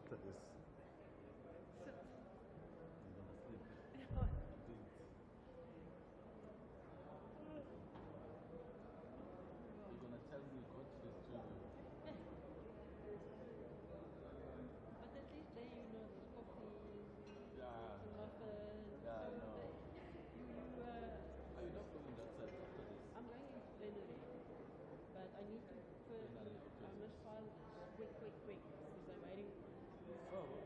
after this. Sit. You're gonna sleep. Yeah. Indeed. You're gonna tell me go to the studio. But at least there you know there's coffee, Yeah. some muffins. Yeah, I so know. You Are you not going that side after this? I'm going into plenary, but I need to first, Plenary, okay. I must file this quick, because I'm waiting. Oh,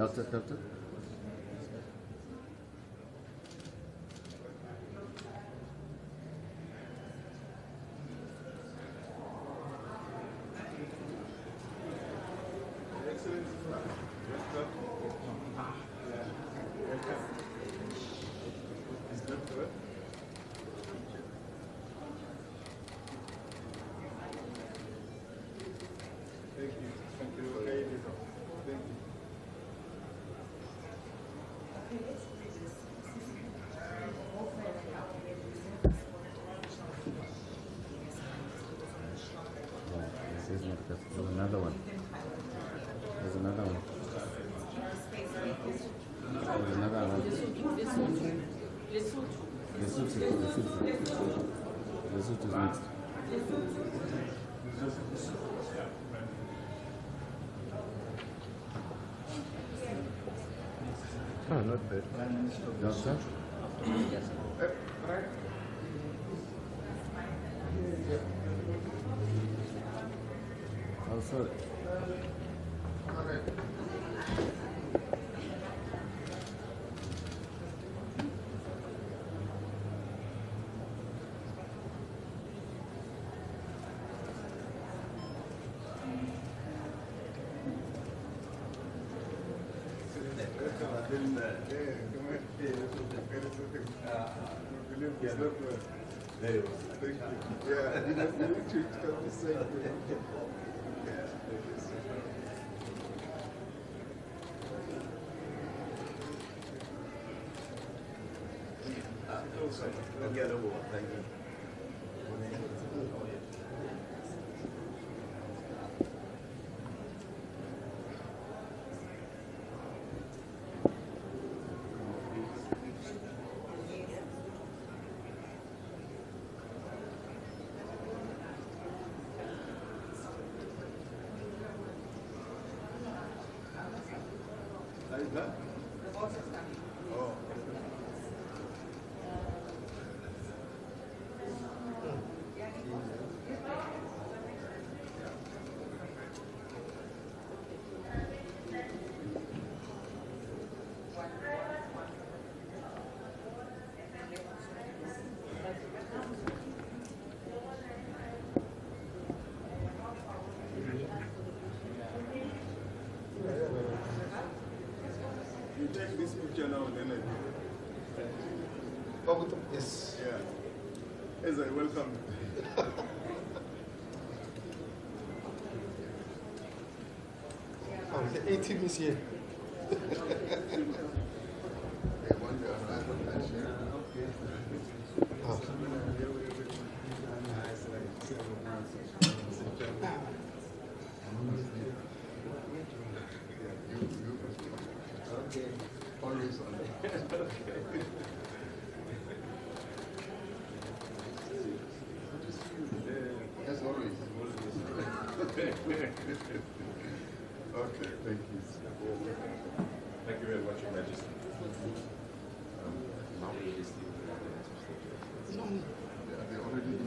Doctor. There's another one. There's another one. There's another one. Lesotho is next. Oh, not bad. Doctor? Yes. Oh, sorry. You take this picture now and then I do. Yes. Yeah. As I welcome. Oh, the 18 is here. Okay. Always on. As always. Okay, thank you. Thank you very much, Your Majesty. Now we just need They already do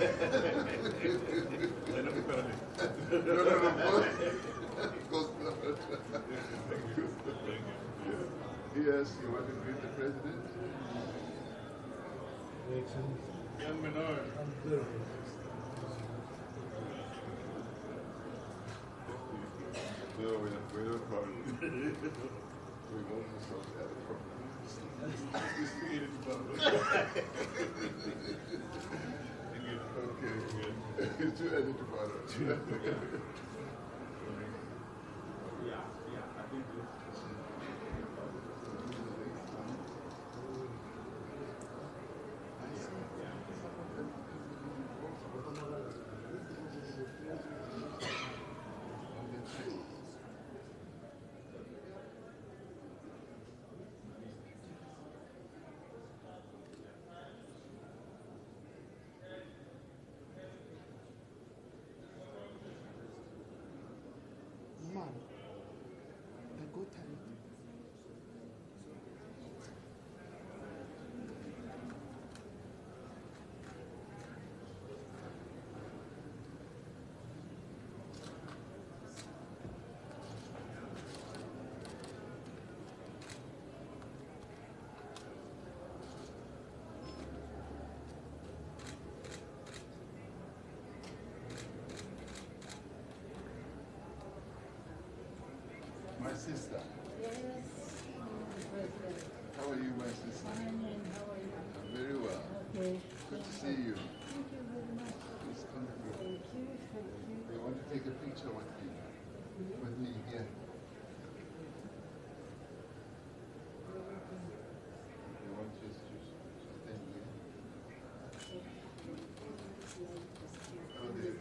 Of course not. Yes, you want to greet the president? Young Menard. No, we're not problem. We're going to solve the other problem. It's created problem. Okay, good. It's too early to bother. I think Man, I go tired. My sister. Yes, President. How are you, my sister? Fine, and how are you? I'm very well. Okay. Good to see you. Thank you very much. Please come through. Thank you, thank you. They want to take a picture with me. With me here. They want just to stand here. Oh, they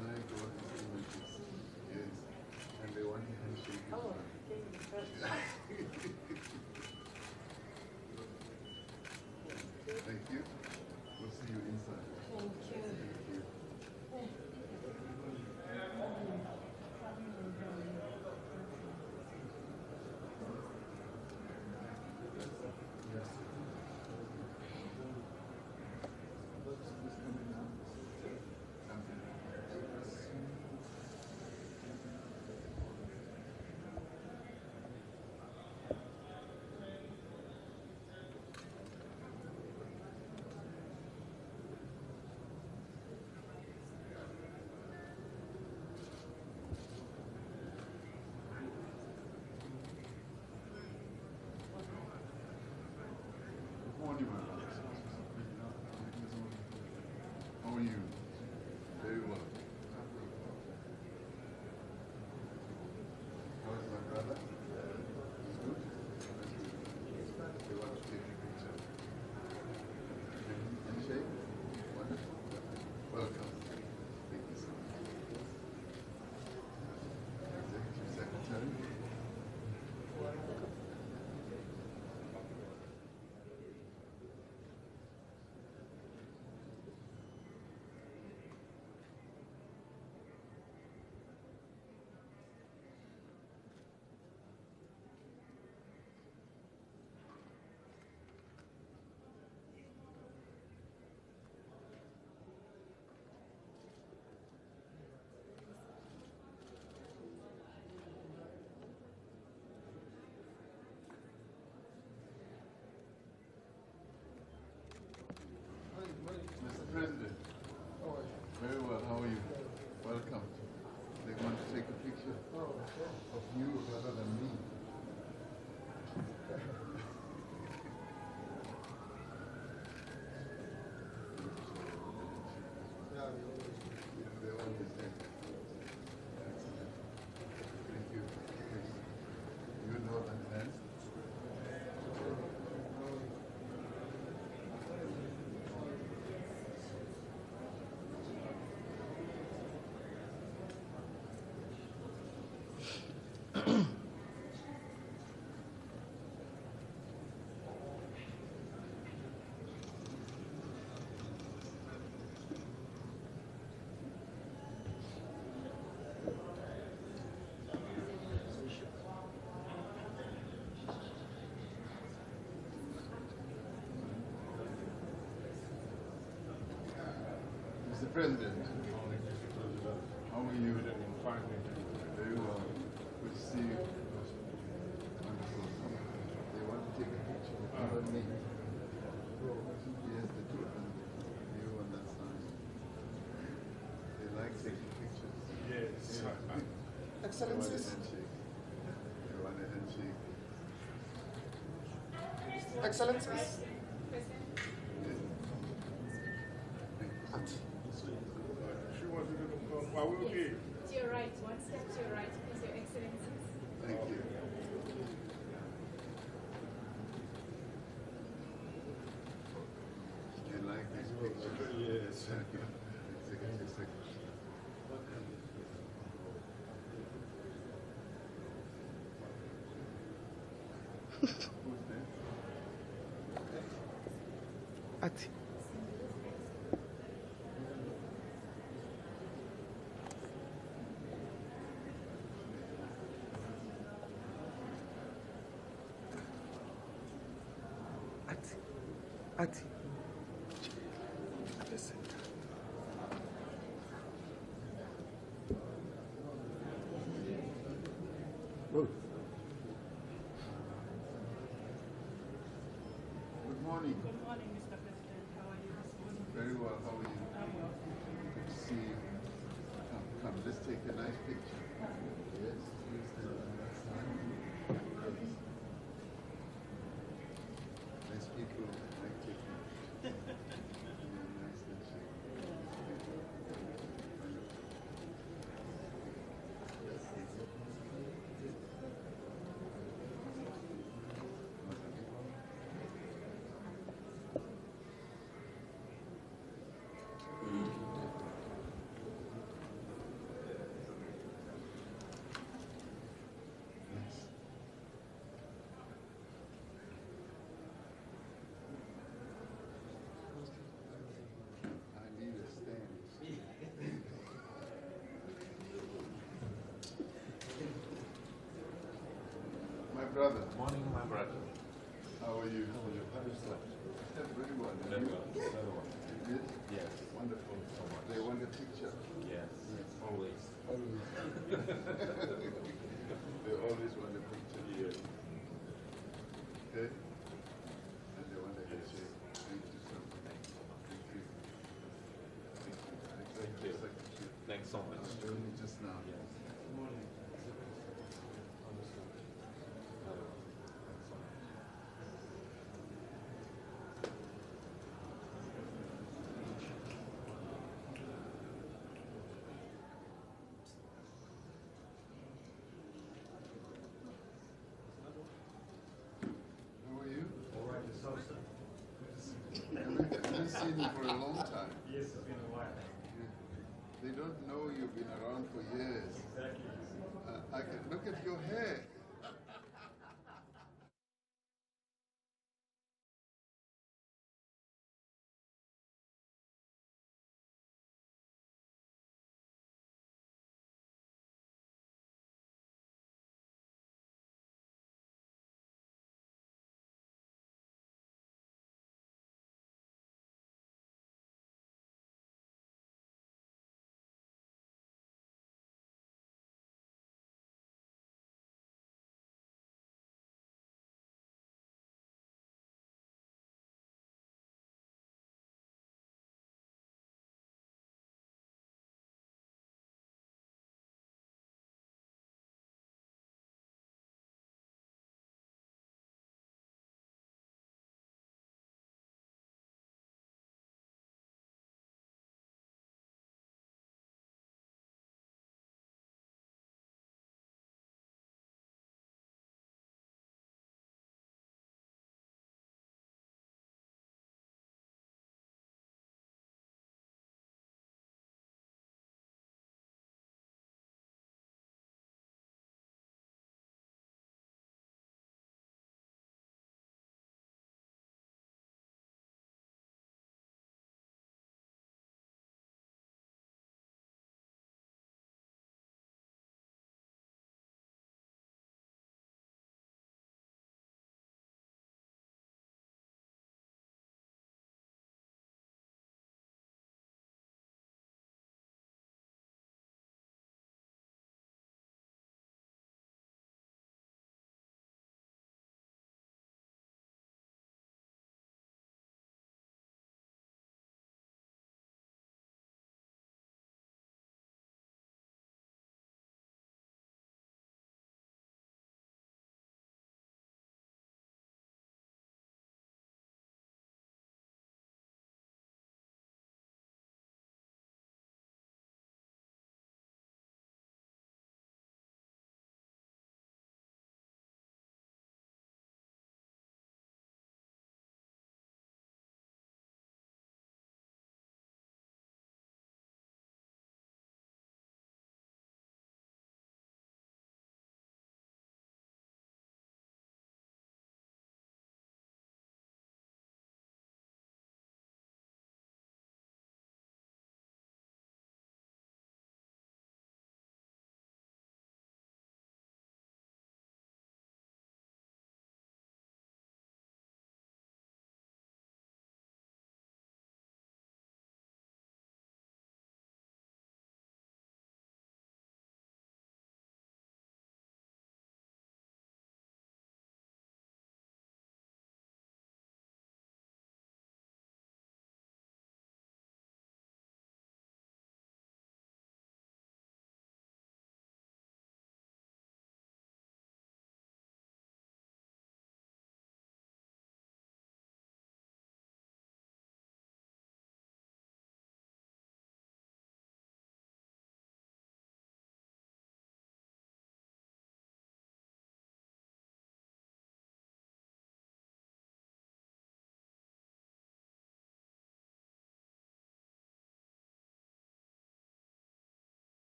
like all these images. Yes. And they want to handshake you. Oh, thank you. Thank you. We'll see you inside. Thank you. Thank you. Yes. Who's coming now? Good morning, my brother. How are you? Very well. How is my brother? He's good? They want to take a picture. Handshake? Wonderful. Welcome. Thank you so much. Executive Secretary. Mr. President. Very well, how are you? Welcome. They want to take a picture of you rather than me. They want to take. Excellent. Thank you. You know that then? Mr. President, how are you? Very well. Good to see you. Wonderful. They want to take a picture with you and me. Yes, the two of them. You and that son. They like taking pictures. Yes. Excellencies. They want a handshake. Excellencies. She wanted to come. Are we okay? To your right, one step to your right, please, Your Excellencies. Thank you. You like these pictures? Yes. Thank you. Second. Who's there? Ati. Ati. At the center. Good morning. Good morning, Mr. President. How are you this morning? Very well. How are you? I'm well. Good to see you. Come. Let's take a nice picture. Yes. Please stand on that side. Nice people like taking pictures. Nice handshake. I need a stand. My brother, Morning, my brother. how are you? How are you? How are you, sir? Very well. And Very you? well. Very well. You did? Yes. Wonderful. So much. They want a picture. Yes. Always. They always want a picture. Yes. Okay? And they want a handshake. Thank you so much. Thank you. Thank you. Thanks so much. I'm doing it just now. Yes. Morning. Understood. Very well. Thanks so much. How are you? All right, yourself, sir? I haven't seen you for a long time. Yes, it's been a while. They don't know you've been around for years. Exactly. I can look at your hair.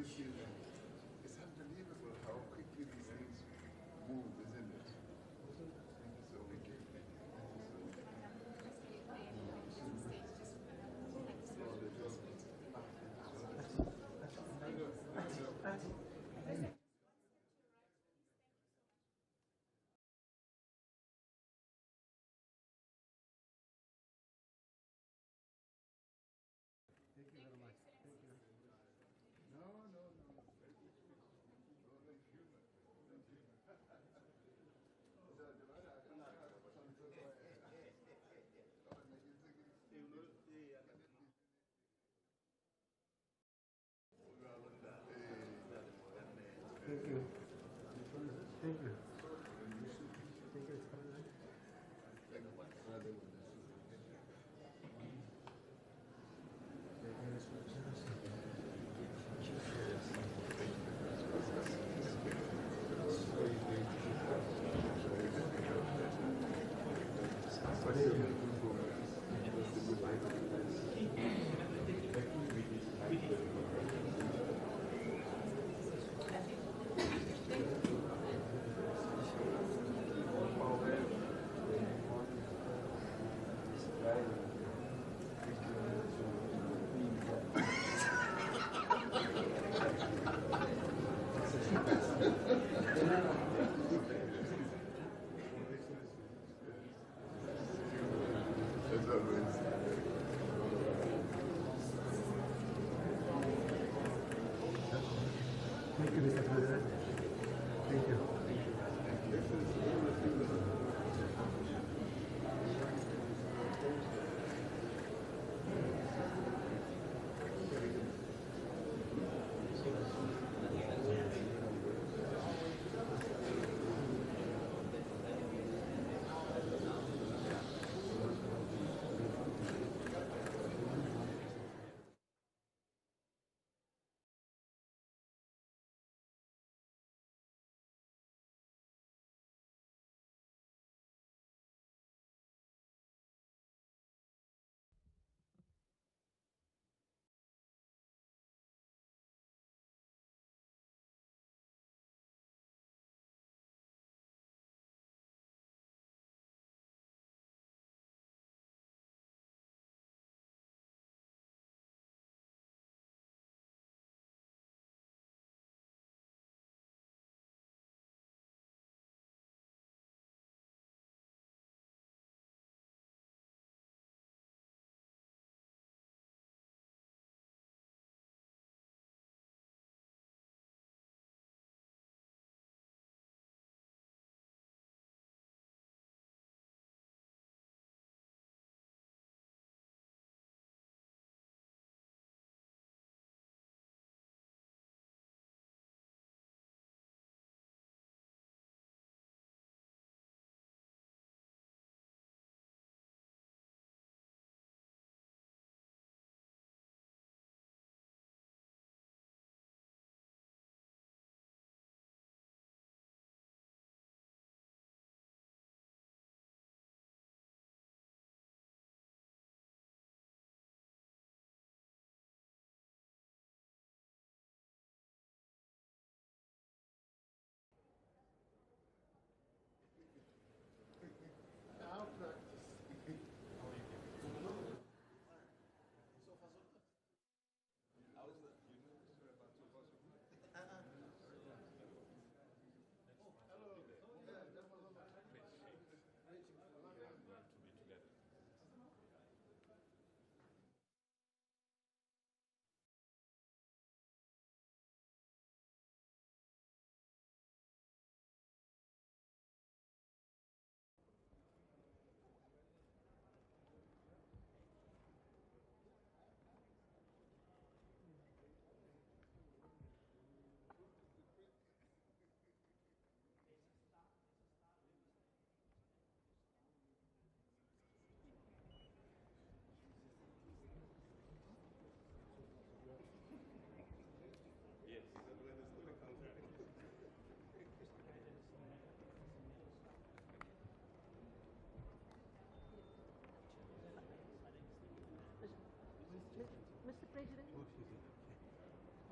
see them. It's unbelievable how quickly these things move, isn't it? So we can. Thank you very much. Thank you. No, no, no. No, like human. Like human. Thank you. Thank you. Thank you. It's very nice. As always. Thank you, Mr. President. Thank you.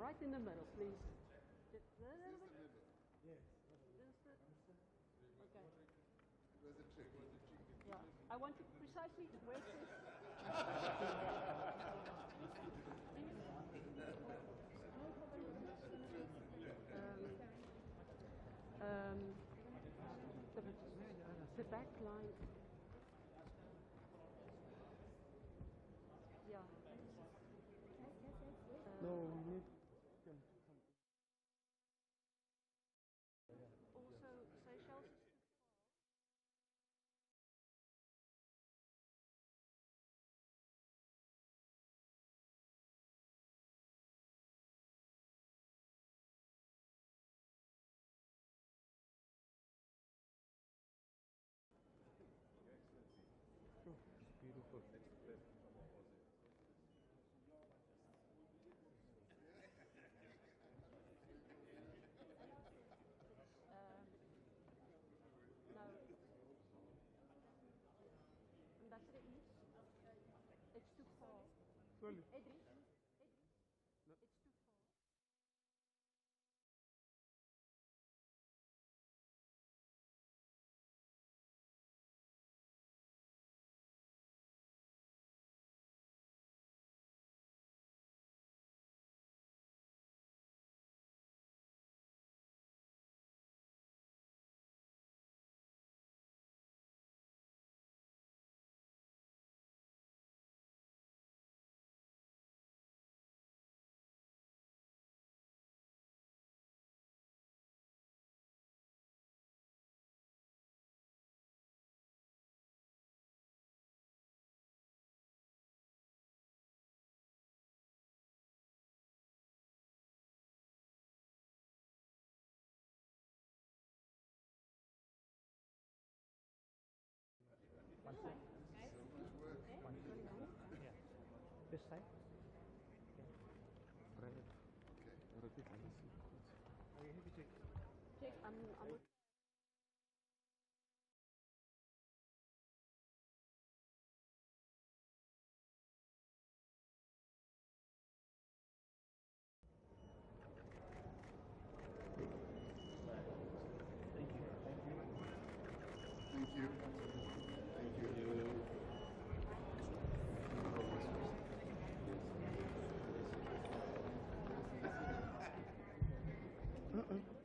right in the middle, please. Just a little bit. Yes. Just okay. Where's the trick? Where's the trick? Yeah, I want you precisely where it says. Um, the back line. Yeah. No, we need them to come. Also, Seychelles. It's beautiful. No. Ambassador East. It's too far. Slowly. Edris. No. It's too far. One side. One side. Yeah. This side. Yeah. Right. Okay. Are you happy, Jake? Check. I'm Thank you. Thank you.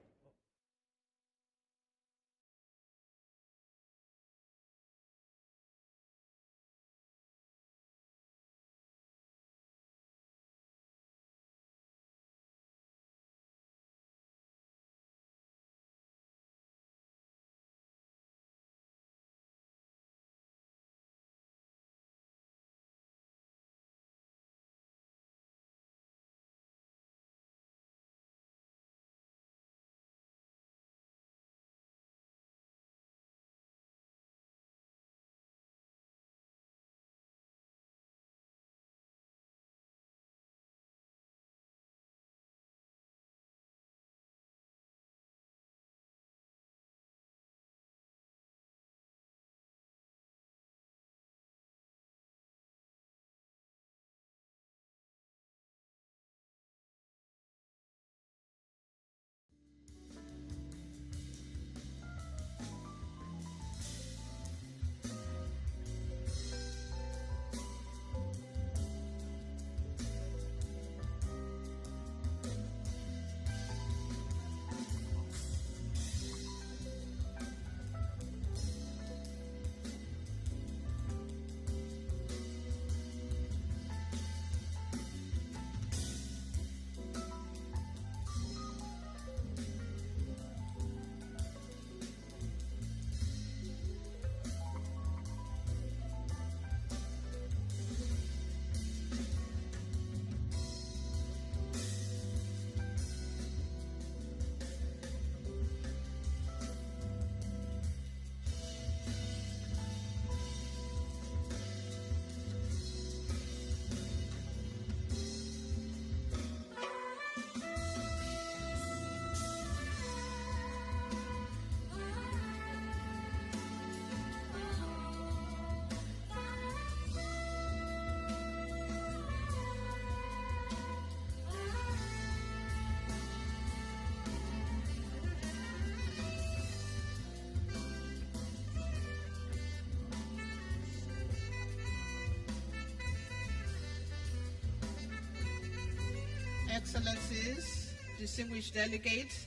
Excellencies, distinguished delegates,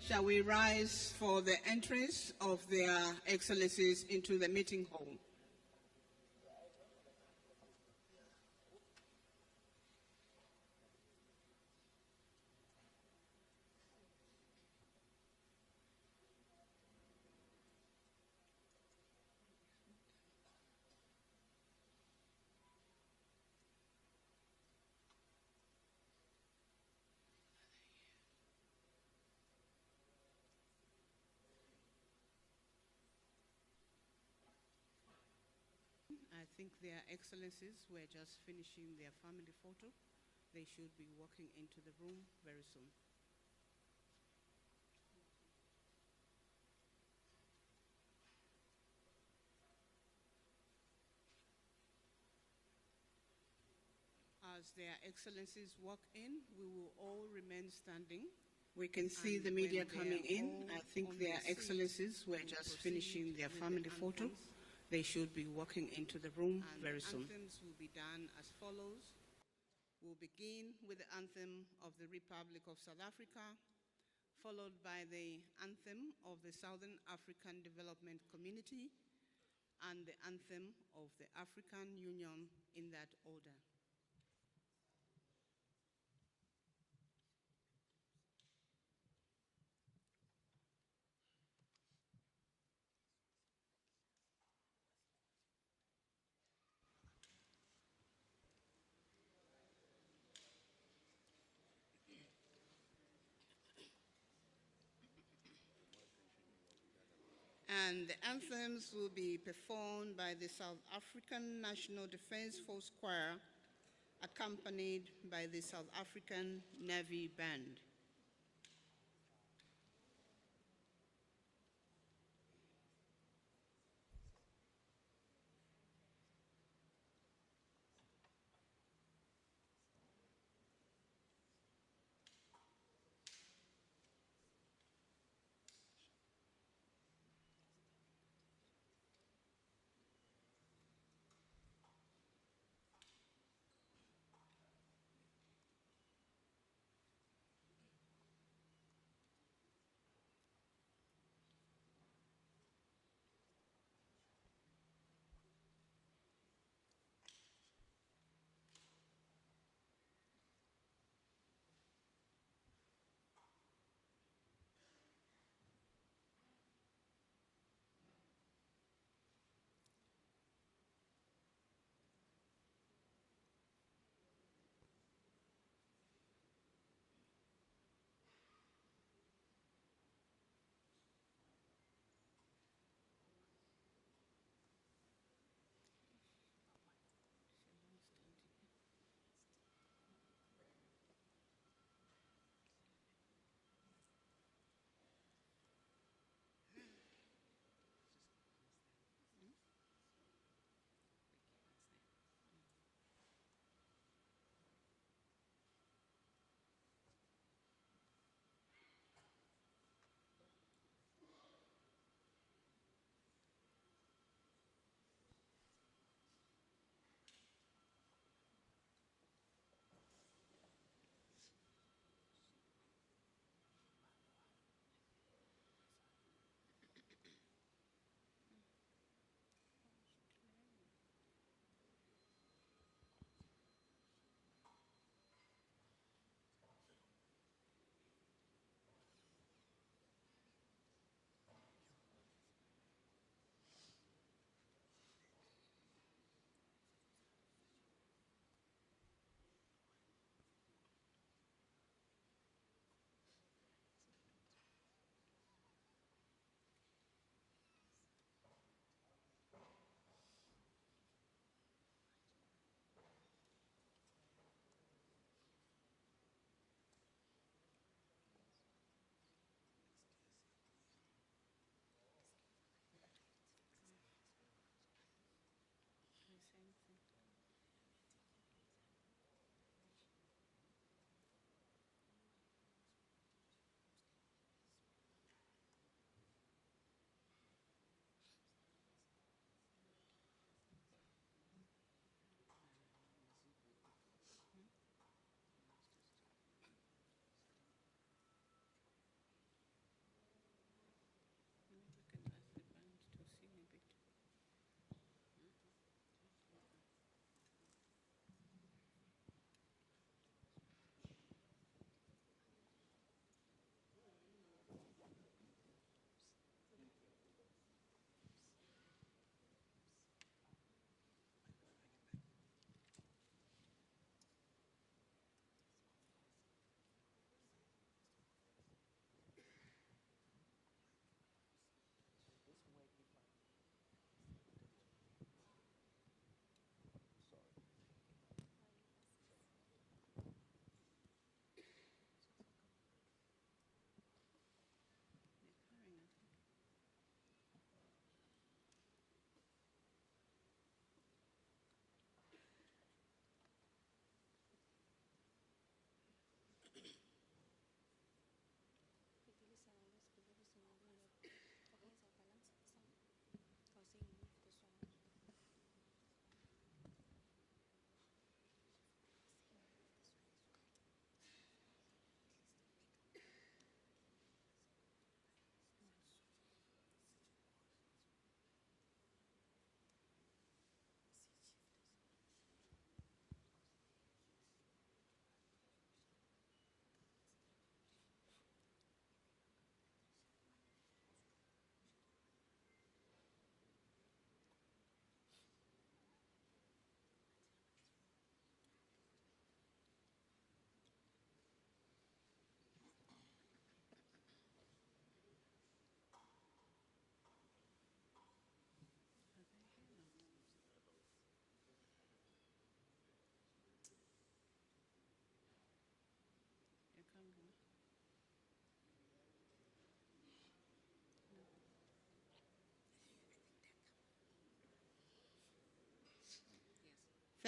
shall we rise for the entrance of their Excellencies into the meeting hall? I think their Excellencies were just finishing their family photo. They should be walking into the room very soon. As their Excellencies walk in, we will all remain standing. We can see the media coming in. I think their Excellencies were just finishing their family photo. They should be walking into the room very soon. Anthems will be done as follows. We'll begin with the anthem of the Republic of South Africa, followed by the anthem of the Southern African Development Community, and the anthem of the African Union in that order. And the anthems will be performed by the South African National Defence Force Choir, accompanied by the South African Navy Band.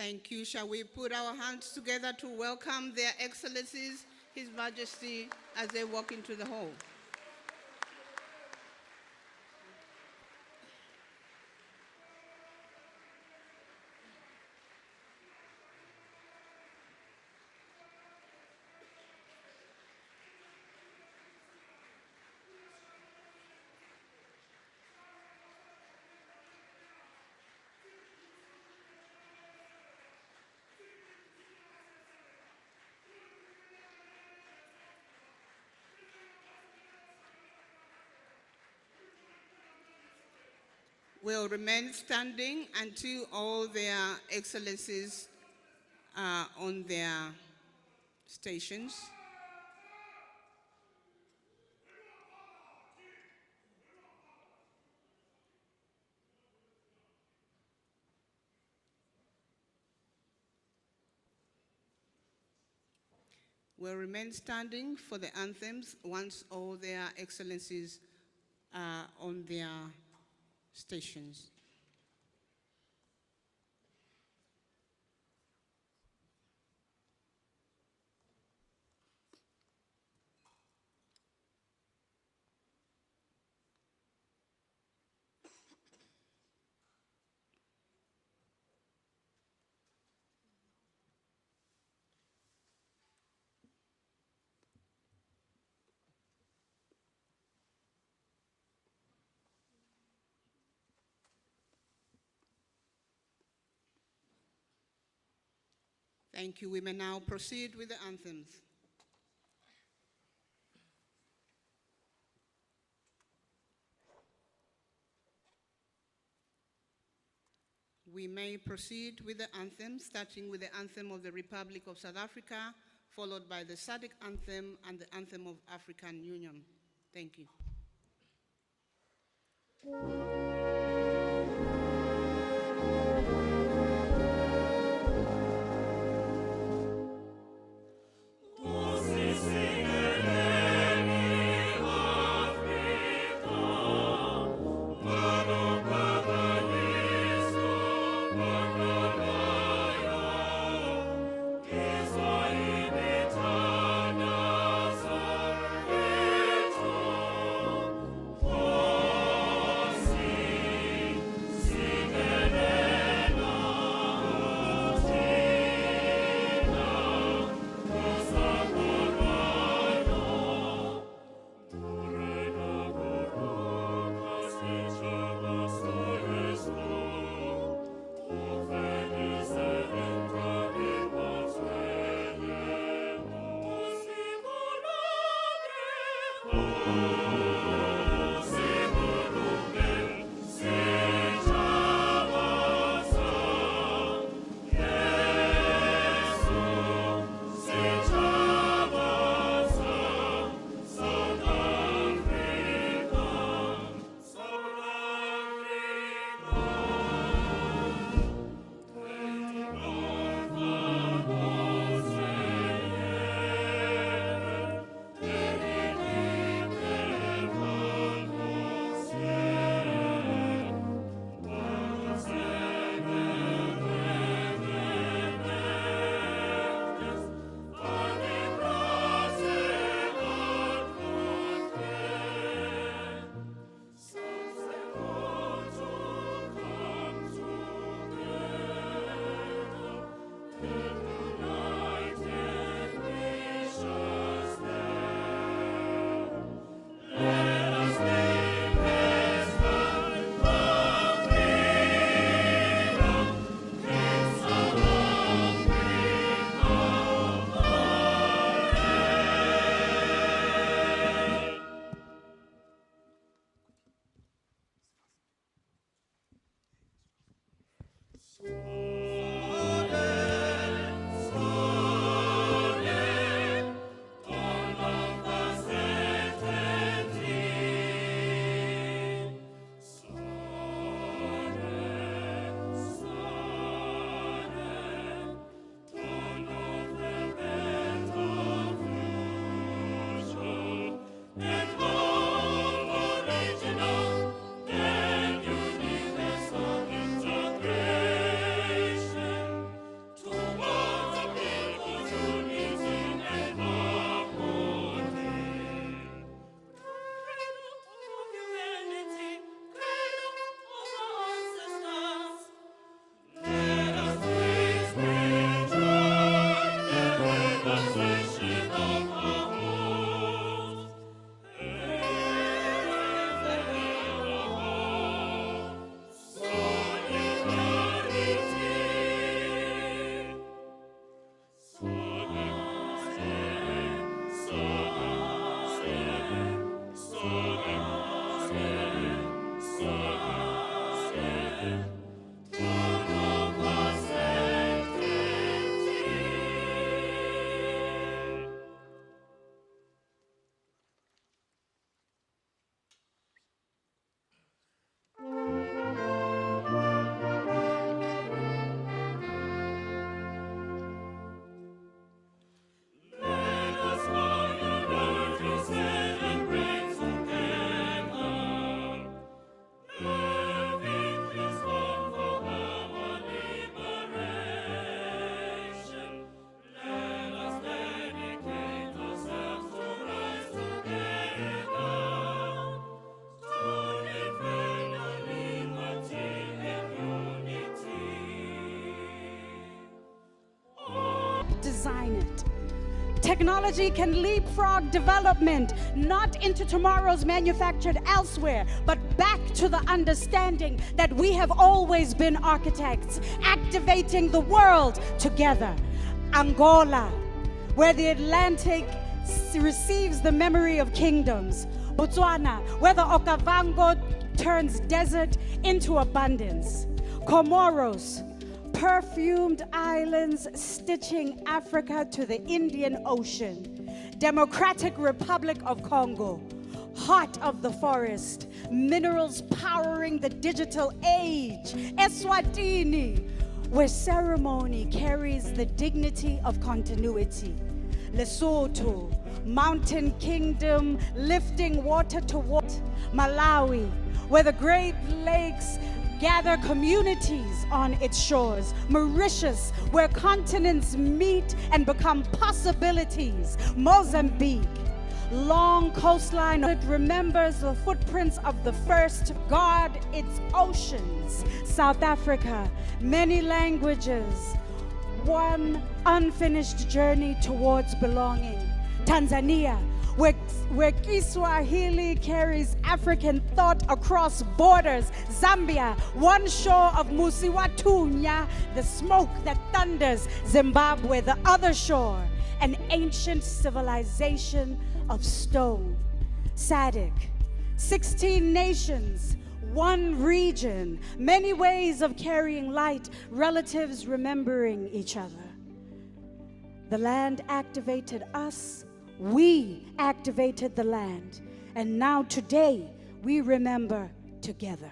Thank you. Shall we put our hands together to welcome their excellencies, His Majesty, as they walk into the hall? Will remain standing until all their excellencies are on their stations. Will remain standing for the anthems once all their excellencies are on their stations. Thank you. We may now proceed with the anthems. We may proceed with the anthem, starting with the anthem of the Republic of South Africa, followed by the SADC anthem and the anthem of African Union. Thank you. define it. Technology can leapfrog development, not into tomorrow's manufactured elsewhere, but back to the understanding that we have always been architects, activating the world together. Angola, where the Atlantic receives the memory of kingdoms. Botswana, where the Okavango turns desert into abundance. Comoros, perfumed islands stitching Africa to the Indian Ocean. Democratic Republic of Congo, heart of the forest, minerals powering the digital age. Eswatini, where ceremony carries the dignity of continuity. Lesotho, mountain kingdom lifting water to water. Malawi, where the Great Lakes gather communities on its shores. Mauritius, where continents meet and become possibilities. Mozambique, long coastline, it remembers the footprints of the first, guard its oceans. South Africa, many languages, one unfinished journey towards belonging. Tanzania, where Kiswahili carries African thought across borders. Zambia, one shore of Musiwatunya, the smoke that thunders. Zimbabwe, the other shore, an ancient civilization of stone. SADC, 16 nations, one region, many ways of carrying light, relatives remembering each other. The land activated us, we activated the land, and now today we remember together.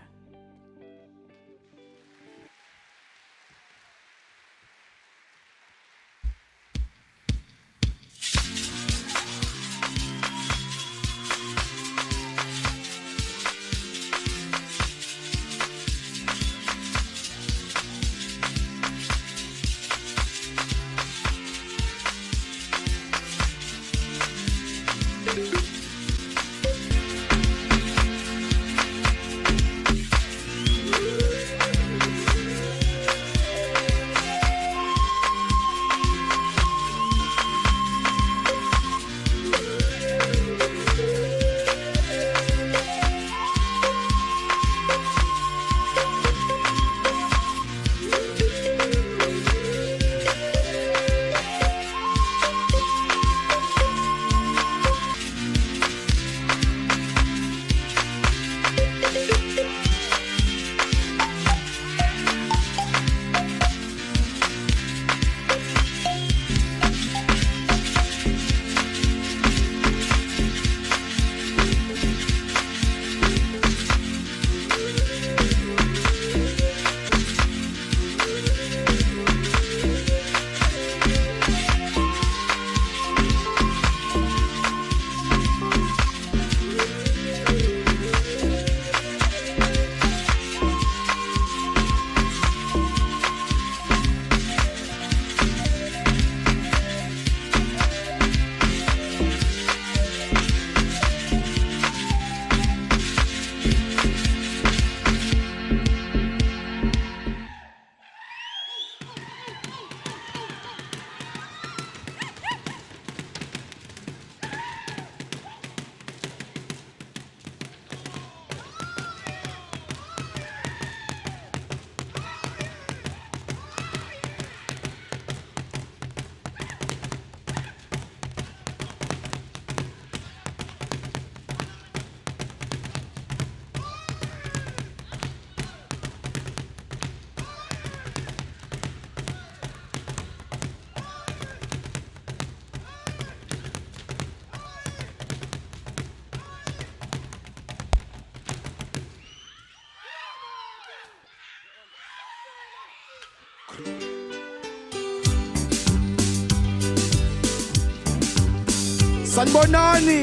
Sanbonani.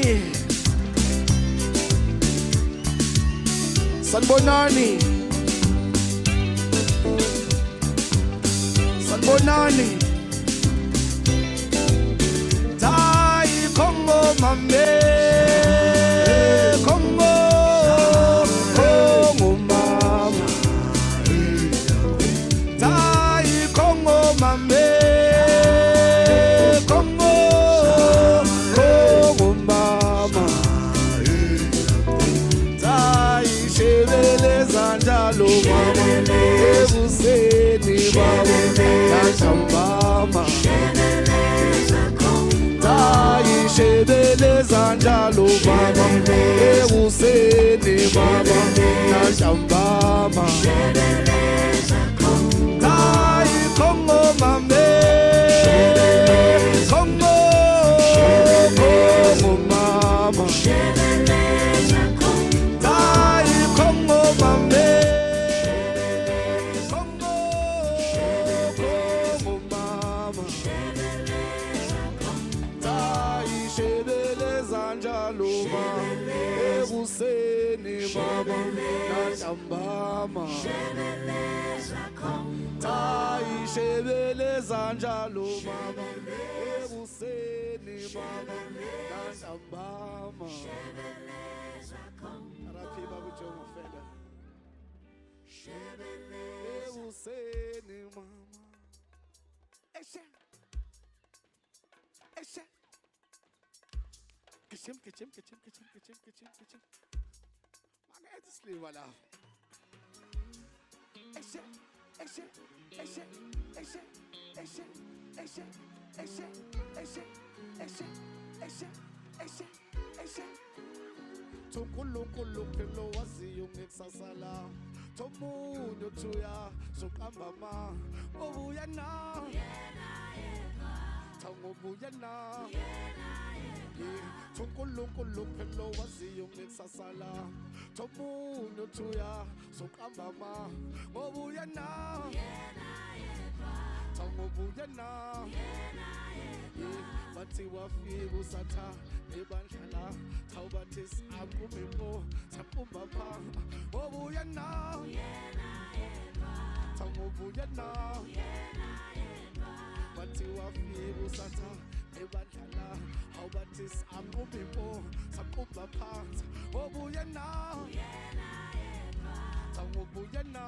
Sanbonani. Sanbonani. Tai Congo mame. Congo. Congo mama. Tai Congo mame. njalo mama ebuseni baba nantambama tayishebeleza njalo mama ebuseni baba nantambama tayikhongo mame khongo khongo mama tayikhongo mame khongo khongo mama tayishebeleza njalo mama ebuseni mama nantambama tayishebeleza njalo mama ebuseni mama nantambama RIP Baba Jomo Feda ebuseni mama eshe eshe kachim kachim kachim kachim kachim kachim kachim manga ethi sliva la eshe eshe eshe eshe eshe eshe eshe eshe eshe eshe eshe eshe Tunkulunkulu phelo waziyo ngekusasala Tomunyo tuya suqamba ma Obuya na Tangobuya na Tunkulunkulu phelo waziyo ngekusasala Tomunyo tuya suqamba ma Obuya na Tangobuya na Bathi wafika usatha ebandlala thawubathi sakumipo sakumba pha obuya na thawubuya na bathi wafika usatha ebandlala thawubathi sakumipo sakumba pha obuya na thawubuya na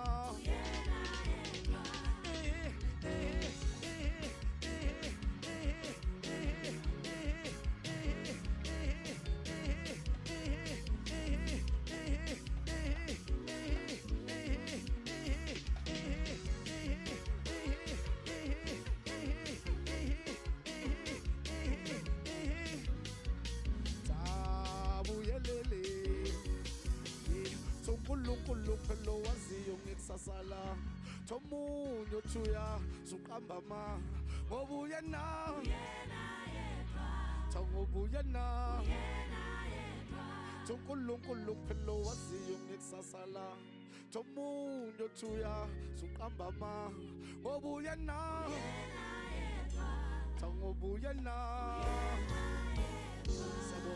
Tunkulunkulu phelo waziyo ngekusasala Tomunyo tuya suqamba ma Obuya na Tangobuya na Tunkulunkulu phelo waziyo ngekusasala Tomunyo tuya suqamba ma Obuya na Tangobuya na Sabo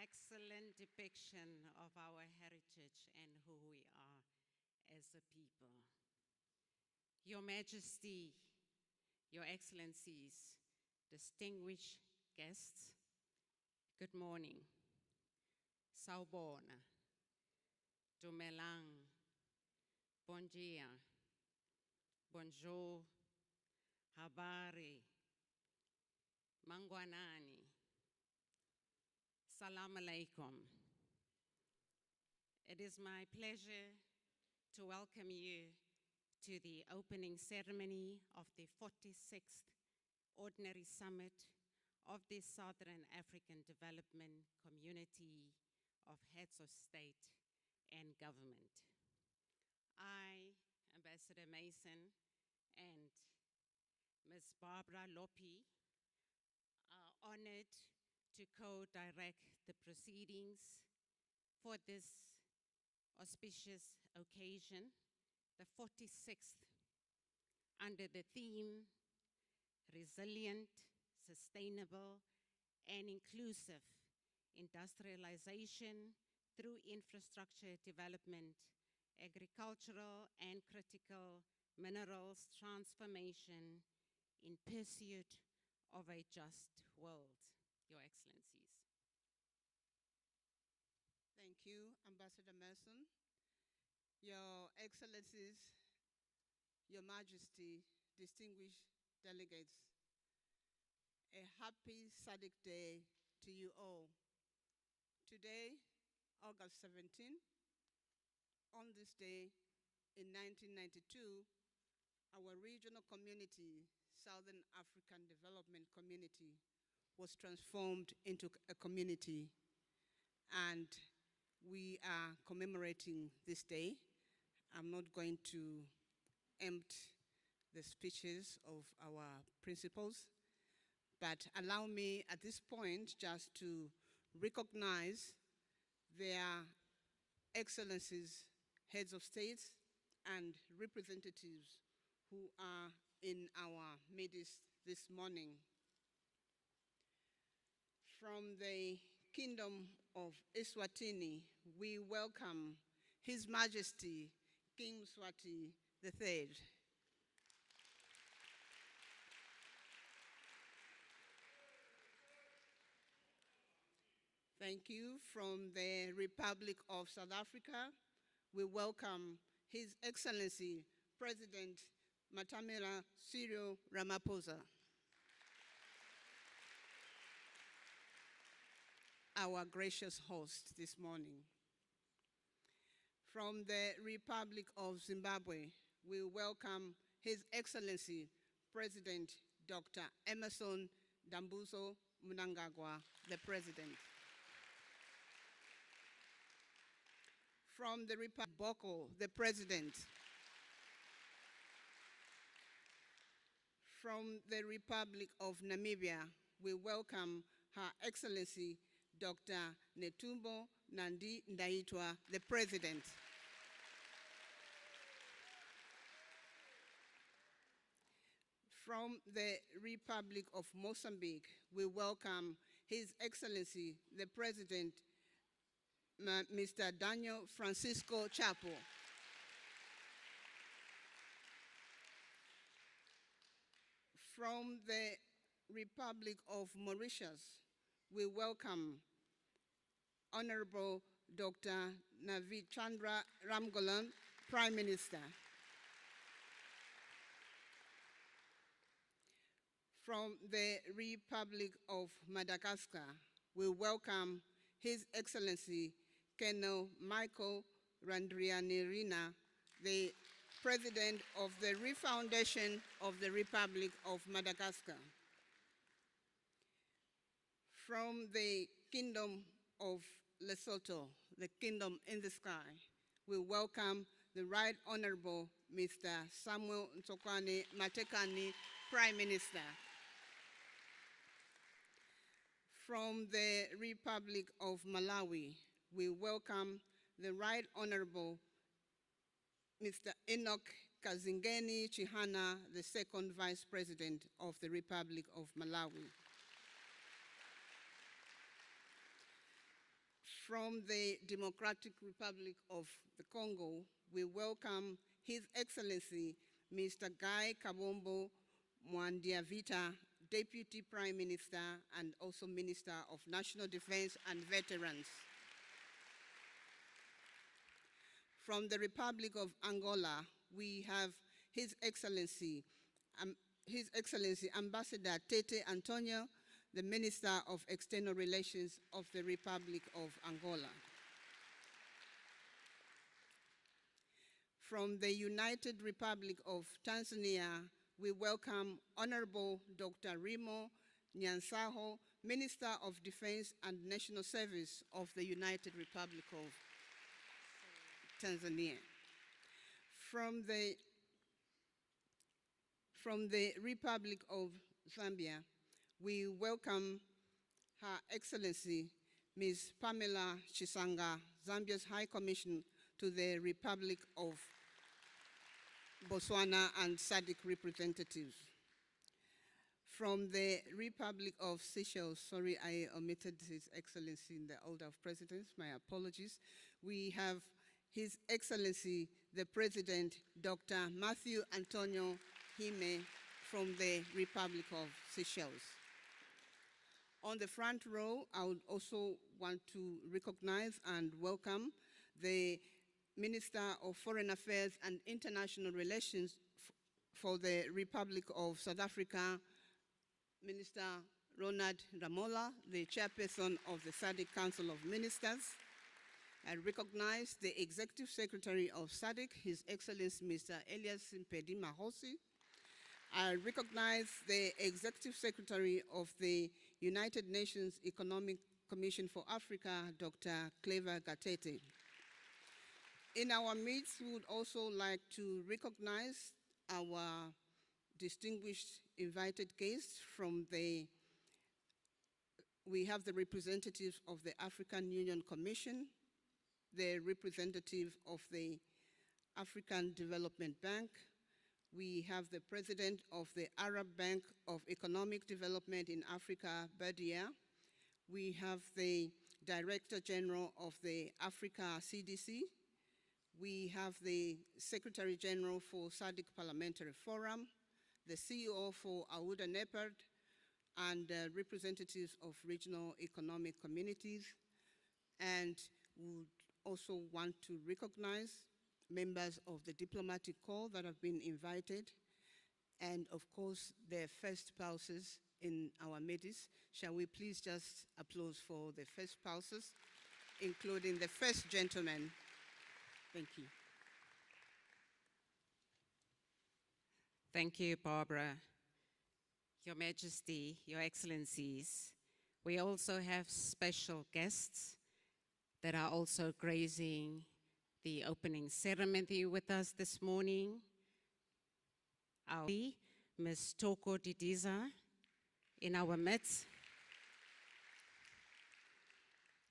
Excellent depiction of our heritage and who we are as a people. Your Majesty, Your Excellencies, distinguished guests, good morning. Sawubona, Dumelang, bon dia, bonjour, habari, mangwanani, Salam alaikum. It is my pleasure to welcome you to the opening ceremony of the 46th Ordinary Summit of the Southern African Development Community of Heads of State and Government. I, Ambassador Mason, and Ms. Barbara Loppi are honored to co-direct the proceedings for this auspicious occasion, the 46th, under the theme, Resilient, Sustainable, and Inclusive Industrialization through Infrastructure Development agricultural and critical minerals transformation in pursuit of a just world, Your Excellencies. Thank you, Ambassador Merson. Your Excellencies, Your Majesty, distinguished delegates, a happy SADC Day to you all. Today, August 17, on this day in 1992, our regional community, Southern African Development Community, was transformed into a community, and we are commemorating this day. I'm not going to empty the speeches of our principals, but allow me at this point just to recognize their excellencies, heads of states, and representatives who are in our midst this morning. From the Kingdom of Eswatini, we welcome His Majesty King Mswati III. Thank you. From the Republic of South Africa, we welcome His Excellency President Matamela Cyril Ramaphosa. Our gracious host this morning. From the Republic of Zimbabwe, we welcome His Excellency President Dr. Emmerson Dambuzo Mnangagwa, the President. From the Republic of Boko, the President. From the Republic of Namibia, we welcome Her Excellency Dr. Netumbo Nandi Ndaitwah, the President. From the Republic of Mozambique, we welcome His Excellency, the President, Mr. Daniel Francisco Chapo. From the Republic of Mauritius, we welcome Honorable Dr. Navid Chandra Ramgolan, Prime Minister. From the Republic of Madagascar, we welcome His Excellency Colonel Michael Randrianirina, the President of the Refoundation of the Republic of Madagascar. From the Kingdom of Lesotho, the Kingdom in the Sky, we welcome the Right Honorable Mr. Samuel Ntsokwani Matekane, Prime Minister. From the Republic of Malawi, we welcome the Right Honorable Mr. Enoch Kazingeni Chihana, the Second Vice President of the Republic of Malawi. From the Democratic Republic of the Congo, we welcome His Excellency Mr. Guy Kabombo Mwandiavita, Deputy Prime Minister and also Minister of National Defense and Veterans. From the Republic of Angola, we have His Excellency Ambassador Tete Antonio, the Minister of External Relations of the Republic of Angola. From the United Republic of Tanzania, we welcome Honorable Dr. Rimo Nyansaho, Minister of Defense and National Service of the United Republic of Tanzania. From the Republic of Zambia, we welcome Her Excellency Ms. Pamela Chisanga, Zambia's High Commissioner to the Republic of Botswana and SADC representatives. From the Republic of Seychelles, sorry, I omitted His Excellency in the order of precedence, my apologies. We have His Excellency, the President, Dr. Matthew Antonio Hime from the Republic of Seychelles. On the front row, I would also want to recognize and welcome the Minister of Foreign Affairs and International Relations for the Republic of South Africa, Minister Ronald Ramola, the Chairperson of the SADC Council of Ministers. I recognize the Executive Secretary of SADC, His Excellency Mr. Elias Mpedi Mahosi. I recognize the Executive Secretary of the United Nations Economic Commission for Africa, Dr. Clever Gatete. In our midst, we would also like to recognize our distinguished invited guests from we have the representatives of the African Union Commission, the representative of the African Development Bank. We have the president of the Arab Bank of Economic Development in Africa, Badia. We have the Director General of the Africa CDC. We have the Secretary General for SADC Parliamentary Forum, the CEO for Auda NEPAD, and representatives of regional economic communities. And we would also want to recognize members of the diplomatic corps that have been invited, and of course, their first spouses in our midst. Shall we please just applause for the first spouses, including the first gentleman. Thank you. Thank you, Barbara. Your Majesty, Your Excellencies, we also have special guests that are also gracing the opening ceremony with us this morning. Our Ms. Toko Didiza in our midst,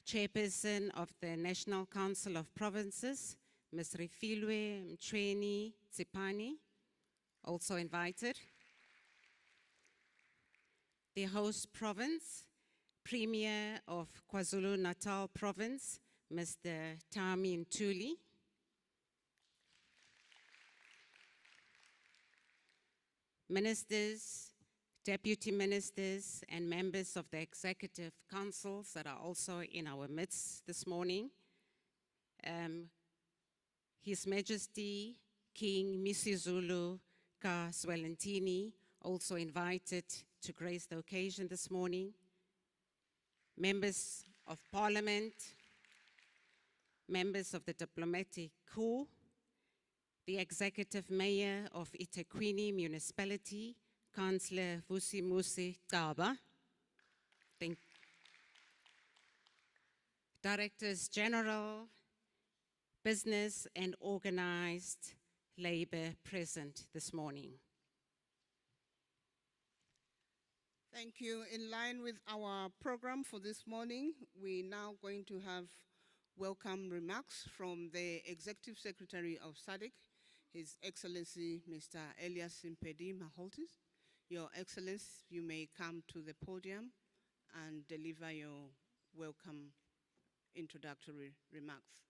Chairperson of the National Council of Provinces, Ms. Refilwe Mchweni Tsipani, also invited. The host province, Premier of KwaZulu-Natal Province, Mr. Tami Ntuli. Ministers, deputy ministers, and members of the executive councils that are also in our midst this morning. His Majesty King Misizulu Ka Swelentini, also invited to grace the occasion this morning. Members of Parliament, members of the diplomatic corps, the Executive Mayor of eThekwini Municipality, Councillor Vusimusi Kaba. Directors General, Business and Organized Labor present this morning. Thank you. In line with our program for this morning, we're now going to have welcome remarks from the Executive Secretary of SADC, His Excellency Mr. Elias Mpedi Mahosi. Your Excellency, you may come to the podium and deliver your welcome introductory remarks.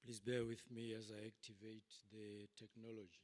Please bear with me as I activate the technology.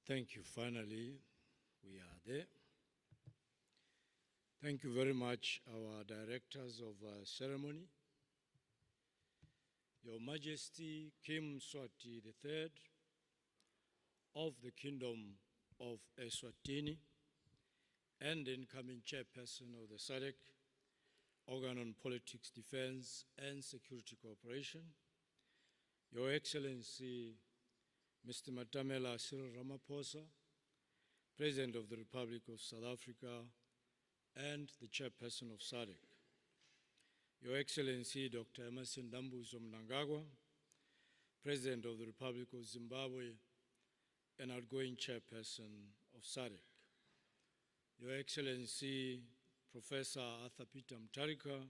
Thank you. Finally, we are there. Thank you very much, our directors of ceremony. Your Majesty Kim Swati III of the Kingdom of Eswatini and incoming chairperson of the SADC, Organ on Politics, Defense and Security Cooperation, Your Excellency Mr. Matamela Cyril Ramaphosa, President of the Republic of South Africa and the chairperson of SADC, Your Excellency Dr. Emmerson Dambuzo Mnangagwa, President of the Republic of Zimbabwe and outgoing chairperson of SADC, Your Excellency Professor Arthur Peter Mutharika,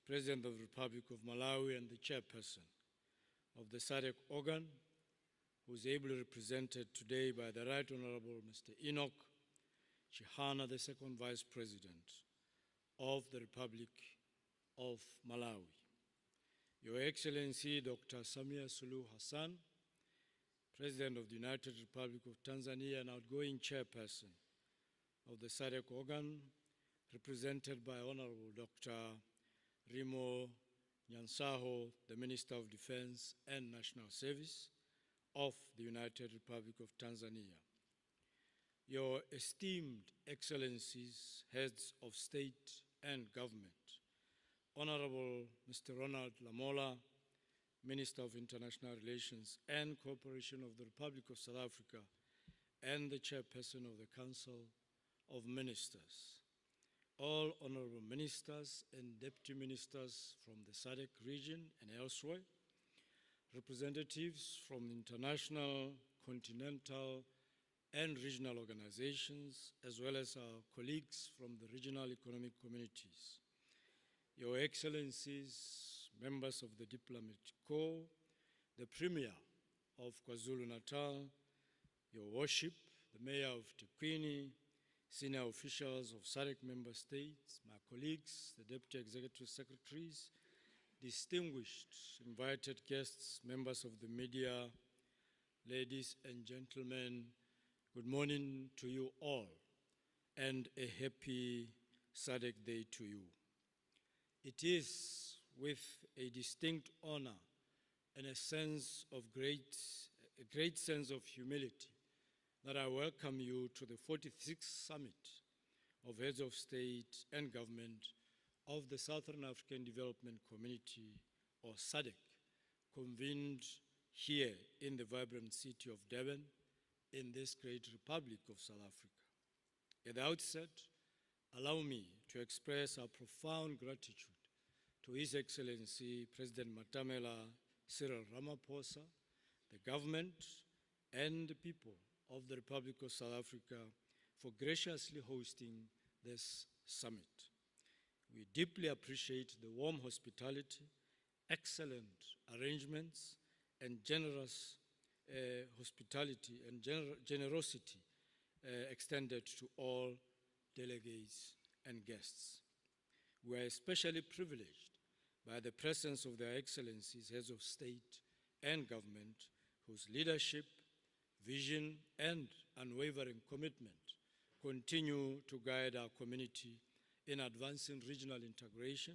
President of the Republic of Malawi and the chairperson of the SADC organ, who is ably represented today by the Right Honorable Mr. Enoch Chihana, the Second Vice President of the Republic of Malawi. Your Excellency Dr. Samia Suluhu Hassan, President of the United Republic of Tanzania and outgoing chairperson of the SADC organ, represented by Honorable Dr. Rimo Nyansaho, the Minister of Defense and National Service of the United Republic of Tanzania. Your esteemed Excellencies, Heads of State and Government, Honorable Mr. Ronald Lamola, Minister of International Relations and Cooperation of the Republic of South Africa and the Chairperson of the Council of Ministers, all Honorable Ministers and Deputy Ministers from the SADC region and elsewhere, representatives from international, continental, and regional organizations, as well as our colleagues from the regional economic communities, Your Excellencies, members of the Diplomatic Corps, the Premier of KwaZulu-Natal, Your Worship, the Mayor of Tekwini, senior officials of SADC member states, my colleagues, the Deputy Executive Secretaries, distinguished invited guests, members of the media, ladies and gentlemen, good morning to you all and a happy SADC Day to you. It is with a distinct honor and a great sense of humility that I welcome you to the 46th Summit of Heads of State and Government of the Southern African Development Community, or SADC, convened here in the vibrant city of Durban in this great Republic of South Africa. At the outset, allow me to express our profound gratitude to His Excellency President Matamela Cyril Ramaphosa, the government, and the people of the Republic of South Africa for graciously hosting this summit. We deeply appreciate the warm hospitality, excellent arrangements, and generous hospitality and generosity extended to all delegates and guests. We are especially privileged by the presence of their Excellencies, Heads of State and Government, whose leadership, vision, and unwavering commitment continue to guide our community in advancing regional integration,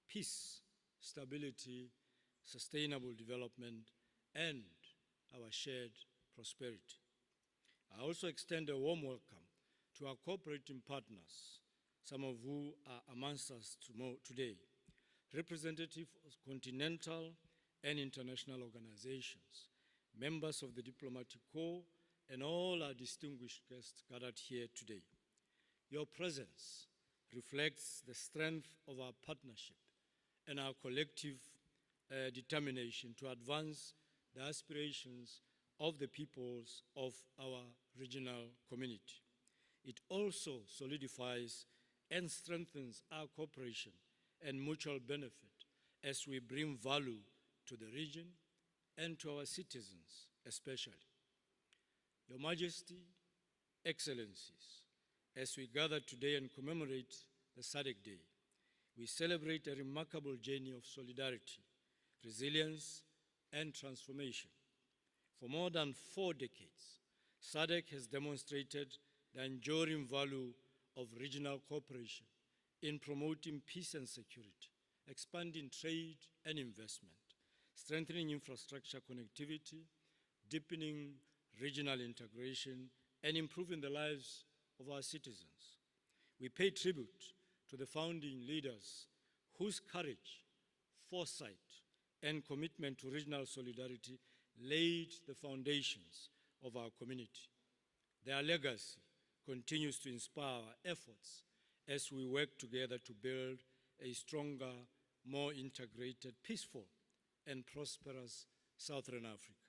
peace, stability, sustainable development, and our shared prosperity. I also extend a warm welcome to our cooperating partners, some of who are amongst us today, representatives of continental and international organizations, members of the Diplomatic Corps, and all our distinguished guests gathered here today. Your presence reflects the strength of our partnership and our collective determination to advance the aspirations of the peoples of our regional community. It also solidifies and strengthens our cooperation and mutual benefit as we bring value to the region and to our citizens especially. Your Majesty, Excellencies, as we gather today and commemorate the SADC Day, we celebrate a remarkable journey of solidarity, resilience, and transformation. For more than 4 decades, SADC has demonstrated the enduring value of regional cooperation in promoting peace and security, expanding trade and investment, strengthening infrastructure connectivity, deepening regional integration, and improving the lives of our citizens. We pay tribute to the founding leaders whose courage, foresight, and commitment to regional solidarity laid the foundations of our community. Their legacy continues to inspire our efforts as we work together to build a stronger, more integrated, peaceful, and prosperous Southern Africa.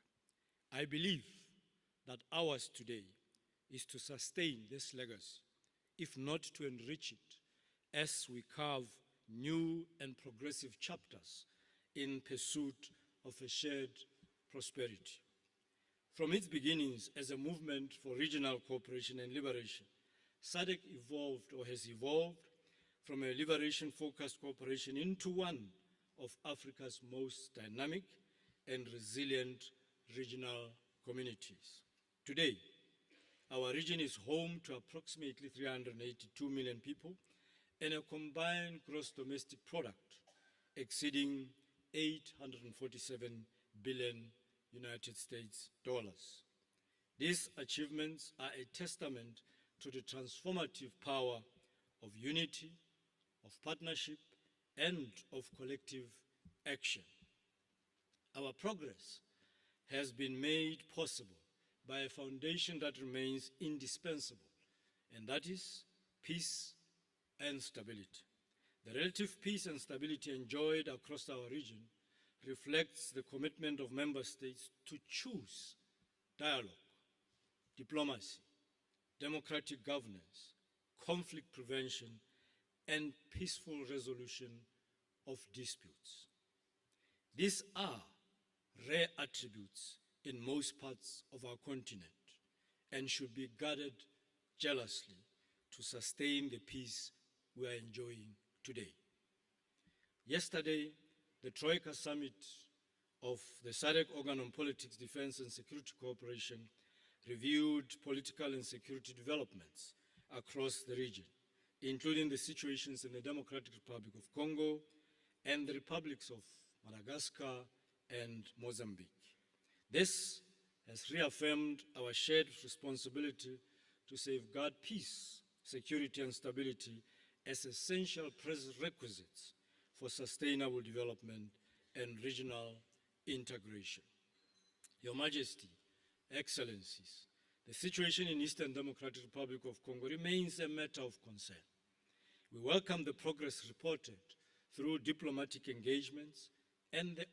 I believe that ours today is to sustain this legacy, if not to enrich it, as we carve new and progressive chapters in pursuit of a shared prosperity. From its beginnings as a movement for regional cooperation and liberation, SADC evolved or has evolved from a liberation-focused cooperation into one of Africa's most dynamic and resilient regional communities. Today, our region is home to approximately 382 million people and a combined gross domestic product exceeding 847 billion United States dollars. These achievements are a testament to the transformative power of unity, of partnership, and of collective action. Our progress has been made possible by a foundation that remains indispensable, and that is peace and stability. The relative peace and stability enjoyed across our region reflects the commitment of member states to choose dialogue, diplomacy, democratic governance, conflict prevention, and peaceful resolution of disputes. These are rare attributes in most parts of our continent and should be guarded jealously to sustain the peace we are enjoying today. Yesterday, the Troika Summit of the SADC Organ on Politics, Defense and Security Cooperation reviewed political and security developments across the region, including the situations in the Democratic Republic of Congo and the republics of Madagascar and Mozambique. This has reaffirmed our shared responsibility to safeguard peace, security, and stability as essential prerequisites for sustainable development and regional integration. Your Majesty, Excellencies, the situation in Eastern Democratic Republic of Congo remains a matter of concern. We welcome the progress reported through diplomatic engagements and the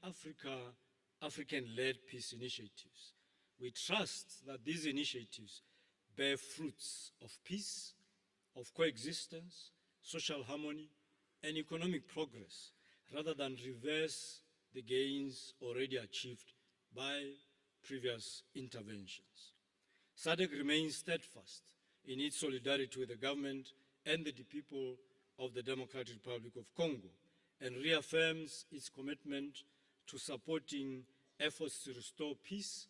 African-led peace initiatives. We trust that these initiatives bear fruits of peace, of coexistence, social harmony, and economic progress, rather than reverse the gains already achieved by previous interventions. SADC remains steadfast in its solidarity with the government and the people of the Democratic Republic of Congo, and reaffirms its commitment to supporting efforts to restore peace,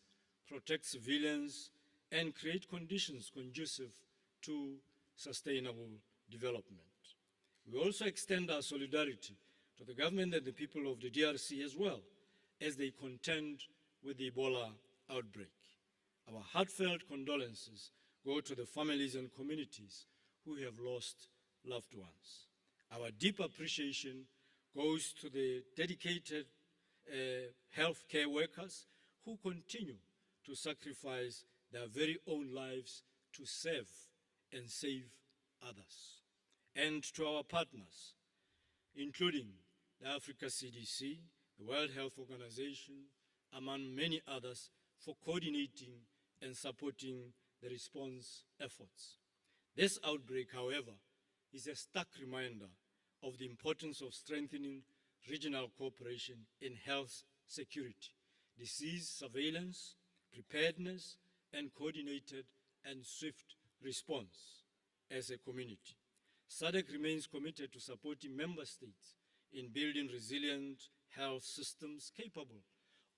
protect civilians, and create conditions conducive to sustainable development. We also extend our solidarity to the government and the people of the DRC as well as they contend with the Ebola outbreak. Our heartfelt condolences go to the families and communities who have lost loved ones. Our deep appreciation goes to the dedicated healthcare workers who continue to sacrifice their very own lives to serve and save others. And to our partners, including the Africa CDC, the World Health Organization, among many others, for coordinating and supporting the response efforts. This outbreak, however, is a stark reminder of the importance of strengthening regional cooperation in health security, disease surveillance, preparedness, and coordinated and swift response as a community. SADC remains committed to supporting member states in building resilient health systems capable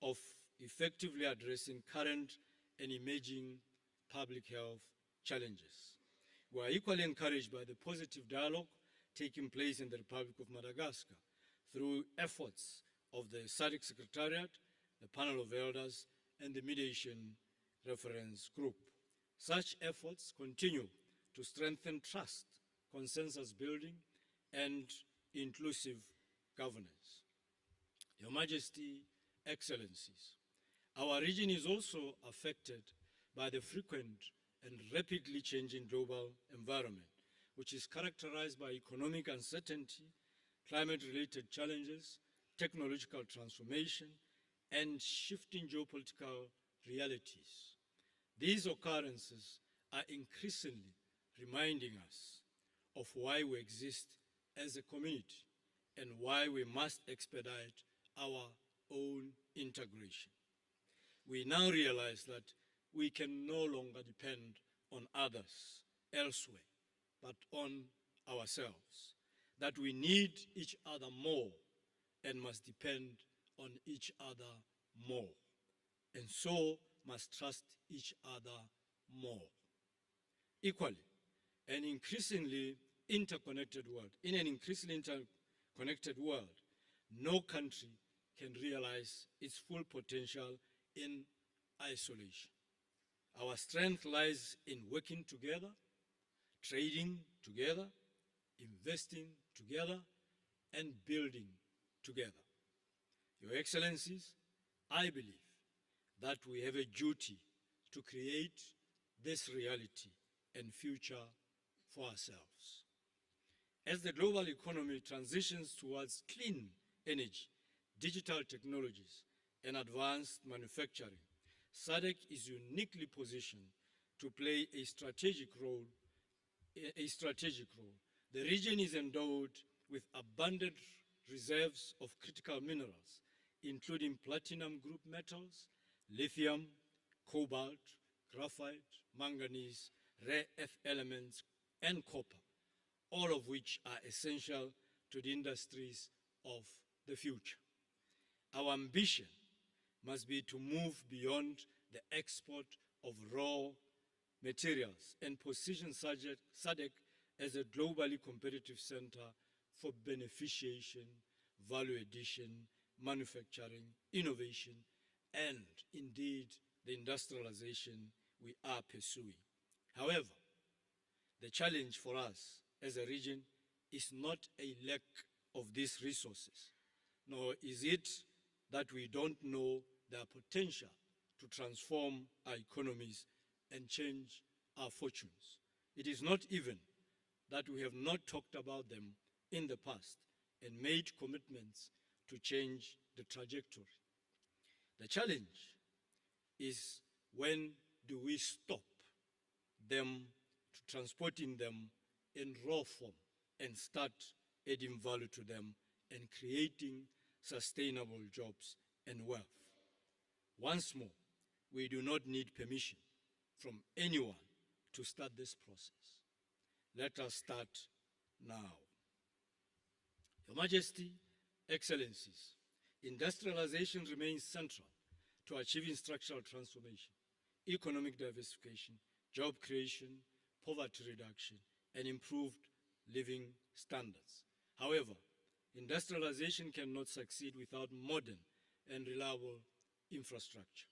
of effectively addressing current and emerging public health challenges. We are equally encouraged by the positive dialogue taking place in the Republic of Madagascar through efforts of the SADC Secretariat, the Panel of Elders, and the Mediation Reference Group. Such efforts continue to strengthen trust, consensus building, and inclusive governance. Your Majesty, Excellencies, our region is also affected by the frequent and rapidly changing global environment, which is characterized by economic uncertainty, climate-related challenges, technological transformation, and shifting geopolitical realities. These occurrences are increasingly reminding us of why we exist as a community and why we must expedite our own integration. We now realize that we can no longer depend on others elsewhere, but on ourselves, that we need each other more and must depend on each other more, and so must trust each other more. Equally, in an increasingly interconnected world, no country can realize its full potential in isolation. Our strength lies in working together, trading together, investing together, and building together. Your Excellencies, I believe that we have a duty to create this reality and future for ourselves. As the global economy transitions towards clean energy, digital technologies, and advanced manufacturing, SADC is uniquely positioned to play a strategic role. The region is endowed with abundant reserves of critical minerals, including platinum group metals, lithium, cobalt, graphite, manganese, rare earth elements, and copper, all of which are essential to the industries of the future. Our ambition must be to move beyond the export of raw materials and position SADC as a globally competitive center for beneficiation, value addition, manufacturing, innovation, and indeed the industrialization we are pursuing. However, the challenge for us as a region is not a lack of these resources, nor is it that we don't know their potential to transform our economies and change our fortunes. It is not even that we have not talked about them in the past and made commitments to change the trajectory. The challenge is, when do we stop them to transporting them in raw form and start adding value to them and creating sustainable jobs and wealth? Once more, we do not need permission from anyone to start this process. Let us start now. Your Majesty, Excellencies, industrialization remains central to achieving structural transformation, economic diversification, job creation, poverty reduction, and improved living standards. However, industrialization cannot succeed without modern and reliable infrastructure.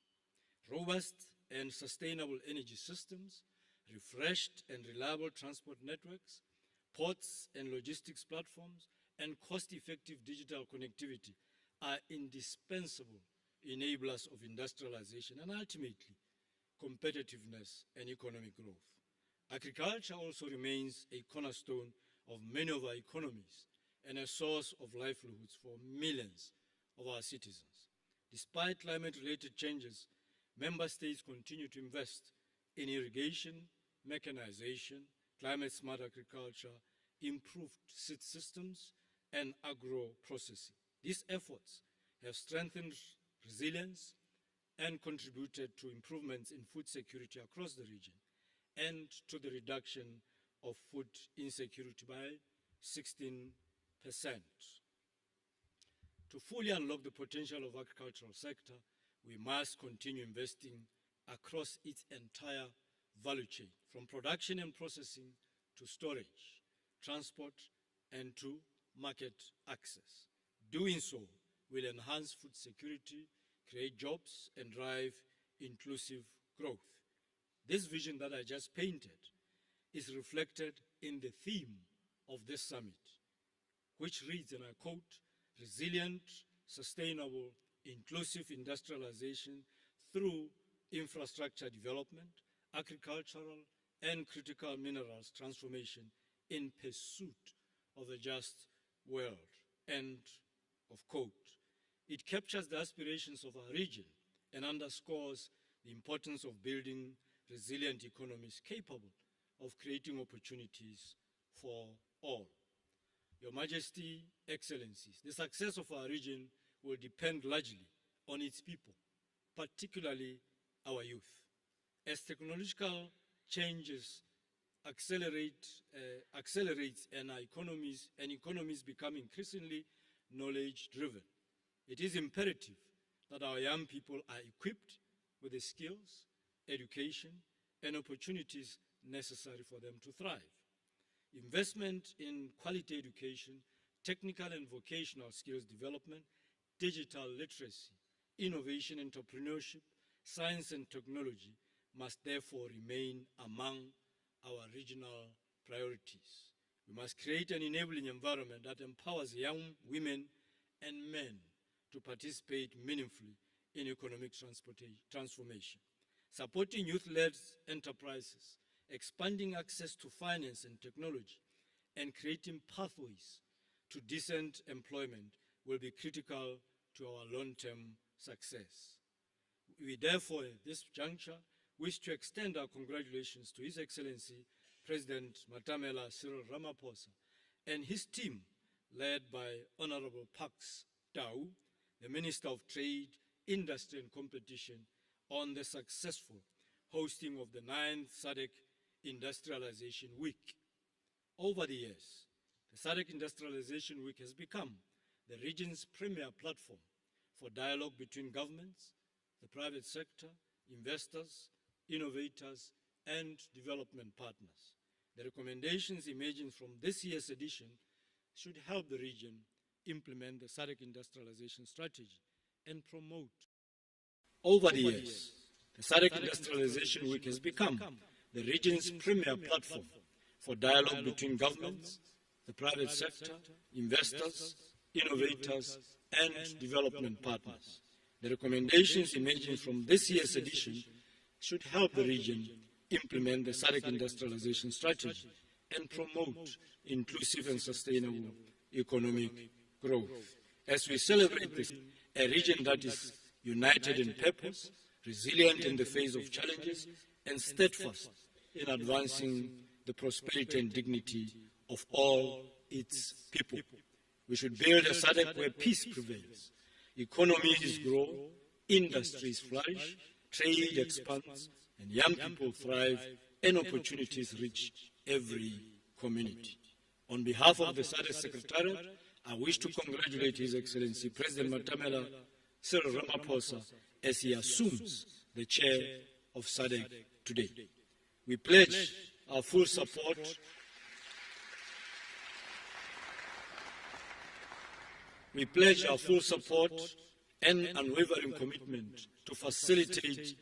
Robust and sustainable energy systems, refreshed and reliable transport networks, ports and logistics platforms, and cost-effective digital connectivity are indispensable enablers of industrialization and ultimately competitiveness and economic growth. Agriculture also remains a cornerstone of many of our economies and a source of livelihoods for millions of our citizens. Despite climate-related changes, member states continue to invest in irrigation, mechanization, climate-smart agriculture, improved seed systems, and agro-processing. These efforts have strengthened resilience and contributed to improvements in food security across the region and to the reduction of food insecurity by 16%. To fully unlock the potential of the agricultural sector, we must continue investing across its entire value chain, from production and processing to storage, transport, and to market access. Doing so will enhance food security, create jobs, and drive inclusive growth. This vision that I just painted is reflected in the theme of this summit, which reads, and I quote, resilient, sustainable, inclusive industrialization through infrastructure development, agricultural and critical minerals transformation in pursuit of a just world, end of quote. It captures the aspirations of our region and underscores the importance of building resilient economies capable of creating opportunities for all. Your Majesty, Excellencies, the success of our region will depend largely on its people, particularly our youth. As technological changes accelerates and economies become increasingly knowledge-driven, it is imperative that our young people are equipped with the skills, education, and opportunities necessary for them to thrive. Investment in quality education, technical and vocational skills development, digital literacy, innovation, entrepreneurship, science and technology must therefore remain among our regional priorities. We must create an enabling environment that empowers young women and men to participate meaningfully in economic transformation. Supporting youth-led enterprises, expanding access to finance and technology, and creating pathways to decent employment will be critical to our long-term success. We therefore, at this juncture, wish to extend our congratulations to His Excellency President Matamela Cyril Ramaphosa and his team, led by Honorable Pax Tau, the Minister of Trade, Industry and Competition, on the successful hosting of the 9th SADC Industrialization Week. Over the years, the SADC Industrialization Week has become the region's premier platform for dialogue between governments, the private sector, investors, innovators, and development partners. The recommendations emerging from this year's edition should help the region implement the SADC Industrialization Strategy and promote. Over the years, the SADC Industrialization Week has become the region's premier platform for dialogue between governments, the private sector, investors, innovators, and development partners. The recommendations emerging from this year's edition should help the region implement the SADC Industrialization Strategy and promote inclusive and sustainable economic growth. As we celebrate this, a region that is united in purpose, resilient in the face of challenges, and steadfast in advancing the prosperity and dignity of all its people. We should build a SADC where peace prevails, economies grow, industries flourish, trade expands, and young people thrive, and opportunities reach every community. On behalf of the SADC Secretariat, I wish to congratulate His Excellency President Matamela Cyril Ramaphosa as he assumes the chair of SADC today. We pledge our full support and unwavering commitment to facilitate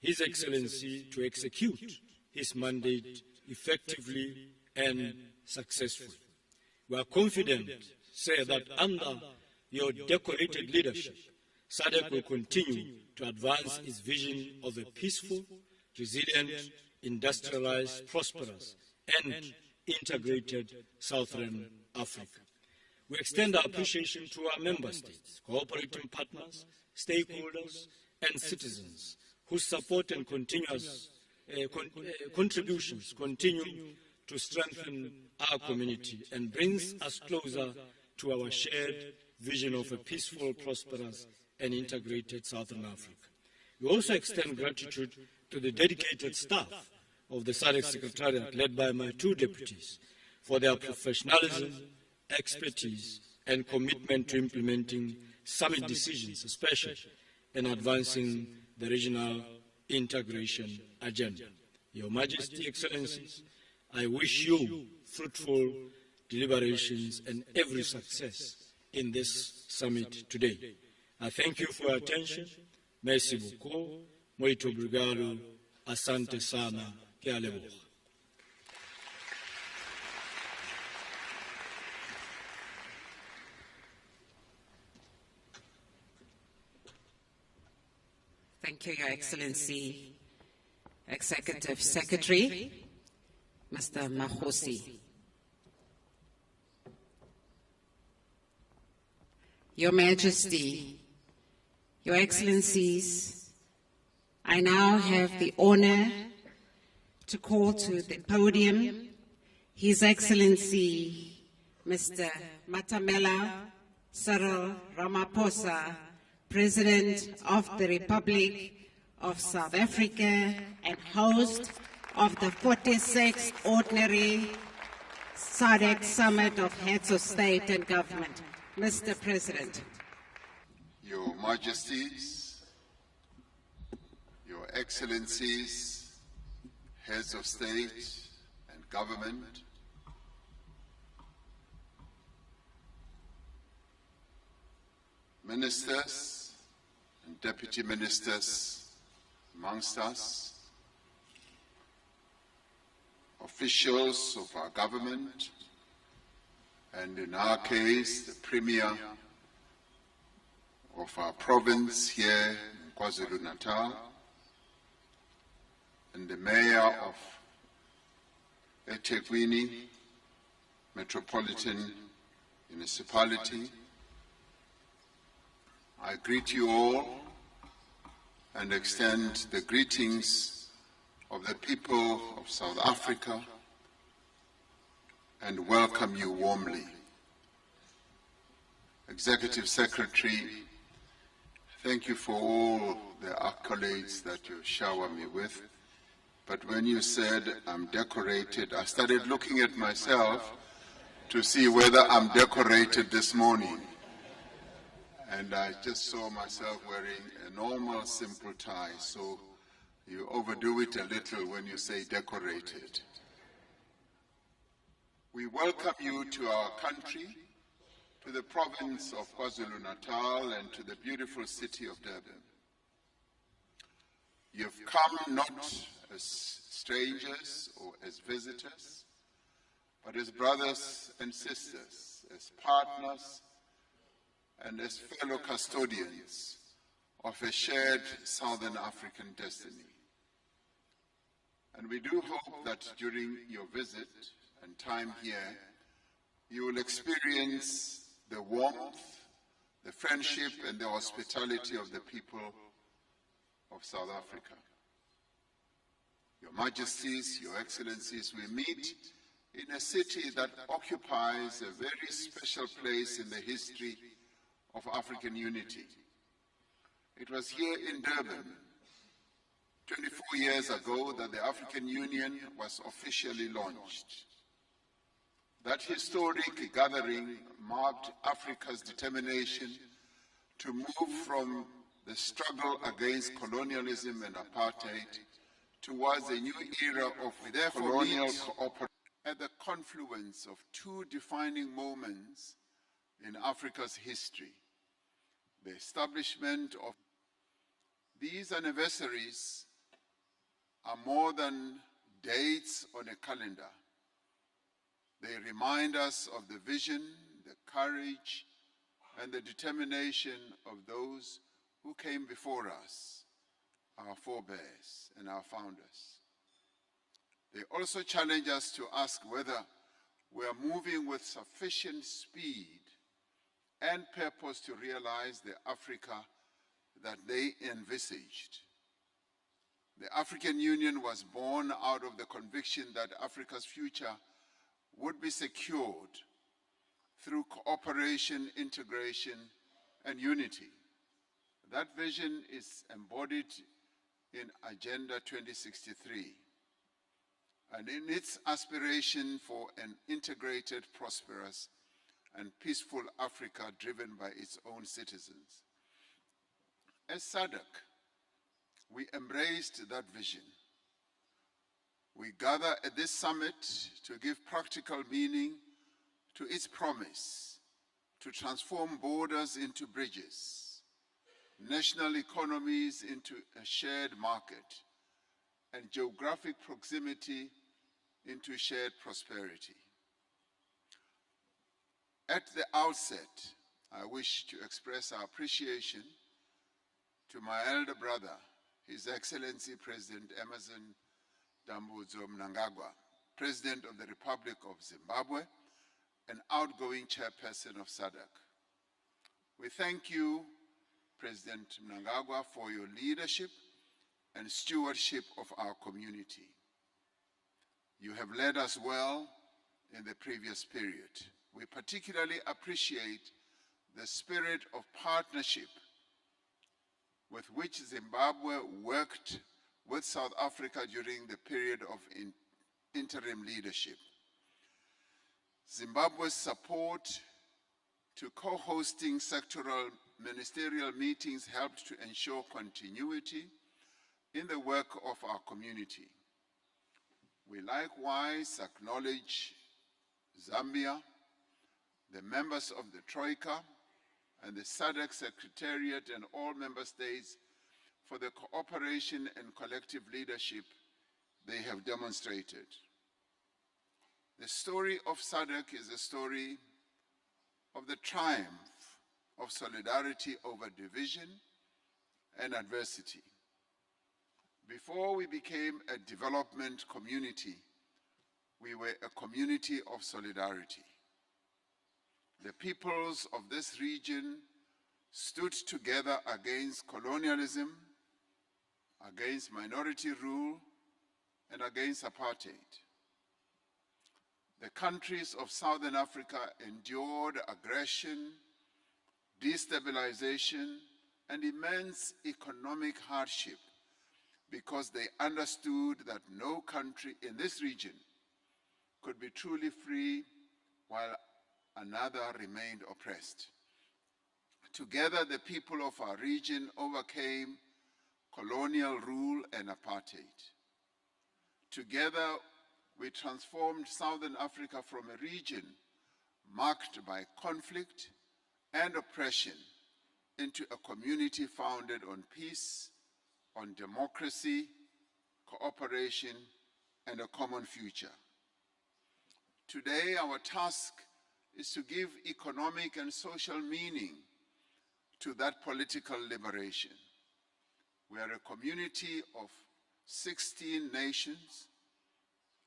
His Excellency to execute his mandate effectively and successfully. We are confident, sir, that under your decorated leadership, SADC will continue to advance its vision of a peaceful, resilient, industrialized, prosperous, and integrated Southern Africa. We extend our appreciation to our member states, cooperating partners, stakeholders, and citizens whose support and contributions continue to strengthen our community and brings us closer to our shared vision of a peaceful, prosperous, and integrated Southern Africa. We also extend gratitude to the dedicated staff of the SADC Secretariat, led by my two deputies, for their professionalism, expertise, and commitment to implementing summit decisions, especially in advancing the regional integration agenda. Your Majesty, Excellencies, I wish you fruitful deliberations and every success in this summit today. I thank you for your attention. Merci beaucoup. Muito obrigado. Asante sana. Ke a leboga. Thank you, Your Excellency, Executive Secretary, Mr. Mahosi. Your Majesty, Your Excellencies, I now have the honor to call to the podium His Excellency, Mr. Matamela Cyril Ramaphosa, President of the Republic of South Africa and host of the 46th Ordinary SADC Summit of Heads of State and Government. Mr. President. Your Majesties, Your Excellencies, Heads of State and Government, Ministers and Deputy Ministers amongst us, officials of our government, and in our case, the Premier of our province here in KwaZulu-Natal, and the Mayor of eThekwini Metropolitan Municipality. I greet you all and extend the greetings of the people of South Africa and welcome you warmly. Executive Secretary, thank you for all the accolades that you shower me with. But when you said I'm decorated, I started looking at myself to see whether I'm decorated this morning. And I just saw myself wearing a normal, simple tie, so you overdo it a little when you say decorated. We welcome you to our country, to the province of KwaZulu-Natal, and to the beautiful city of Durban. You've come not as strangers or as visitors, but as brothers and sisters, as partners, and as fellow custodians of a shared Southern African destiny. And we do hope that during your visit and time here, you will experience the warmth, the friendship, and the hospitality of the people of South Africa. Your Majesties, Your Excellencies, we meet in a city that occupies a very special place in the history of African unity. It was here in Durban, 24 years ago, that the African Union was officially launched. That historic gathering marked Africa's determination to move from the struggle against colonialism and apartheid towards a new era of colonial cooperation. At the confluence of two defining moments in Africa's history, the establishment of these anniversaries are more than dates on a calendar. They remind us of the vision, the courage, and the determination of those who came before us, our forebears and our founders. They also challenge us to ask whether we are moving with sufficient speed and purpose to realize the Africa that they envisaged. The African Union was born out of the conviction that Africa's future would be secured through cooperation, integration, and unity. That vision is embodied in Agenda 2063 and in its aspiration for an integrated, prosperous, and peaceful Africa driven by its own citizens. As SADC, we embraced that vision. We gather at this summit to give practical meaning to its promise to transform borders into bridges, national economies into a shared market, and geographic proximity into shared prosperity. At the outset, I wish to express our appreciation to my elder brother, His Excellency President Emerson Dambudzo Mnangagwa, President of the Republic of Zimbabwe and outgoing chairperson of SADC. We thank you, President Mnangagwa, for your leadership and stewardship of our community. You have led us well in the previous period. We particularly appreciate the spirit of partnership with which Zimbabwe worked with South Africa during the period of interim leadership. Zimbabwe's support to co-hosting sectoral ministerial meetings helped to ensure continuity in the work of our community. We likewise acknowledge Zambia, the members of the Troika, and the SADC Secretariat and all member states for the cooperation and collective leadership they have demonstrated. The story of SADC is a story of the triumph of solidarity over division and adversity. Before we became a development community, we were a community of solidarity. The peoples of this region stood together against colonialism, against minority rule, and against apartheid. The countries of Southern Africa endured aggression, destabilization, and immense economic hardship because they understood that no country in this region could be truly free while another remained oppressed. Together, the people of our region overcame colonial rule and apartheid. Together, we transformed Southern Africa from a region marked by conflict and oppression into a community founded on peace, on democracy, cooperation, and a common future. Today, our task is to give economic and social meaning to that political liberation. We are a community of 16 nations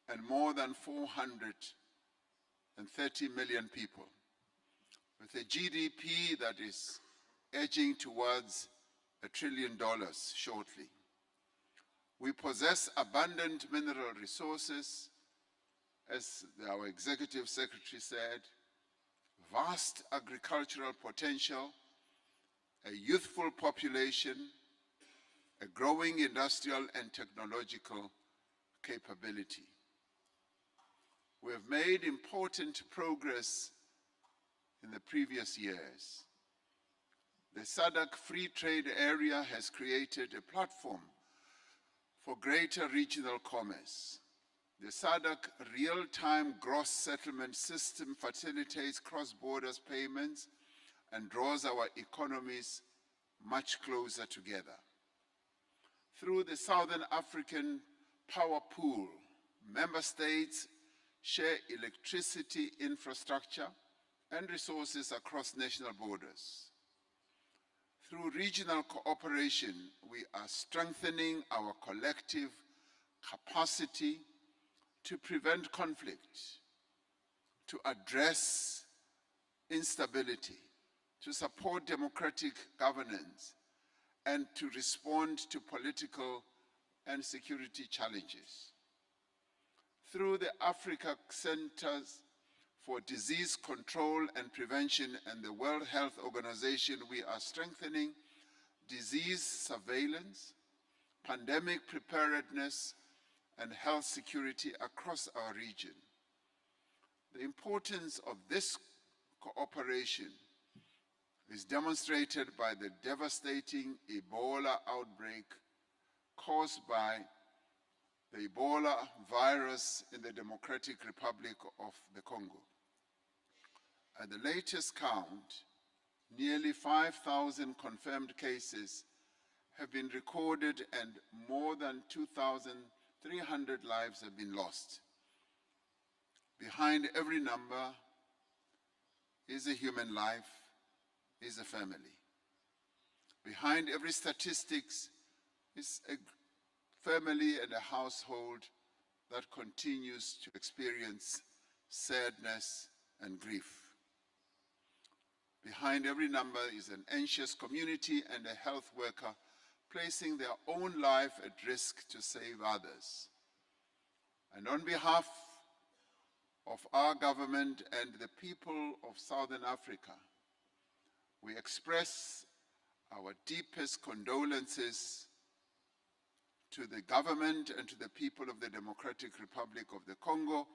and more than 430 million people, with a GDP that is edging towards $1 trillion shortly. We possess abundant mineral resources, as our executive secretary said, vast agricultural potential, a youthful population, a growing industrial and technological capability. We have made important progress in the previous years. The SADC Free Trade Area has created a platform for greater regional commerce. The SADC real-time gross settlement system facilitates cross-border payments and draws our economies much closer together. Through the Southern African Power Pool, member states share electricity infrastructure and resources across national borders. Through regional cooperation, we are strengthening our collective capacity to prevent conflict, to address instability, to support democratic governance, and to respond to political and security challenges. Through the Africa Centers for Disease Control and Prevention and the World Health Organization, we are strengthening disease surveillance, pandemic preparedness, and health security across our region. The importance of this cooperation is demonstrated by the devastating Ebola outbreak caused by the Ebola virus in the Democratic Republic of the Congo. At the latest count, nearly 5,000 confirmed cases have been recorded and more than 2,300 lives have been lost. Behind every number is a human life, is a family. Behind every statistics is a family and a household that continues to experience sadness and grief. Behind every number is an anxious community and a health worker placing their own life at risk to save others. And on behalf of our government and the people of Southern Africa, we express our deepest condolences to the government and to the people of the Democratic Republic of the Congo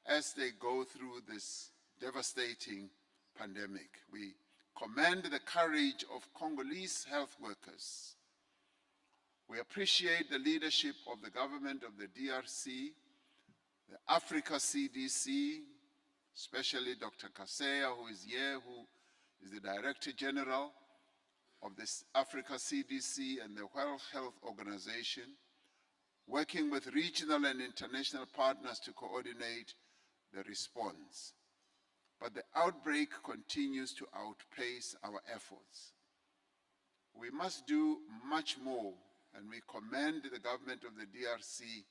as they go through this devastating pandemic. We commend the courage of Congolese health workers. We appreciate the leadership of the government of the DRC, the Africa SADC, especially Dr. Kaseya, who is here, who is the Director General of this Africa SADC and the World Health Organization, working with regional and international partners to coordinate the response. But the outbreak continues to outpace our efforts. We must do much more, and we commend the government of the DRC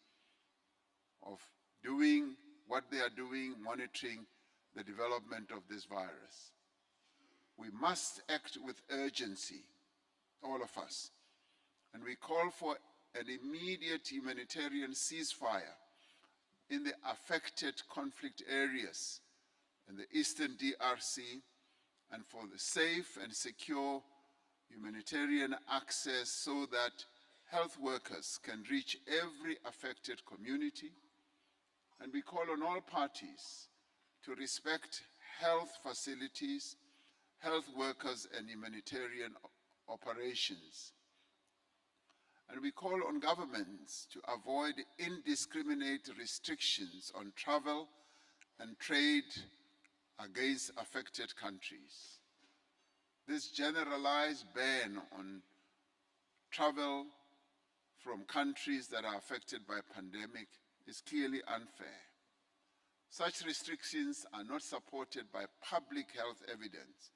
of doing what they are doing, monitoring the development of this virus. We must act with urgency, all of us, and we call for an immediate humanitarian ceasefire in the affected conflict areas in the Eastern DRC, and for the safe and secure humanitarian access so that health workers can reach every affected community. And we call on all parties to respect health facilities, health workers, and humanitarian operations. And we call on governments to avoid indiscriminate restrictions on travel and trade against affected countries. This generalized ban on travel from countries that are affected by a pandemic is clearly unfair. Such restrictions are not supported by public health evidence.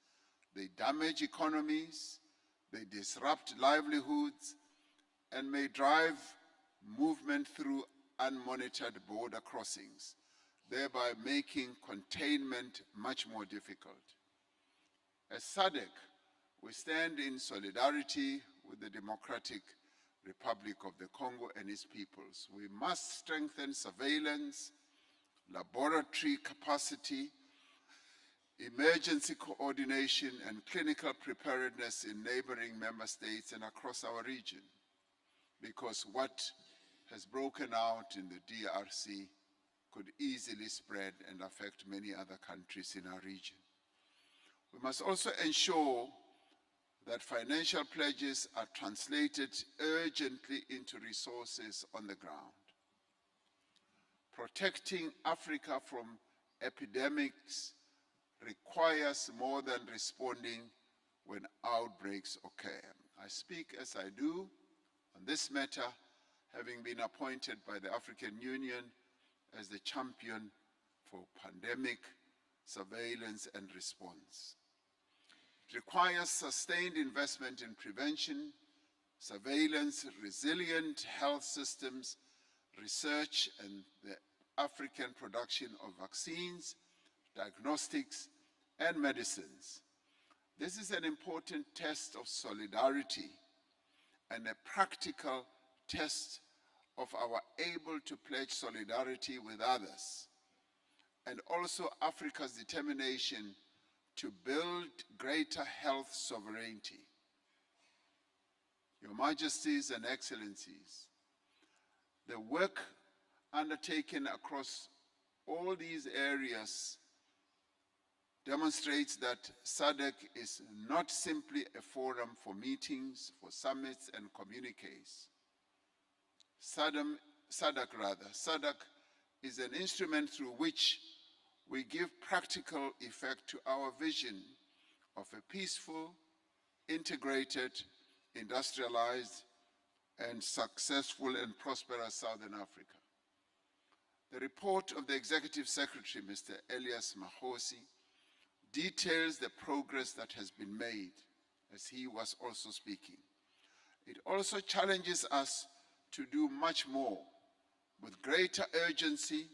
They damage economies, they disrupt livelihoods, and may drive movement through unmonitored border crossings, thereby making containment much more difficult. As SADC, we stand in solidarity with the Democratic Republic of the Congo and its peoples. We must strengthen surveillance, laboratory capacity, emergency coordination, and clinical preparedness in neighboring member states and across our region, because what has broken out in the DRC could easily spread and affect many other countries in our region. We must also ensure that financial pledges are translated urgently into resources on the ground. Protecting Africa from epidemics requires more than responding when outbreaks occur. I speak as I do on this matter, having been appointed by the African Union as the champion for pandemic surveillance and response. It requires sustained investment in prevention, surveillance, resilient health systems, research, and the African production of vaccines, diagnostics, and medicines. This is an important test of solidarity and a practical test of our able to pledge solidarity with others, and also Africa's determination to build greater health sovereignty. Your Majesties and Excellencies, the work undertaken across all these areas demonstrates that SADC is not simply a forum for meetings, for summits and communiques. SADC is an instrument through which we give practical effect to our vision of a peaceful, integrated, industrialized, and successful and prosperous Southern Africa. The report of the Executive Secretary, Mr. Elias Mahosi, details the progress that has been made, as he was also speaking. It also challenges us to do much more with greater urgency,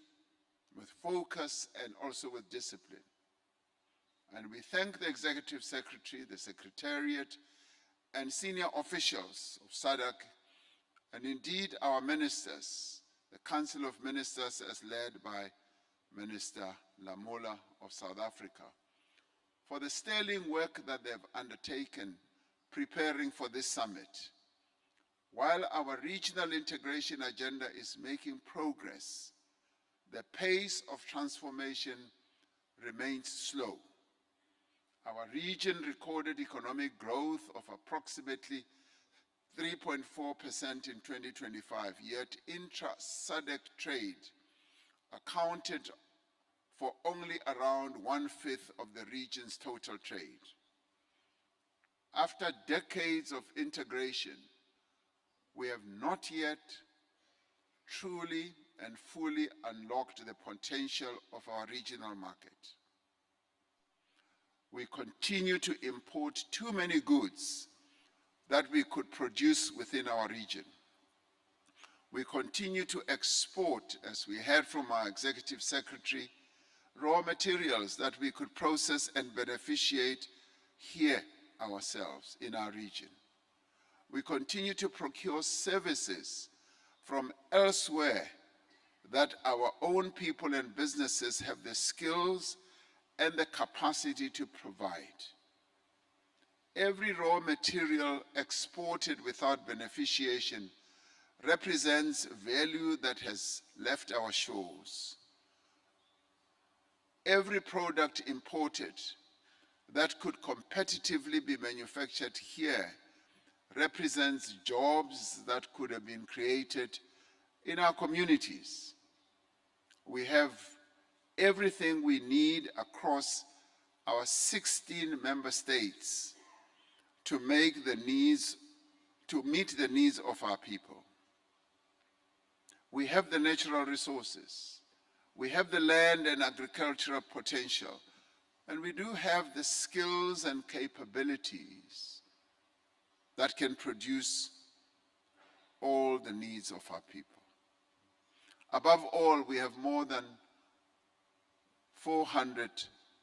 with focus, and also with discipline. And we thank the Executive Secretary, the Secretariat, and senior officials of SADC, and indeed our ministers, the Council of Ministers as led by Minister Lamola of South Africa, for the sterling work that they've undertaken preparing for this summit. While our regional integration agenda is making progress, the pace of transformation remains slow. Our region recorded economic growth of approximately 3.4% in 2025, yet intra-SADC trade accounted for only around 1/5 of the region's total trade. After decades of integration, we have not yet truly and fully unlocked the potential of our regional market. We continue to import too many goods that we could produce within our region. We continue to export, as we heard from our Executive Secretary, raw materials that we could process and beneficiate here ourselves in our region. We continue to procure services from elsewhere that our own people and businesses have the skills and the capacity to provide. Every raw material exported without beneficiation represents value that has left our shores. Every product imported that could competitively be manufactured here represents jobs that could have been created in our communities. We have everything we need across our 16 member states to meet the needs of our people. We have the natural resources. We have the land and agricultural potential. And we do have the skills and capabilities that can produce all the needs of our people. Above all, we have more than 400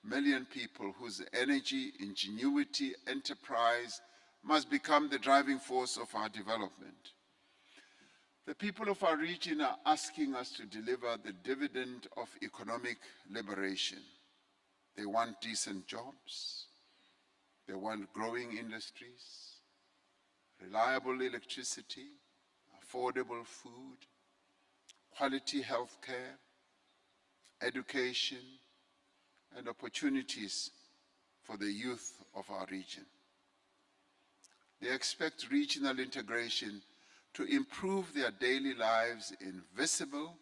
million people whose energy, ingenuity, enterprise must become the driving force of our development. The people of our region are asking us to deliver the dividend of economic liberation. They want decent jobs. They want growing industries, reliable electricity, affordable food, quality health care, education, and opportunities for the youth of our region. They expect regional integration to improve their daily lives in visible,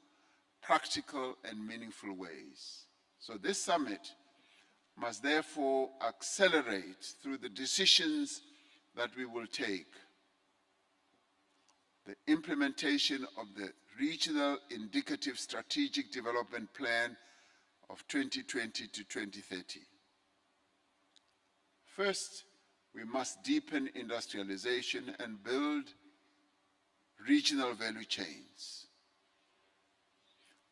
practical, and meaningful ways. So this summit must therefore accelerate through the decisions that we will take. The implementation of the Regional Indicative Strategic Development Plan of 2020 to 2030. First, we must deepen industrialization and build regional value chains.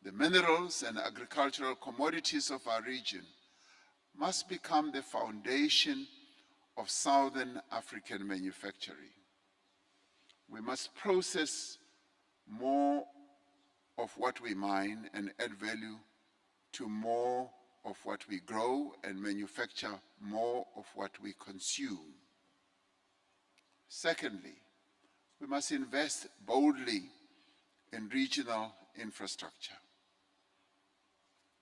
The minerals and agricultural commodities of our region must become the foundation of Southern African manufacturing. We must process more of what we mine and add value to more of what we grow and manufacture more of what we consume. Secondly, we must invest boldly in regional infrastructure.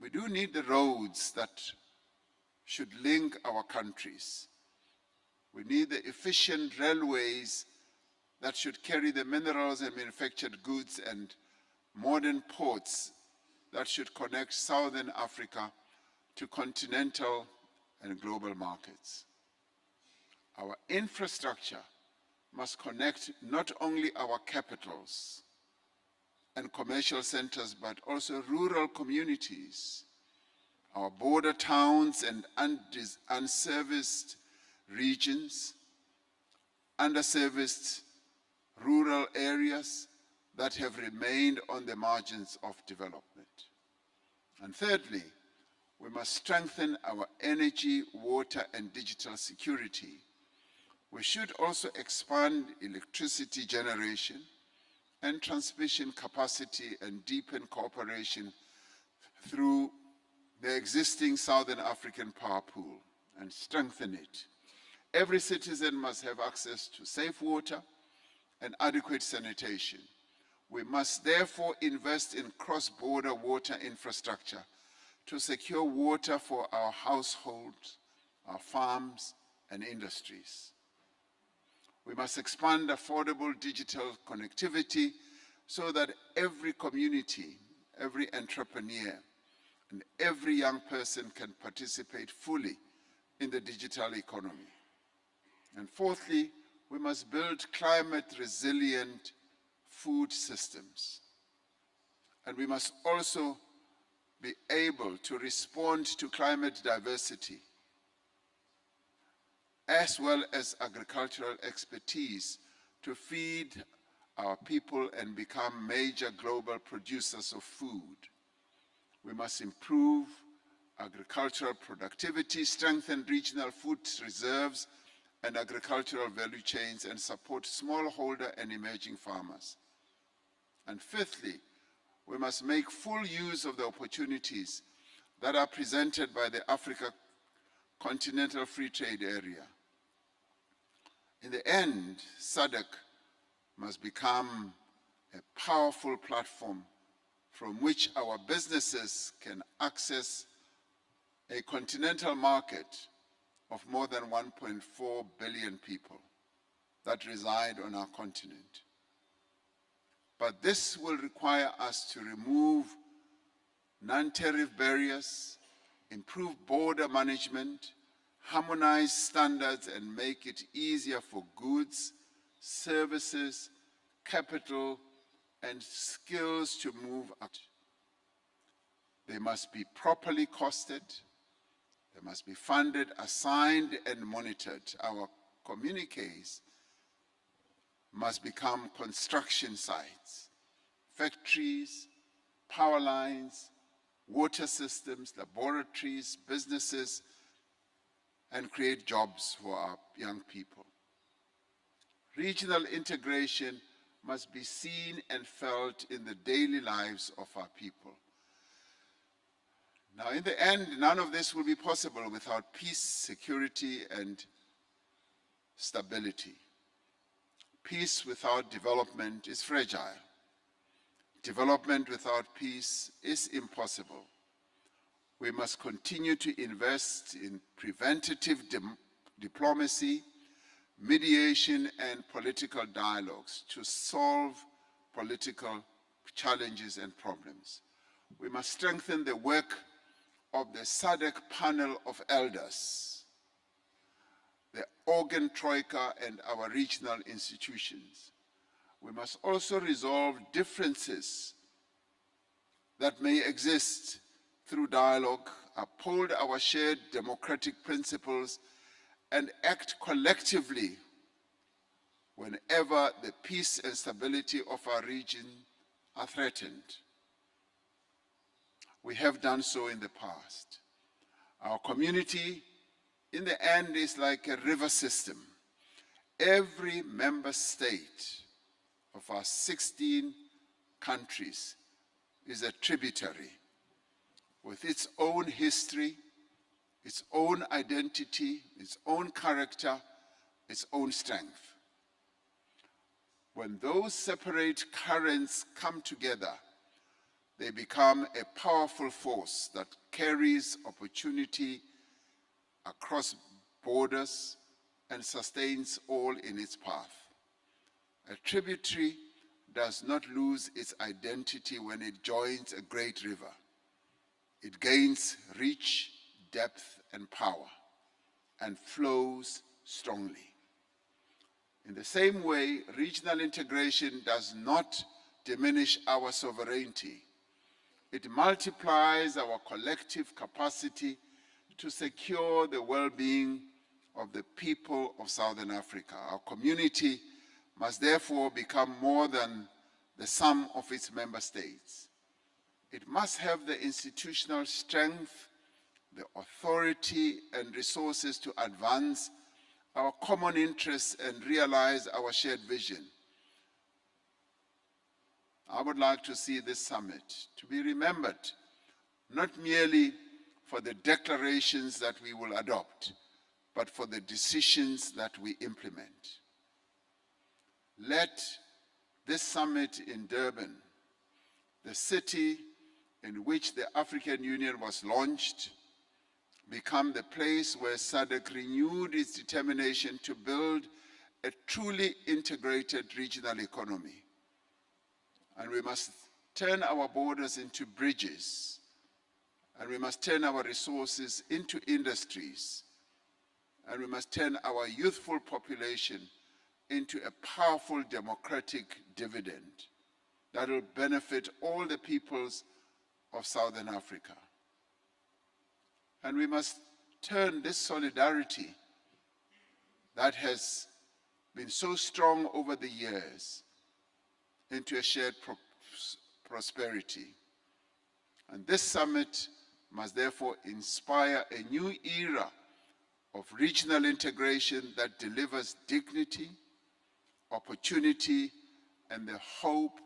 We do need the roads that should link our countries. We need the efficient railways that should carry the minerals and manufactured goods and modern ports that should connect Southern Africa to continental and global markets. Our infrastructure must connect not only our capitals and commercial centers, but also rural communities, our border towns and unserviced regions, underserviced rural areas that have remained on the margins of development. And thirdly, we must strengthen our energy, water, and digital security. We should also expand electricity generation and transmission capacity and deepen cooperation through the existing Southern African power pool and strengthen it. Every citizen must have access to safe water and adequate sanitation. We must therefore invest in cross-border water infrastructure to secure water for our households, our farms, and industries. We must expand affordable digital connectivity so that every community, every entrepreneur, and every young person can participate fully in the digital economy. And fourthly, we must build climate-resilient food systems. And we must also be able to respond to climate diversity, as well as agricultural expertise to feed our people and become major global producers of food. We must improve agricultural productivity, strengthen regional food reserves and agricultural value chains, and support smallholder and emerging farmers. And fifthly, we must make full use of the opportunities that are presented by the Africa Continental Free Trade Area. In the end, SADC must become a powerful platform from which our businesses can access a continental market of more than 1.4 billion people that reside on our continent. But this will require us to remove non-tariff barriers, improve border management, harmonize standards, and make it easier for goods, services, capital, and skills to move out. They must be properly costed, they must be funded, assigned, and monitored. Our communiques must become construction sites, factories, power lines, water systems, laboratories, businesses, and create jobs for our young people. Regional integration must be seen and felt in the daily lives of our people. Now, in the end, none of this will be possible without peace, security, and stability. Peace without development is fragile. Development without peace is impossible. We must continue to invest in preventative diplomacy, mediation, and political dialogues to solve political challenges and problems. We must strengthen the work of the SADC panel of elders, the organ troika, and our regional institutions. We must also resolve differences that may exist through dialogue, uphold our shared democratic principles, and act collectively whenever the peace and stability of our region are threatened. We have done so in the past. Our community, in the end, is like a river system. Every member state of our 16 countries is a tributary with its own history, its own identity, its own character, its own strength. When those separate currents come together, they become a powerful force that carries opportunity across borders and sustains all in its path. A tributary does not lose its identity when it joins a great river. It gains reach, depth, and power, and flows strongly. In the same way, regional integration does not diminish our sovereignty. It multiplies our collective capacity to secure the well-being of the people of Southern Africa. Our community must therefore become more than the sum of its member states. It must have the institutional strength, the authority and resources to advance our common interests and realize our shared vision. I would like to see this summit to be remembered, not merely for the declarations that we will adopt, but for the decisions that we implement. Let this summit in Durban, the city in which the African Union was launched, become the place where SADC renewed its determination to build a truly integrated regional economy. And we must turn our borders into bridges, and we must turn our resources into industries, and we must turn our youthful population into a powerful democratic dividend that will benefit all the peoples of Southern Africa. And we must turn this solidarity that has been so strong over the years into a shared prosperity. And this summit must therefore inspire a new era of regional integration that delivers dignity, opportunity, and the hope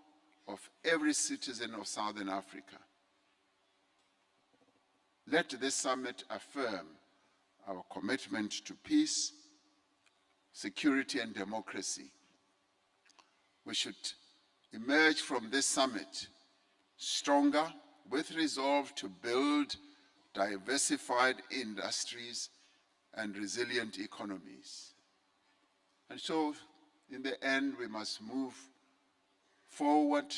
of every citizen of Southern Africa. Let this summit affirm our commitment to peace, security, and democracy. We should emerge from this summit stronger, with resolve to build diversified industries and resilient economies. And so, in the end, we must move forward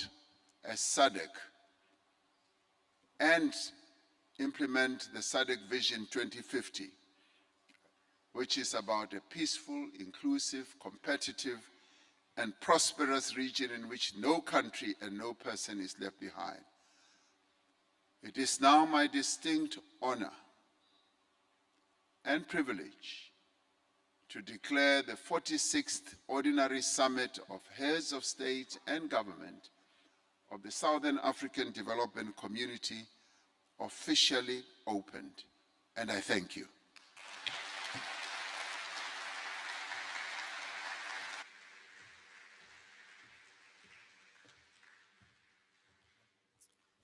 as SADC and implement the SADC Vision 2050, which is about a peaceful, inclusive, competitive, and prosperous region in which no country and no person is left behind. It is now my distinct honor and privilege to declare the 46th Ordinary Summit of Heads of State and Government of the Southern African Development Community officially opened, and I thank you.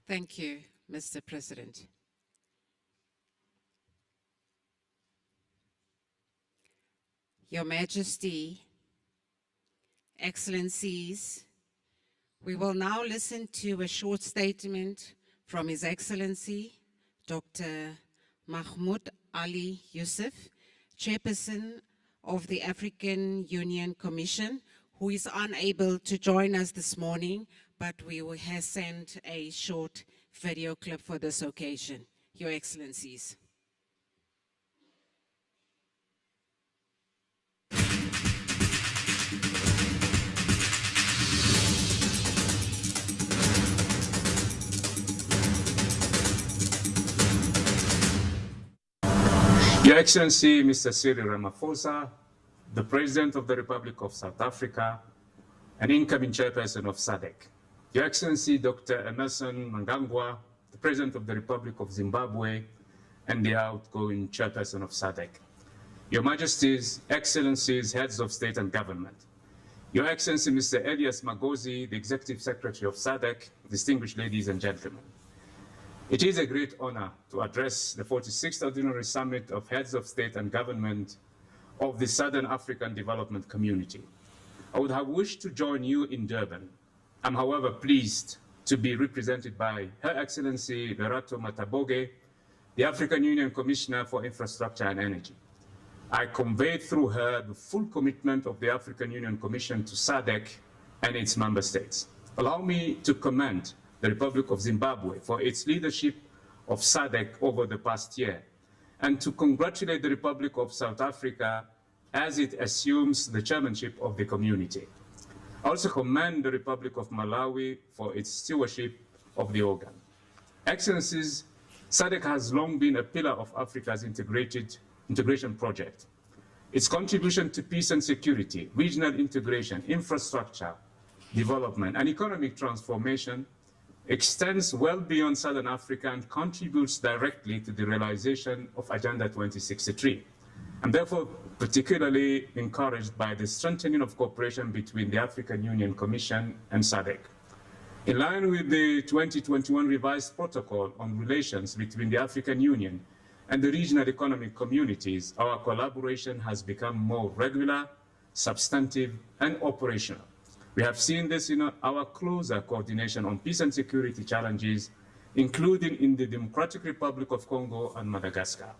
Thank you, Mr. President. Your Majesty, Excellencies, we will now listen to a short statement from His Excellency, Dr. Mahmoud Ali Yusuf, Chairperson of the African Union Commission, who is unable to join us this morning, but we will have sent a short video clip for this occasion. Your Excellencies. Your Excellency, Mr. Cyril Ramaphosa, the President of the Republic of South Africa, and incoming Chairperson of SADC. Your Excellency, Dr. Emmerson Mnangagwa, the President of the Republic of Zimbabwe, and the outgoing Chairperson of SADC. Your Majesties, Excellencies, Heads of State and Government. Your Excellency, Mr. Elias Magosi, the Executive Secretary of SADC, distinguished ladies and gentlemen. It is a great honor to address the 46th Ordinary Summit of Heads of State and Government of the Southern African Development Community. I would have wished to join you in Durban. I'm, however, pleased to be represented by Her Excellency Lerato Mataboge, the African Union Commissioner for Infrastructure and Energy. I conveyed through her the full commitment of the African Union Commission to SADC and its member states. Allow me to commend the Republic of Zimbabwe for its leadership of SADC over the past year, and to congratulate the Republic of South Africa as it assumes the chairmanship of the community. I also commend the Republic of Malawi for its stewardship of the organ. Excellencies, SADC has long been a pillar of Africa's integration project. Its contribution to peace and security, regional integration, infrastructure, development, and economic transformation extends well beyond Southern Africa and contributes directly to the realization of Agenda 2063. I'm therefore particularly encouraged by the strengthening of cooperation between the African Union Commission and SADC. In line with the 2021 revised protocol on relations between the African Union and the regional economic communities, our collaboration has become more regular, substantive, and operational. We have seen this in our closer coordination on peace and security challenges, including in the Democratic Republic of Congo and Madagascar.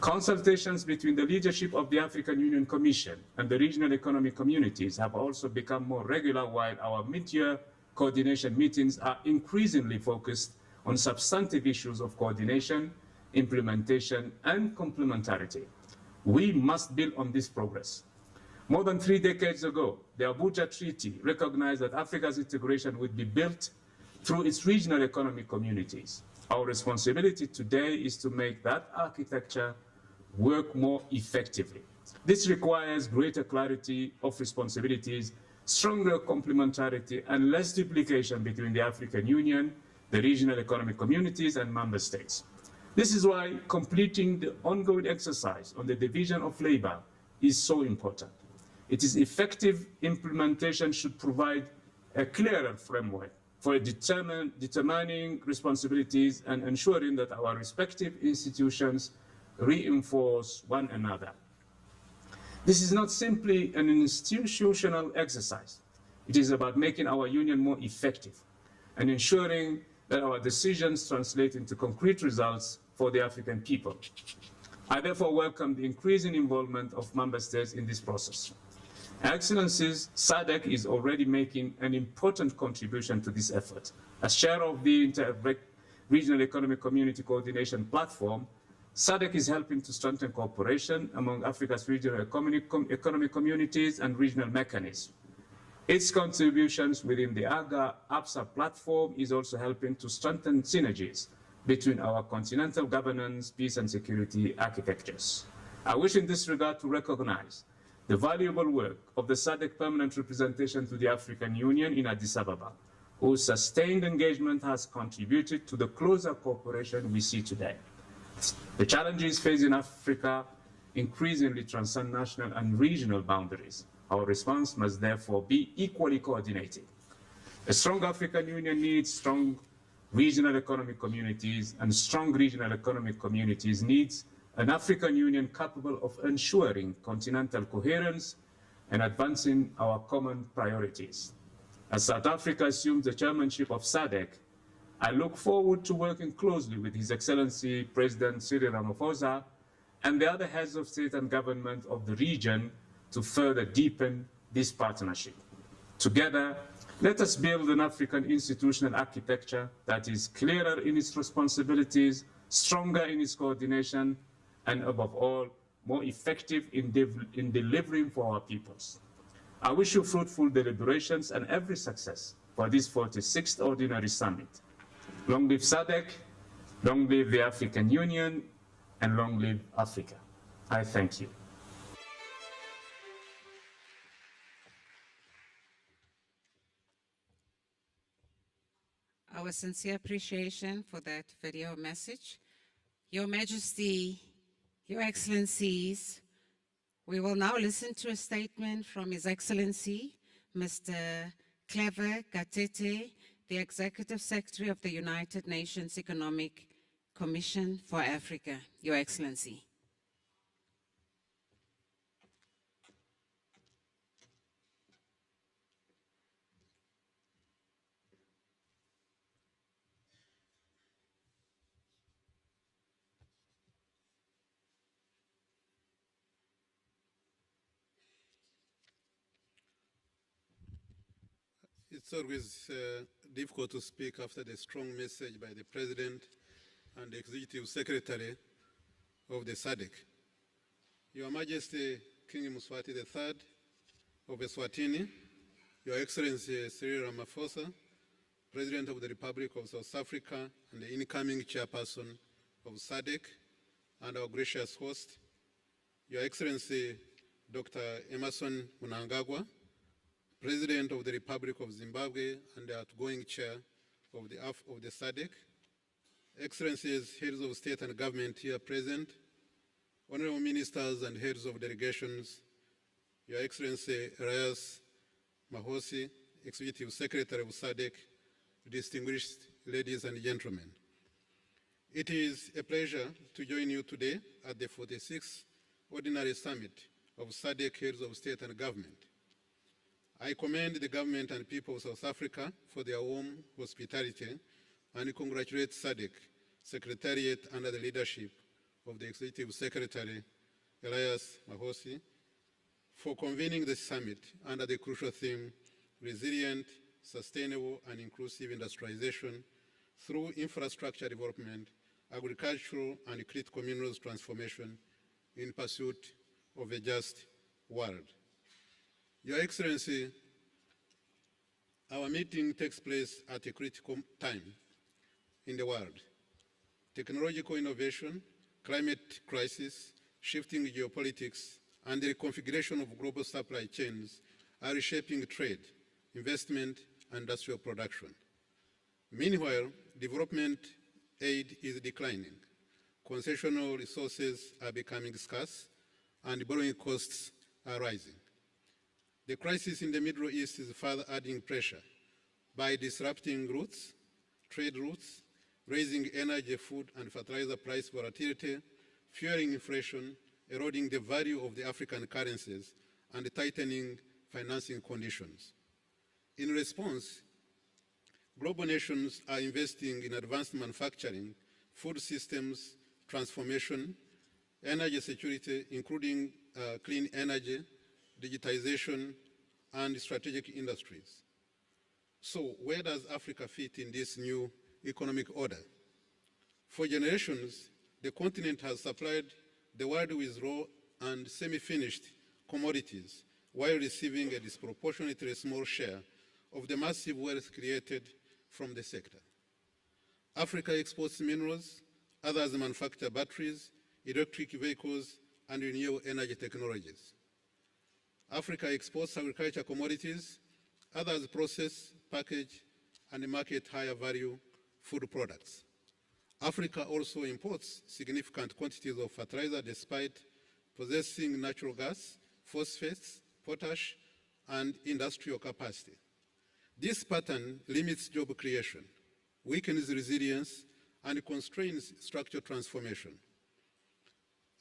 Consultations between the leadership of the African Union Commission and the regional economic communities have also become more regular, while our mid-year coordination meetings are increasingly focused on substantive issues of coordination, implementation, and complementarity. We must build on this progress. More than 3 decades ago, the Abuja Treaty recognized that Africa's integration would be built through its regional economic communities. Our responsibility today is to make that architecture work more effectively. This requires greater clarity of responsibilities, stronger complementarity, and less duplication between the African Union, the regional economic communities, and member states. This is why completing the ongoing exercise on the division of labor is so important. Its effective implementation should provide a clearer framework for determining responsibilities and ensuring that our respective institutions reinforce one another. This is not simply an institutional exercise. It is about making our union more effective and ensuring that our decisions translate into concrete results for the African people. I therefore welcome the increasing involvement of member states in this process. Excellencies, SADC is already making an important contribution to this effort. As chair of the Regional Economic Community Coordination Platform, SADC is helping to strengthen cooperation among Africa's regional economic communities and regional mechanisms. Its contributions within the AGA-APSA platform is also helping to strengthen synergies between our continental governance, peace and security architectures. I wish in this regard to recognize the valuable work of the SADC permanent representation to the African Union in Addis Ababa, whose sustained engagement has contributed to the closer cooperation we see today. The challenges facing Africa increasingly transcend national and regional boundaries. Our response must therefore be equally coordinated. A strong African Union needs strong regional economic communities, and strong regional economic communities needs an African Union capable of ensuring continental coherence and advancing our common priorities. As South Africa assumes the chairmanship of SADC, I look forward to working closely with His Excellency President Cyril Ramaphosa and the other heads of state and government of the region to further deepen this partnership. Together, let us build an African institutional architecture that is clearer in its responsibilities, stronger in its coordination, and above all, more effective in delivering for our peoples. I wish you fruitful deliberations and every success for this 46th Ordinary Summit. Long live SADC, long live the African Union, and long live Africa. I thank you. Our sincere appreciation for that video message. Your Majesty, Your Excellencies, we will now listen to a statement from His Excellency, Mr. Clever Gatete, the Executive Secretary of the United Nations Economic Commission for Africa. Your Excellency. It's always difficult to speak after the strong message by the President and the Executive Secretary of the SADC. Your Majesty King Mswati III of Eswatini, Your Excellency Cyril Ramaphosa, President of the Republic of South Africa and the incoming chairperson of SADC, and our gracious host, Your Excellency Dr. Emmerson Mnangagwa, President of the Republic of Zimbabwe and the outgoing chair of the SADC, Excellencies, heads of state and government here present, honorable ministers and heads of delegations, Your Excellency Elias Mahosi, Executive Secretary of SADC, distinguished ladies and gentlemen. It is a pleasure to join you today at the 46th Ordinary Summit of SADC Heads of State and Government. I commend the government and people of South Africa for their warm hospitality and congratulate SADC Secretariat under the leadership of the Executive Secretary, Elias Mahosi, for convening the summit under the crucial theme, Resilient, Sustainable and Inclusive Industrialization through Infrastructure Development, Agricultural and Critical Minerals Transformation in Pursuit of a Just World. Your Excellency, our meeting takes place at a critical time in the world. Technological innovation, climate crisis, shifting geopolitics, and the reconfiguration of global supply chains are reshaping trade, investment, and industrial production. Meanwhile, development aid is declining. Concessional resources are becoming scarce, and borrowing costs are rising. The crisis in the Middle East is further adding pressure by disrupting routes, trade routes, raising energy, food, and fertilizer price volatility, fueling inflation, eroding the value of the African currencies, and tightening financing conditions. In response, global nations are investing in advanced manufacturing, food systems transformation, energy security, including clean energy, digitization, and strategic industries. So where does Africa fit in this new economic order? For generations, the continent has supplied the world with raw and semi-finished commodities while receiving a disproportionately small share of the massive wealth created from the sector. Africa exports minerals, others manufacture batteries, electric vehicles, and renewable energy technologies. Africa exports agriculture commodities, others process, package, and market higher value food products. Africa also imports significant quantities of fertilizer despite possessing natural gas, phosphates, potash, and industrial capacity. This pattern limits job creation, weakens resilience, and constrains structural transformation.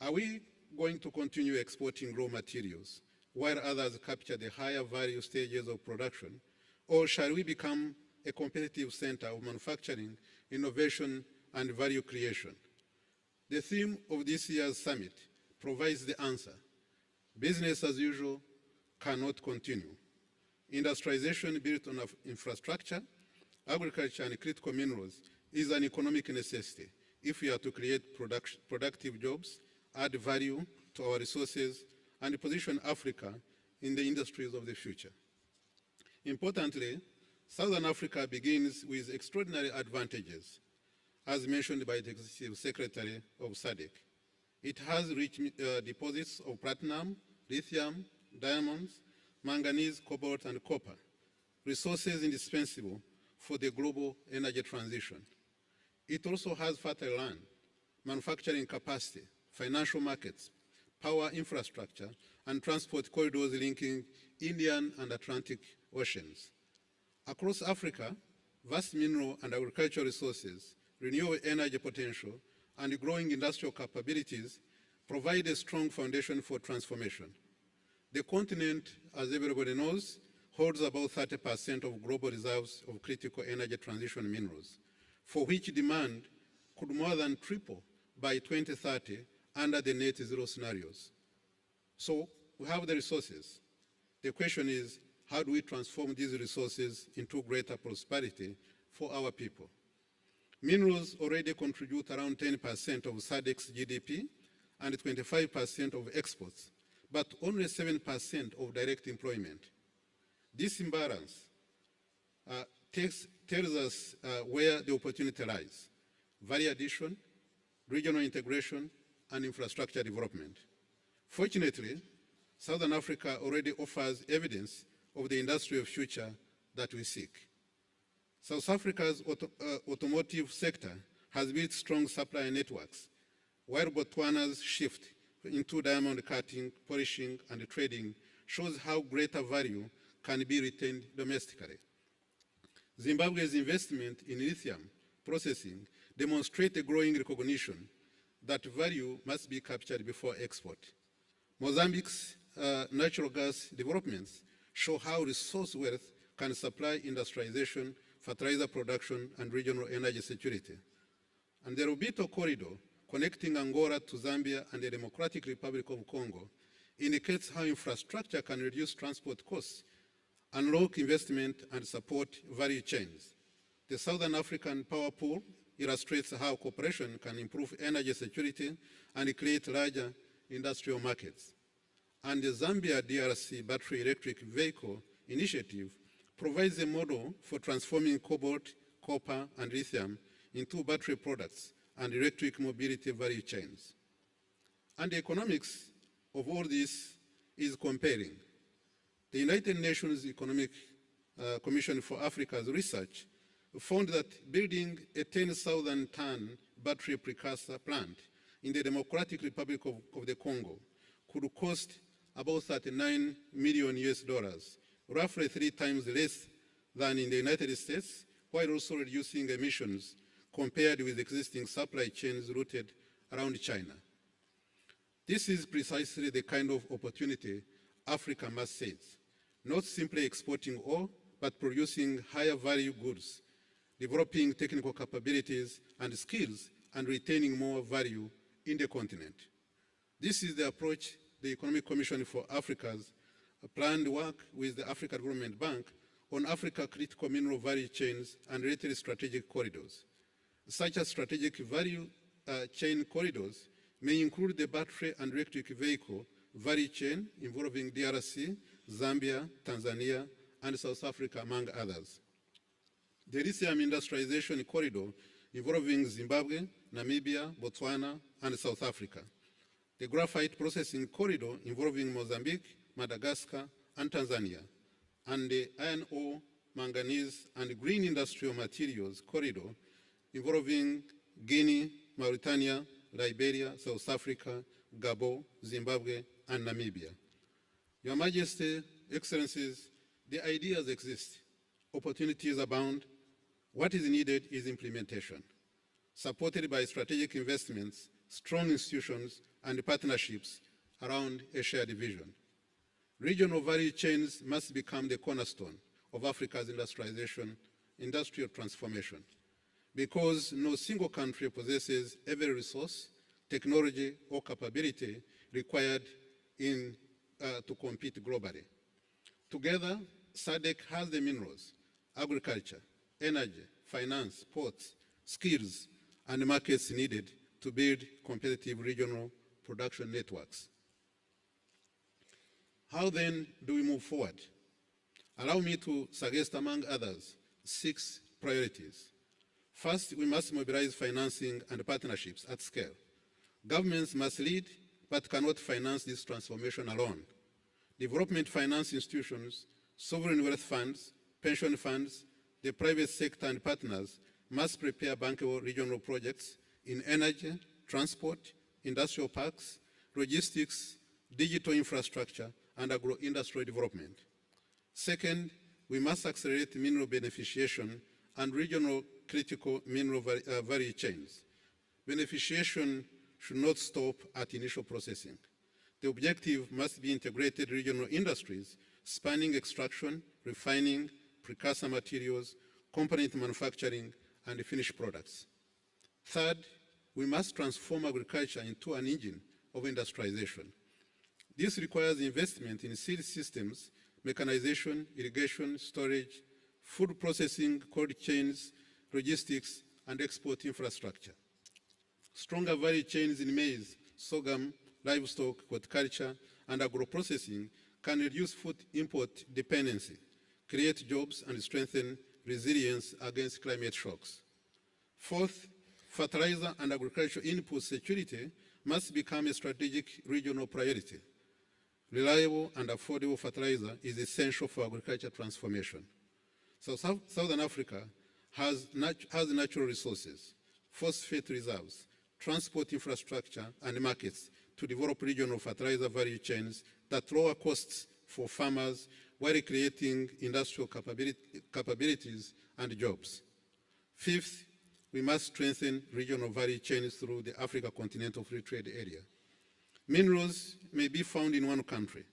Are we going to continue exporting raw materials while others capture the higher value stages of production, or shall we become a competitive center of manufacturing, innovation, and value creation? The theme of this year's summit provides the answer. Business as usual cannot continue. Industrialization built on infrastructure, agriculture, and critical minerals is an economic necessity if we are to create productive jobs, add value to our resources, and position Africa in the industries of the future. Importantly, Southern Africa begins with extraordinary advantages, as mentioned by the Executive Secretary of SADC. It has rich deposits of platinum, lithium, diamonds, manganese, cobalt, and copper, resources indispensable for the global energy transition. It also has fertile land, manufacturing capacity, financial markets, power infrastructure, and transport corridors linking Indian and Atlantic Oceans. Across Africa, vast mineral and agricultural resources, renewable energy potential, and growing industrial capabilities provide a strong foundation for transformation. The continent, as everybody knows, holds about 30% of global reserves of critical energy transition minerals, for which demand could more than triple by 2030 under the net zero scenarios. So we have the resources. The question is, how do we transform these resources into greater prosperity for our people? Minerals already contribute around 10% of SADC's GDP and 25% of exports, but only 7% of direct employment. This imbalance tells us where the opportunity lies: value addition, regional integration, and infrastructure development. Fortunately, Southern Africa already offers evidence of the industrial future that we seek. South Africa's automotive sector has built strong supply networks, while Botswana's shift into diamond cutting, polishing, and trading shows how greater value can be retained domestically. Zimbabwe's investment in lithium processing demonstrates a growing recognition that value must be captured before export. Mozambique's natural gas developments show how resource wealth can supply industrialization, fertilizer production, and regional energy security. And the Lobito corridor, connecting Angola to Zambia and the Democratic Republic of Congo, indicates how infrastructure can reduce transport costs, unlock investment, and support value chains. The Southern African Power Pool illustrates how cooperation can improve energy security and create larger industrial markets. And the Zambia-DRC Battery Electric Vehicle Initiative provides a model for transforming cobalt, copper, and lithium into battery products and electric mobility value chains. And the economics of all this is compelling. The United Nations Economic Commission for Africa's research found that building a 10,000-ton battery precursor plant in the Democratic Republic of the Congo could cost about $39 million, roughly 3 times less than in the United States, while also reducing emissions compared with existing supply chains routed around China. This is precisely the kind of opportunity Africa must seize, not simply exporting ore, but producing higher value goods, developing technical capabilities and skills, and retaining more value in the continent. This is the approach the Economic Commission for Africa's planned work with the African Development Bank on Africa critical mineral value chains and related strategic corridors. Such as strategic value chain corridors may include the battery and electric vehicle value chain involving DRC, Zambia, Tanzania, and South Africa, among others. The lithium industrialization corridor involving Zimbabwe, Namibia, Botswana, and South Africa. The graphite processing corridor involving Mozambique, Madagascar, and Tanzania. And the iron ore, manganese, and green industrial materials corridor involving Guinea, Mauritania, Liberia, South Africa, Gabon, Zimbabwe, and Namibia. Your Majesty, Excellencies, the ideas exist, opportunities abound. What is needed is implementation, supported by strategic investments, strong institutions, and partnerships around a shared vision. Regional value chains must become the cornerstone of Africa's industrial transformation, because no single country possesses every resource, technology, or capability required to compete globally. Together, SADC has the minerals, agriculture, energy, finance, ports, skills, and markets needed to build competitive regional production networks. How then do we move forward? Allow me to suggest, among others, 6 priorities. First, we must mobilize financing and partnerships at scale. Governments must lead, but cannot finance this transformation alone. Development finance institutions, sovereign wealth funds, pension funds, the private sector and partners must prepare bankable regional projects in energy, transport, industrial parks, logistics, digital infrastructure, and agro-industrial development. Second, we must accelerate mineral beneficiation and regional critical mineral value chains. Beneficiation should not stop at initial processing. The objective must be integrated regional industries spanning extraction, refining, precursor materials, component manufacturing, and finished products. Third, we must transform agriculture into an engine of industrialization. This requires investment in seed systems, mechanization, irrigation, storage, food processing, cold chains, logistics, and export infrastructure. Stronger value chains in maize, sorghum, livestock, horticulture, and agro-processing can reduce food import dependency, create jobs, and strengthen resilience against climate shocks. Fourth, fertilizer and agricultural input security must become a strategic regional priority. Reliable and affordable fertilizer is essential for agriculture transformation. So Southern Africa has natural resources, phosphate reserves, transport infrastructure, and markets to develop regional fertilizer value chains that lower costs for farmers while creating industrial capabilities and jobs. Fifth, we must strengthen regional value chains through the Africa Continental Free Trade Area. Minerals may be found in one country,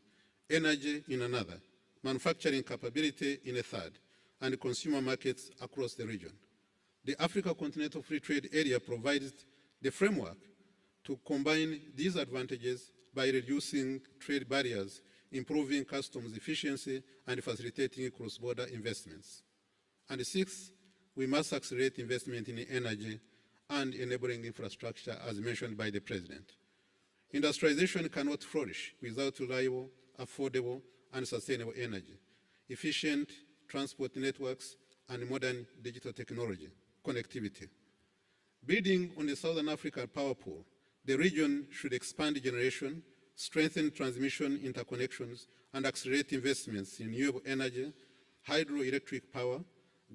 energy in another, manufacturing capability in a third, and consumer markets across the region. The Africa Continental Free Trade Area provides the framework to combine these advantages by reducing trade barriers, improving customs efficiency, and facilitating cross-border investments. And sixth, we must accelerate investment in energy and enabling infrastructure as mentioned by the President. Industrialization cannot flourish without reliable, affordable, and sustainable energy, efficient transport networks, and modern digital technology, connectivity. Building on the Southern African power pool, the region should expand generation, strengthen transmission interconnections, and accelerate investments in renewable energy, hydroelectric power,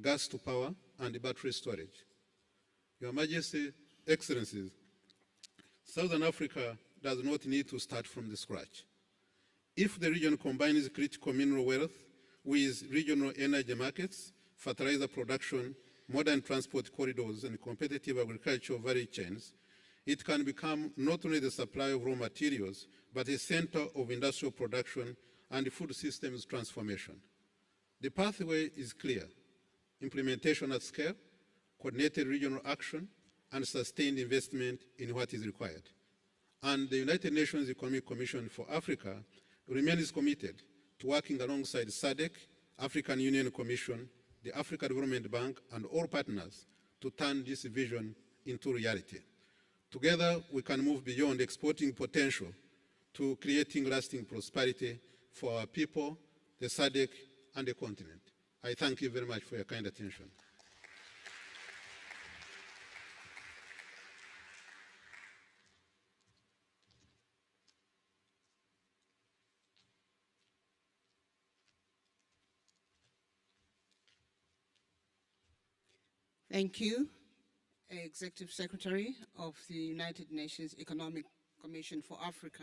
gas to power, and battery storage. Your Majesty, Excellencies, Southern Africa does not need to start from the scratch. If the region combines critical mineral wealth with regional energy markets, fertilizer production, modern transport corridors, and competitive agricultural value chains, it can become not only the supply of raw materials, but a center of industrial production and food systems transformation. The pathway is clear: implementation at scale, coordinated regional action, and sustained investment in what is required. And the United Nations Economic Commission for Africa remains committed to working alongside SADC, African Union Commission, the Africa Development Bank, and all partners to turn this vision into reality. Together, we can move beyond exporting potential to creating lasting prosperity for our people, the SADC, and the continent. I thank you very much for your kind attention. Thank you, Executive Secretary of the United Nations Economic Commission for Africa.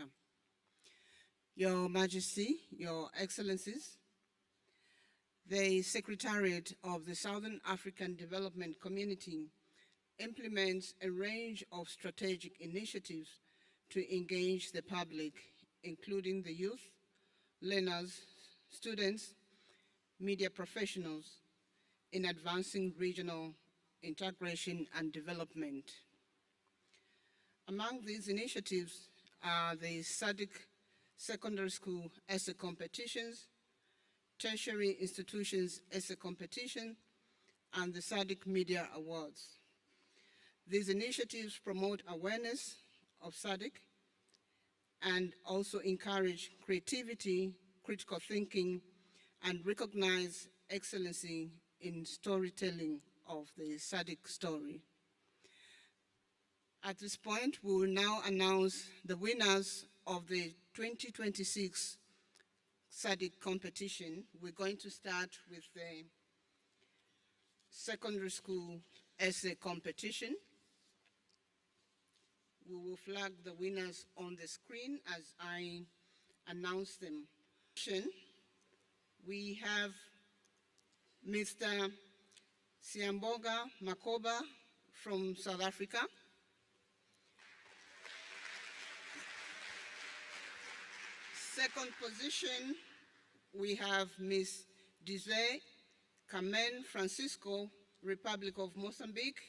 Your Majesty, Your Excellencies, the Secretariat of the Southern African Development Community implements a range of strategic initiatives to engage the public, including the youth, learners, students, media professionals, in advancing regional integration and development. Among these initiatives are the SADC Secondary School Essay Competitions, Tertiary Institutions Essay Competition, and the SADC Media Awards. These initiatives promote awareness of SADC and also encourage creativity, critical thinking, and recognize excellency in storytelling of the SADC story. At this point, we will now announce the winners of the 2026 SADC competition. We're going to start with the secondary school essay competition. We will flag the winners on the screen as I announce them. We have Mr. Siamboga Makoba from South Africa. Second position, we have Ms. Dize Carmen Francisco, Republic of Mozambique.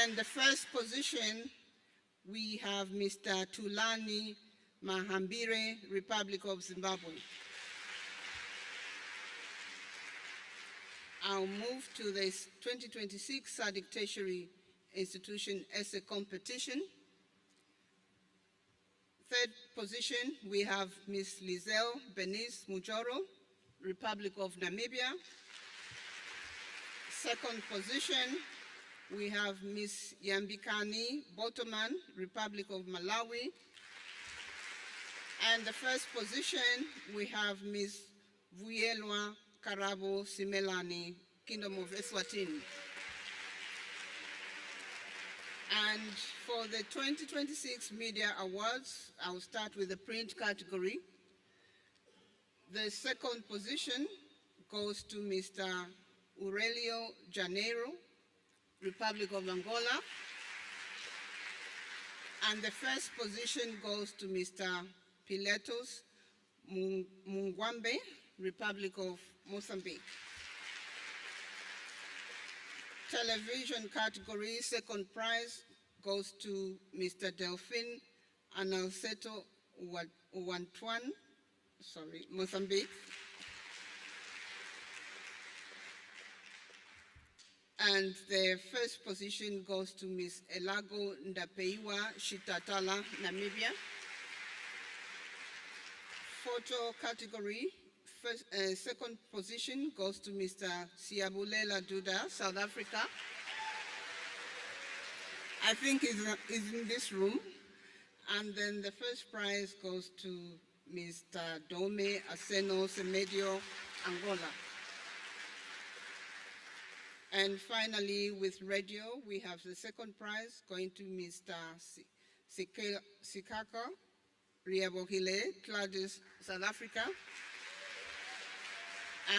And the first position, we have Mr. Tulani Mahambire, Republic of Zimbabwe. I'll move to the 2026 SADC Tertiary Institution Essay Competition. Third position, we have Ms. Lizelle Bernice Mujoro, Republic of Namibia. Second position, we have Ms. Yambikani Botoman, Republic of Malawi. And the first position, we have Ms. Vuyelwa Karabo Simelani, Kingdom of Eswatini. And for the 2026 Media Awards, I'll start with the print category. The second position goes to Mr. Aurelio Janeiro, Republic of Angola. And the first position goes to Mr. Piletos Mungwambe, Republic of Mozambique. Television category, second prize goes to Mr. Delphine Analceto Uwantuan, Mozambique. And the first position goes to Ms. Elago Ndapeiwa Shitatala, Namibia. Photo category, second position goes to Mr. Siabulela Duda, South Africa. I think he's in this room. And then the first prize goes to Mr. Dome Aseno Semedio, Angola. And finally, with radio, we have the second prize going to Mr. Sikaka Riabohile, Gladys, South Africa.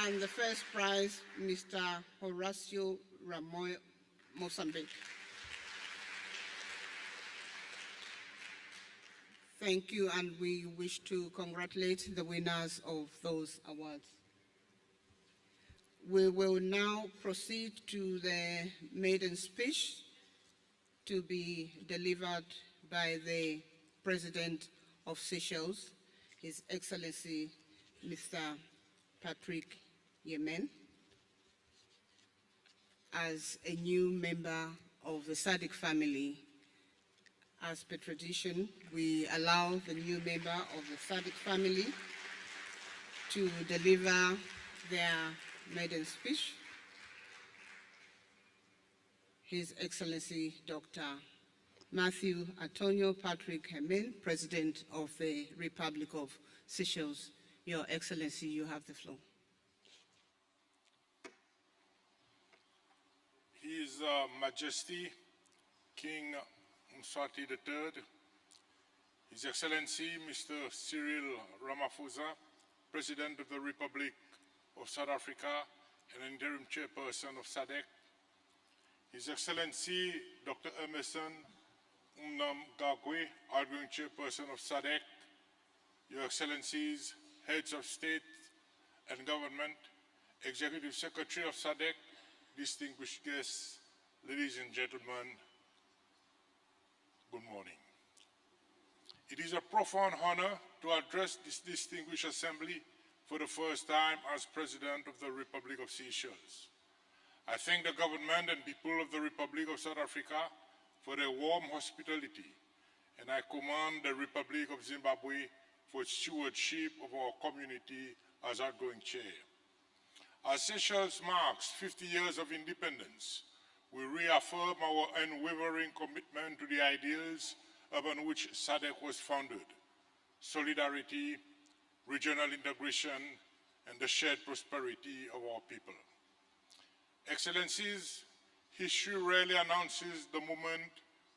And the first prize, Mr. Horacio Ramoy, Mozambique. Thank you, and we wish to congratulate the winners of those awards. We will now proceed to the maiden speech to be delivered by the President of Seychelles, His Excellency Mr. Patrick Yemen. As a new member of the SADC family, as per tradition, we allow the new member of the SADC family to deliver their maiden speech. His Excellency Dr. Matthew Antonio Patrick Yemen, President of the Republic of Seychelles. Your Excellency, you have the floor. His Majesty King Mswati III, His Excellency Mr. Cyril Ramaphosa, President of the Republic of South Africa and Interim Chairperson of SADC, His Excellency Dr. Emerson Mnangagwa, Outgoing Chairperson of SADC, Your Excellencies, Heads of State and Government, Executive Secretary of SADC, distinguished guests, ladies and gentlemen, good morning. It is a profound honor to address this distinguished assembly for the first time as President of the Republic of Seychelles. I thank the government and people of the Republic of South Africa for their warm hospitality, and I commend the Republic of Zimbabwe for its stewardship of our community as outgoing chair. As Seychelles marks 50 years of independence, we reaffirm our unwavering commitment to the ideals upon which SADC was founded: solidarity, regional integration, and the shared prosperity of our people. Excellencies, history rarely announces the moment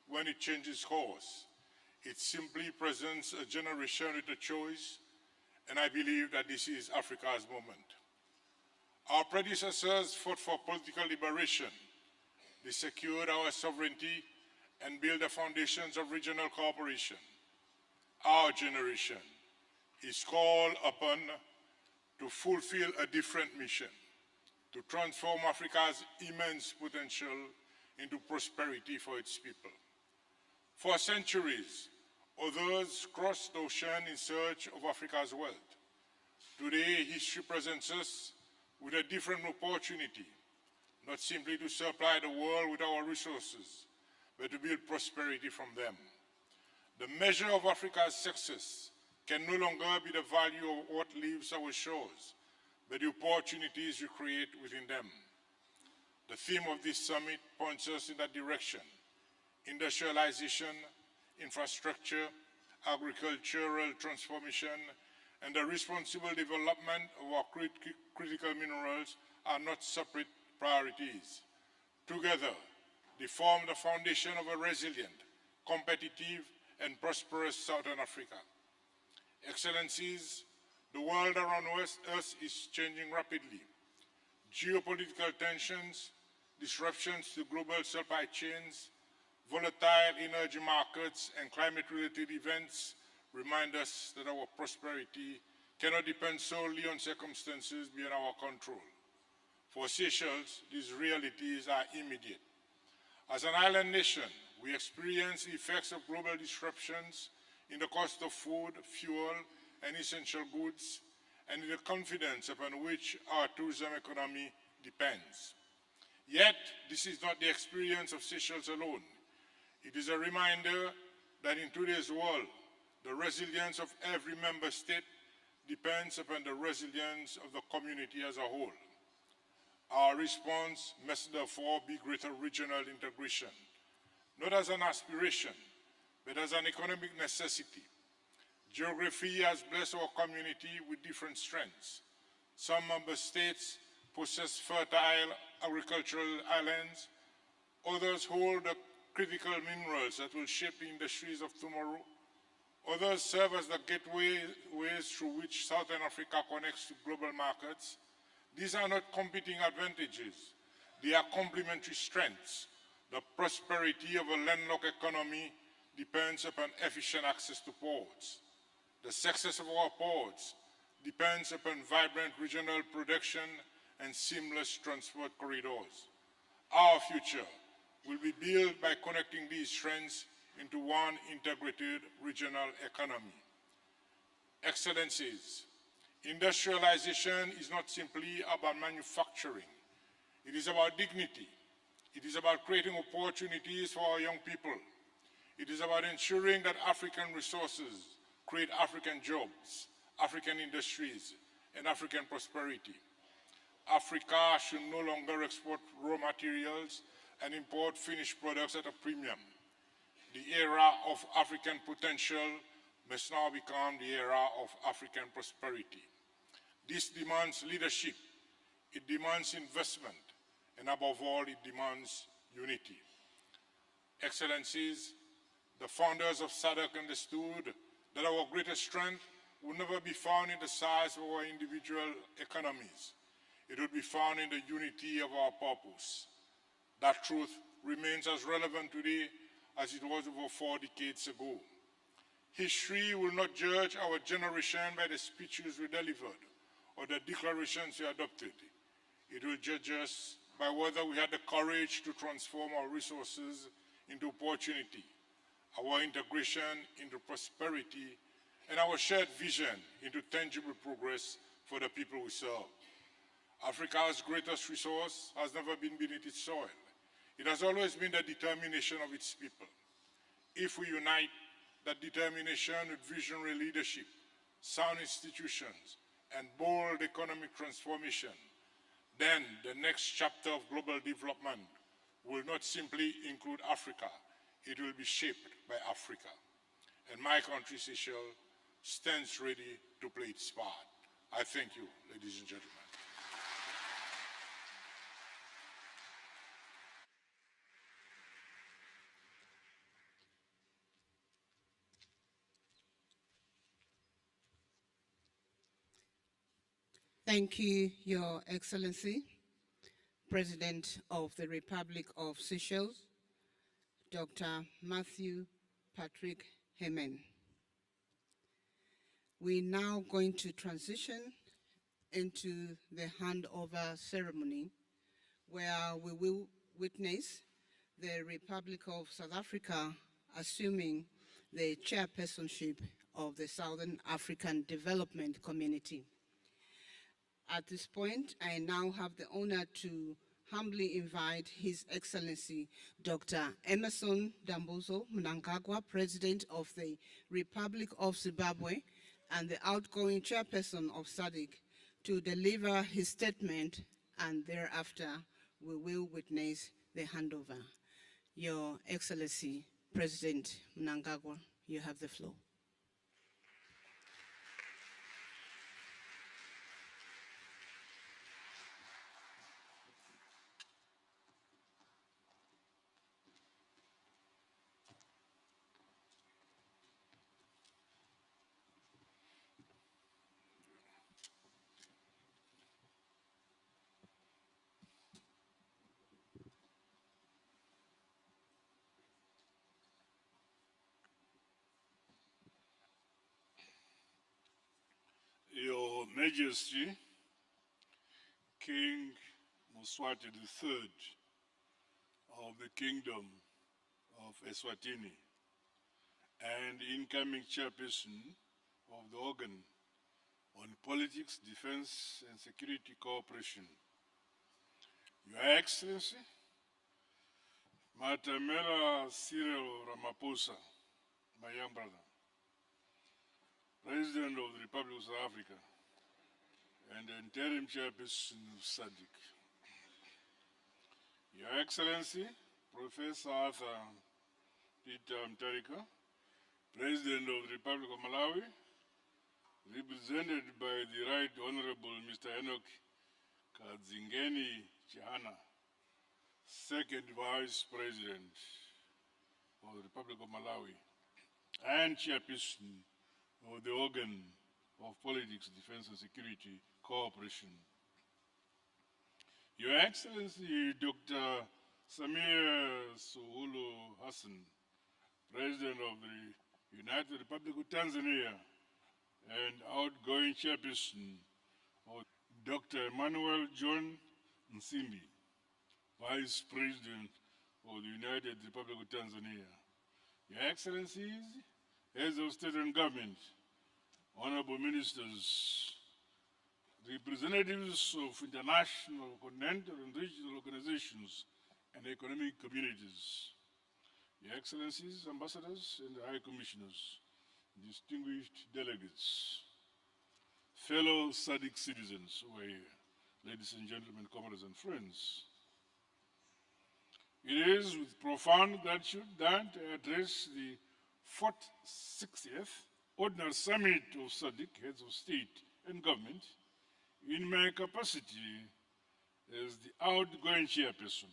when it changes course. It simply presents a generation with a choice, and I believe that this is Africa's moment. Our predecessors fought for political liberation. They secured our sovereignty and built the foundations of regional cooperation. Our generation is called upon to fulfill a different mission, to transform Africa's immense potential into prosperity for its people. For centuries, Others crossed the ocean in search of Africa's wealth. Today, history presents us with a different opportunity, not simply to supply the world with our resources, but to build prosperity from them. The measure of Africa's success can no longer be the value of what leaves our shores, but the opportunities we create within them. The theme of this summit points us in that direction: industrialization, infrastructure, agricultural transformation, and the responsible development of our critical minerals are not separate priorities. Together, they form the foundation of a resilient, competitive, and prosperous Southern Africa. Excellencies, the world around us is changing rapidly. Geopolitical tensions, disruptions to global supply chains, volatile energy markets, and climate-related events remind us that our prosperity cannot depend solely on circumstances beyond our control. For Seychelles, these realities are immediate. As an island nation, we experience the effects of global disruptions in the cost of food, fuel, and essential goods, and in the confidence upon which our tourism economy depends. Yet, this is not the experience of Seychelles alone. It is a reminder that in today's world, the resilience of every member state depends upon the resilience of the community as a whole. Our response must therefore be greater regional integration, not as an aspiration, but as an economic necessity. Geography has blessed our community with different strengths. Some member states possess fertile agricultural islands. Others hold the critical minerals that will shape the industries of tomorrow. Others serve as the gateways through which Southern Africa connects to global markets. These are not competing advantages. They are complementary strengths. The prosperity of a landlocked economy depends upon efficient access to ports. The success of our ports depends upon vibrant regional production and seamless transport corridors. Our future will be built by connecting these strengths into one integrated regional economy. Excellencies, industrialization is not simply about manufacturing. It is about dignity. It is about creating opportunities for our young people. It is about ensuring that African resources create African jobs, African industries, and African prosperity. Africa should no longer export raw materials and import finished products at a premium. The era of African potential must now become the era of African prosperity. This demands leadership, it demands investment, and above all, it demands unity. Excellencies, the founders of SADC understood that our greatest strength would never be found in the size of our individual economies. It would be found in the unity of our purpose. That truth remains as relevant today as it was over 4 decades ago. History will not judge our generation by the speeches we delivered or the declarations we adopted. It will judge us by whether we had the courage to transform our resources into opportunity, our integration into prosperity, and our shared vision into tangible progress for the people we serve. Africa's greatest resource has never been beneath its soil. It has always been the determination of its people. If we unite that determination with visionary leadership, sound institutions, and bold economic transformation, then the next chapter of global development will not simply include Africa, it will be shaped by Africa. And my country, Seychelles, stands ready to play its part. I thank you, ladies and gentlemen. Thank you, Your Excellency, President of the Republic of Seychelles, Dr. Matthew Patrick Hemen. We're now going to transition into the handover ceremony where we will witness the Republic of South Africa assuming the chairpersonship of the Southern African Development Community. At this point, I now have the honor to humbly invite His Excellency Dr. Emmerson Dambuzo Mnangagwa, President of the Republic of Zimbabwe and the outgoing chairperson of SADC, to deliver his statement, and thereafter we will witness the handover. Your Excellency, President Mnangagwa, you have the floor. Your Majesty, King Mswati III of the Kingdom of Eswatini and incoming chairperson of the organ on politics, defense, and security cooperation. Your Excellency, Matamela Cyril Ramaphosa, my young brother, President of the Republic of South Africa and interim chairperson of SADC. Your Excellency, Professor Arthur Peter Mutharika, President of the Republic of Malawi, represented by the Right Honorable Mr. Enoch Kadzingeni Chihana, Second Vice President of the Republic of Malawi and chairperson of the organ of politics, defense, and security cooperation. Your Excellency, Dr. Samir Suluhu Hassan, President of the United Republic of Tanzania and outgoing chairperson of Dr. Emmanuel John Nsimbi, Vice President of the United Republic of Tanzania. Your Excellencies, Heads of State and Government, Honorable Ministers, representatives of international, continental, and regional organizations and economic communities, Your Excellencies, Ambassadors, and High Commissioners, distinguished delegates, fellow SADC citizens who are here, ladies and gentlemen, comrades and friends. It is with profound gratitude that I address the 60th Ordinary Summit of SADC, Heads of State and Government, in my capacity as the outgoing chairperson.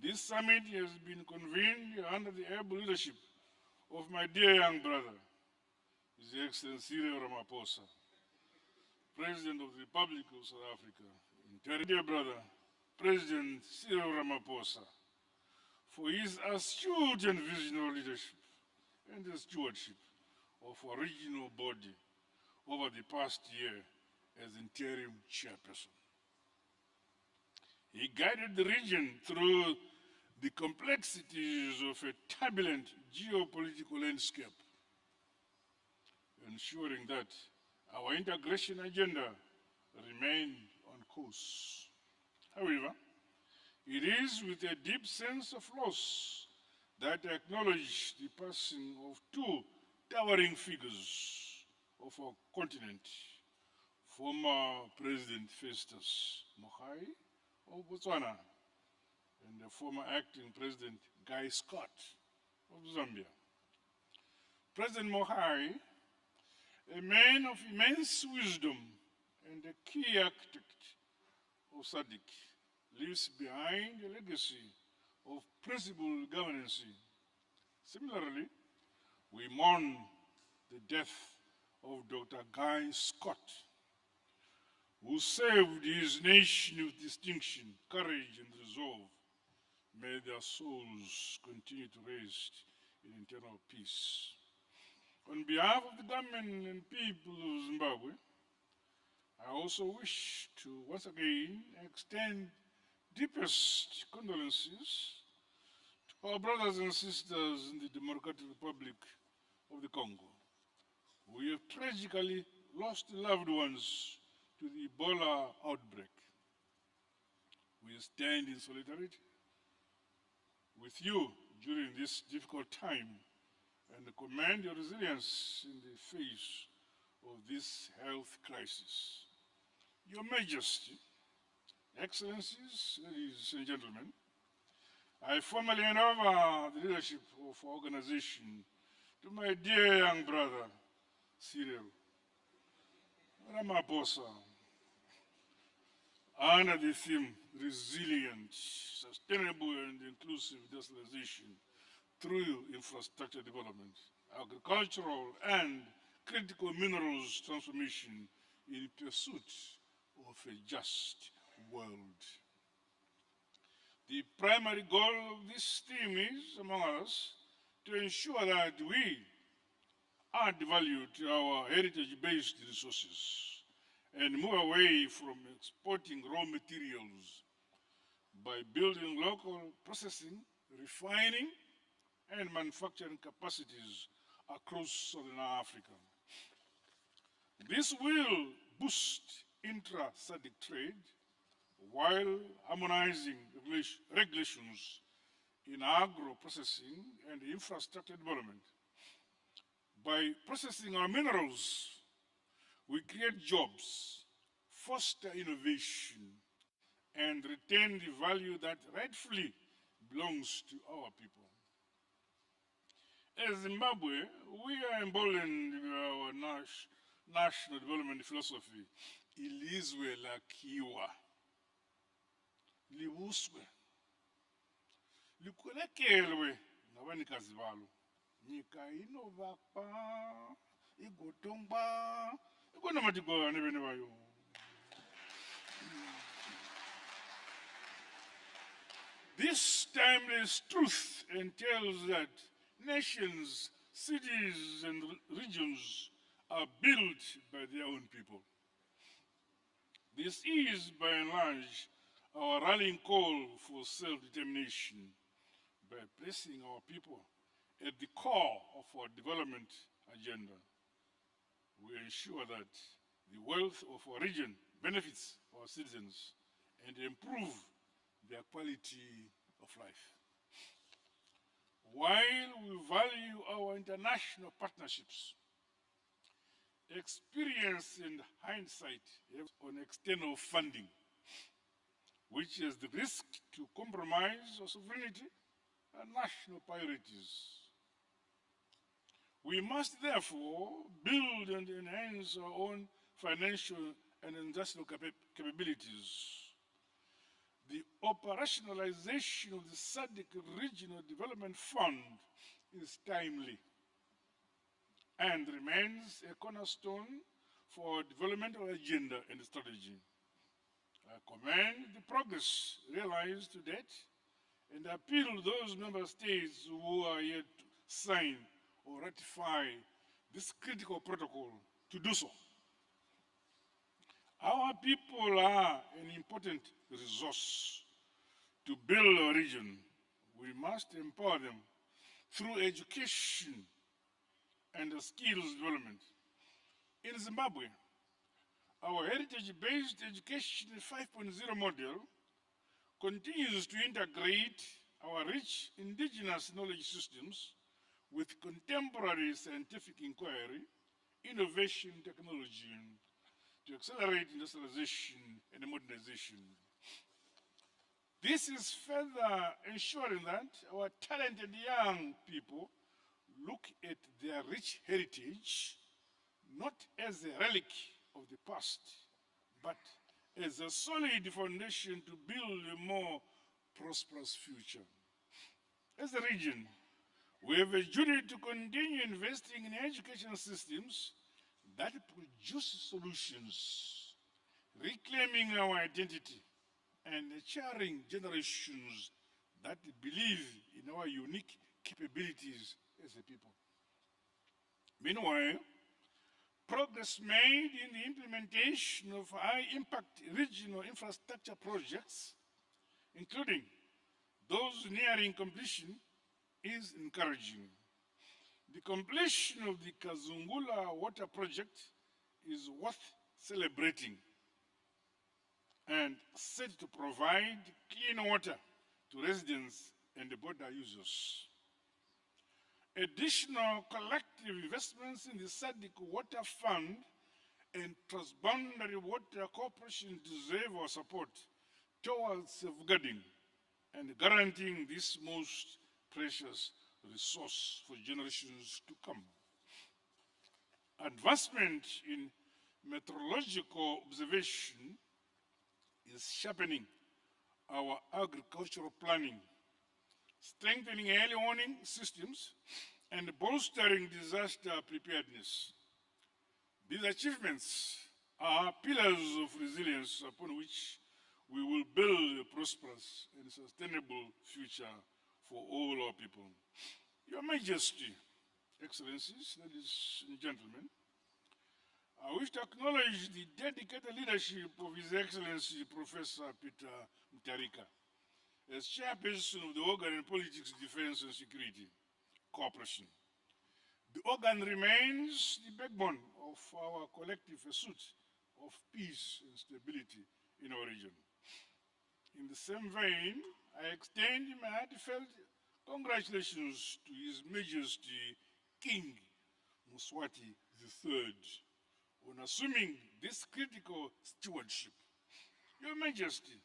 This summit has been convened under the able leadership of my dear young brother, His Excellency Cyril Ramaphosa, President of the Republic of South Africa, and dear brother, President Cyril Ramaphosa, for his astute and visionary leadership and the stewardship of our regional body over the past year as interim chairperson. He guided the region through the complexities of a turbulent geopolitical landscape, ensuring that our integration agenda remained on course. However, it is with a deep sense of loss that I acknowledge the passing of two towering figures of our continent, former President Festus Mogae of Botswana and the former acting President Guy Scott of Zambia. President Mogae, a man of immense wisdom and a key architect of SADC, leaves behind a legacy of principled governance. Similarly, we mourn the death of Dr. Guy Scott, who served his nation with distinction, courage, and resolve. May their souls continue to rest in eternal peace. On behalf of the government and people of Zimbabwe, I also wish to once again extend deepest condolences to Our brothers and sisters in the Democratic Republic of the Congo, we have tragically lost loved ones to the Ebola outbreak. We stand in solidarity with you during this difficult time and commend your resilience in the face of this health crisis. Your Majesty, Excellencies, ladies and gentlemen, I formally hand over the leadership of our organization to my dear young brother, Cyril Ramaphosa, under the theme Resilient, Sustainable and Inclusive Industrialization through Infrastructure Development, Agricultural and Critical Minerals Transformation in Pursuit of a Just World. The primary goal of this theme is, among others, to ensure that we add value to our heritage-based resources and move away from exporting raw materials by building local processing, refining, and manufacturing capacities across Southern Africa. This will boost intra-SADC trade while harmonizing regulations in agro-processing and infrastructure development. By processing our minerals, we create jobs, foster innovation, and retain the value that rightfully belongs to our people. As Zimbabwe, we are emboldened by our national development philosophy, ilizwe lakhiwa, libuswe, likhulekelwe ngabanikazi balo, nyika inovakwa, igotongwa, ikonamatibane bene bayo. This timeless truth entails that nations, cities, and regions are built by their own people. This is, by and large, our rallying call for self-determination. By placing our people at the core of our development agenda, we ensure that the wealth of our region benefits our citizens and improve their quality of life. While we value our international partnerships, experience and hindsight on external funding, which has the risk to compromise our sovereignty and national priorities. We must therefore build and enhance our own financial and industrial capabilities. The operationalization of the SADC Regional Development Fund is timely and remains a cornerstone for our developmental agenda and strategy. I commend the progress realized to date and appeal to those member states who are yet to sign or ratify this critical protocol to do so. Our people are an important resource to build our region. We must empower them through education and skills development. In Zimbabwe, our heritage-based education 5.0 model continues to integrate our rich indigenous knowledge systems with contemporary scientific inquiry, innovation, technology, to accelerate industrialization and modernization. This is further ensuring that our talented young people look at their rich heritage not as a relic of the past, but as a solid foundation to build a more prosperous future. As a region, we have a duty to continue investing in education systems that produce solutions, reclaiming our identity and nurturing generations that believe in our unique capabilities as a people. Meanwhile, progress made in the implementation of high-impact regional infrastructure projects, including those nearing completion, is encouraging. The completion of the Kazungula water project is worth celebrating and set to provide clean water to residents and the border users. Additional collective investments in the SADC Water Fund and transboundary water cooperation deserve our support towards safeguarding and guaranteeing this most precious resource for generations to come. Advancement in meteorological observation is sharpening our agricultural planning, strengthening early warning systems, and bolstering disaster preparedness. These achievements are pillars of resilience upon which we will build a prosperous and sustainable future for all our people. Your Majesty, Excellencies, ladies and gentlemen, I wish to acknowledge the dedicated leadership of His Excellency Professor Peter Mutharika as chairperson of the Organ in Politics, Defense and Security Cooperation. The organ remains the backbone of our collective pursuit of peace and stability in our region. In the same vein, I extend my heartfelt congratulations to His Majesty King Mswati III on assuming this critical stewardship. Your Majesty,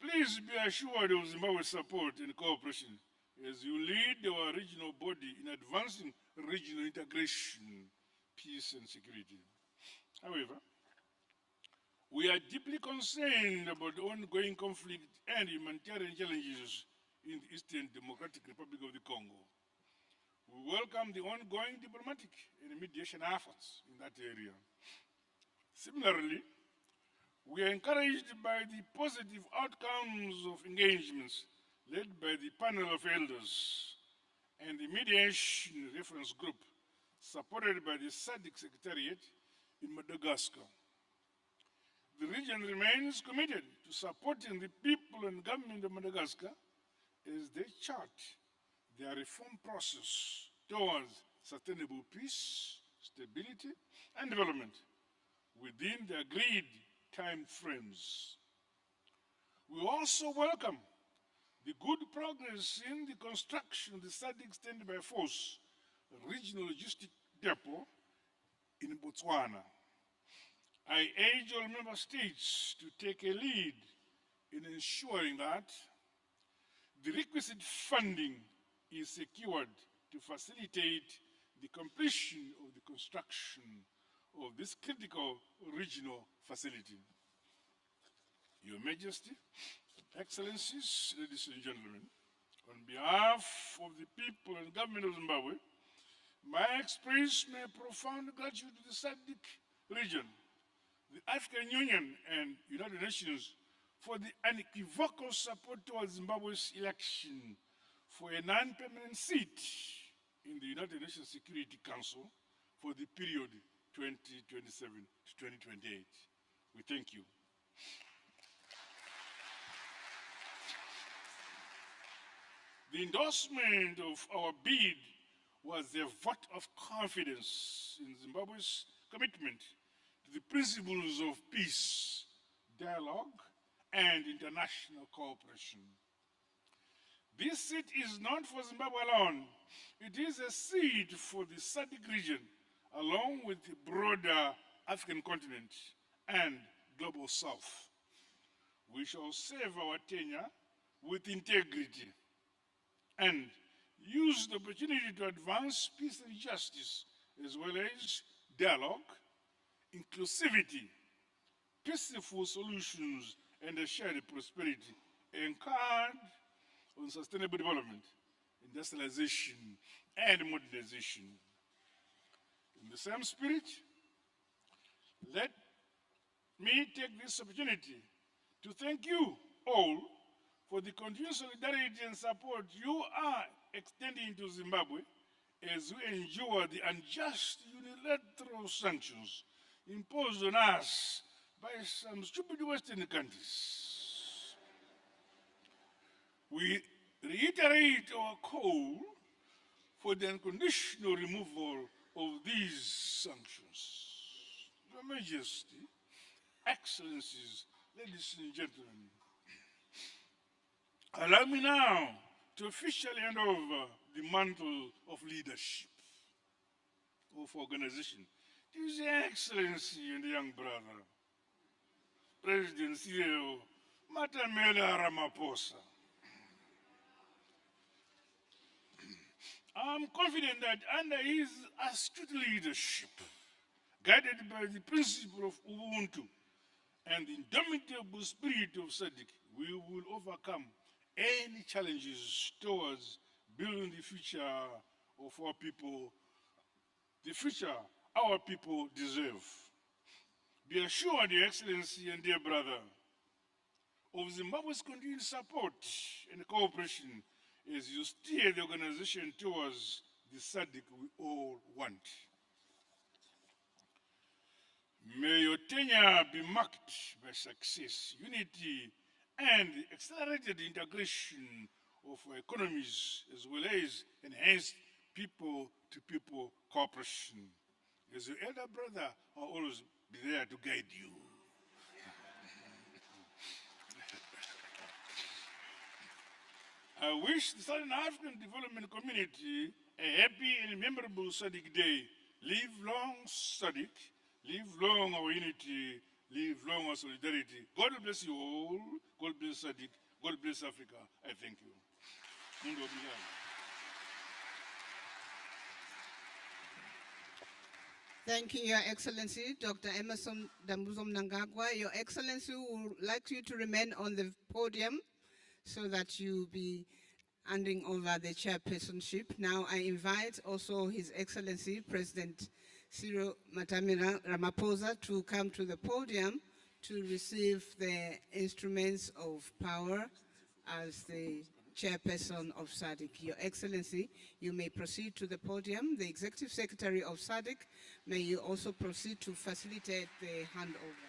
please be assured of Zimbabwe's support and cooperation as you lead our regional body in advancing regional integration, peace and security. However, we are deeply concerned about the ongoing conflict and humanitarian challenges in the Eastern Democratic Republic of the Congo. We welcome the ongoing diplomatic and mediation efforts in that area. Similarly, we are encouraged by the positive outcomes of engagements led by the panel of elders and the mediation reference group supported by the SADC Secretariat in Madagascar. The region remains committed to supporting the people and government of Madagascar as they chart their reform process towards sustainable peace, stability, and development within the agreed time frames. We also welcome the good progress in the construction of the SADC Standby Force Regional Logistic Depot in Botswana. I urge all member states to take a lead in ensuring that the requisite funding is secured to facilitate the completion of the construction of this critical regional facility. Your Majesty, Excellencies, ladies and gentlemen, on behalf of the people and government of Zimbabwe, I express my profound gratitude to the SADC region, the African Union and United Nations for the unequivocal support towards Zimbabwe's election for a non-permanent seat in the United Nations Security Council for the period 2027 to 2028. We thank you. The endorsement of our bid was a vote of confidence in Zimbabwe's commitment to the principles of peace, dialogue, and international cooperation. This seat is not for Zimbabwe alone. It is a seat for the SADC region, along with the broader African continent and global south. We shall serve our tenure with integrity and use the opportunity to advance peace and justice, as well as dialogue, inclusivity, peaceful solutions, and a shared prosperity anchored on sustainable development, industrialization, and modernization. In the same spirit, let me take this opportunity to thank you all for the continued solidarity and support you are extending to Zimbabwe as we endure the unjust unilateral sanctions imposed on us by some stupid Western countries. We reiterate our call for the unconditional removal of these sanctions. Your Majesty, Excellencies, ladies and gentlemen, allow me now to officially hand over the mantle of leadership of organization to His Excellency and the young brother, President Cyril Ramaphosa. I'm confident that under his astute leadership, guided by the principle of Ubuntu and the indomitable spirit of SADC, we will overcome any challenges towards building the future of our people, the future our people deserve. Be assured, Your Excellency and dear brother, of Zimbabwe's continued support and cooperation as you steer the organization towards the SADC we all want. May your tenure be marked by success, unity, and accelerated integration of our economies, as well as enhanced people-to-people cooperation. As your elder brother, I'll always be there to guide you. I wish the Southern African Development Community a happy and memorable SADC Day. Live long SADC, live long our unity, live long our solidarity. God bless you all. God bless SADC. God bless Africa. I thank you. Thank you, Your Excellency, Dr. Emerson Dambuzo Mnangagwa. Your Excellency would like you to remain on the podium so that you be handing over the chairpersonship. Now I invite also His Excellency, President Cyril Ramaphosa, to come to the podium to receive the instruments of power as the chairperson of SADC. Your Excellency, you may proceed to the podium. The Executive Secretary of SADC, may you also proceed to facilitate the handover.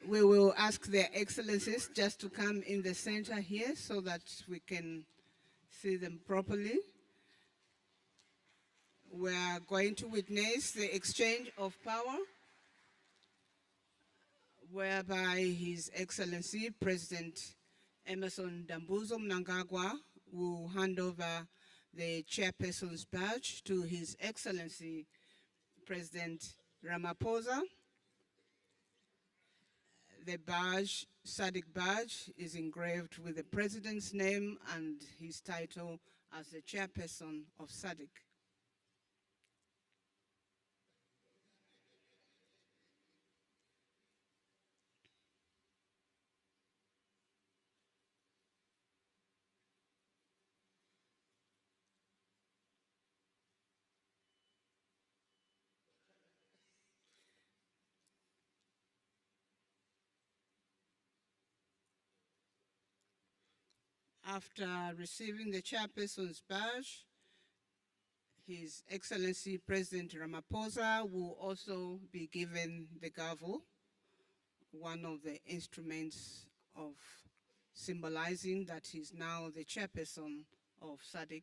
We will ask their excellencies just to come in the center here so that we can see them properly. We are going to witness the exchange of power whereby His Excellency President Emerson Dambuzo Mnangagwa will hand over the chairperson's badge to His Excellency President Ramaphosa. The badge, SADC badge, is engraved with the President's name and his title as the chairperson of SADC. After receiving the chairperson's badge, His Excellency President Ramaphosa will also be given the gavel, one of the instruments of symbolizing that he's now the chairperson of SADC.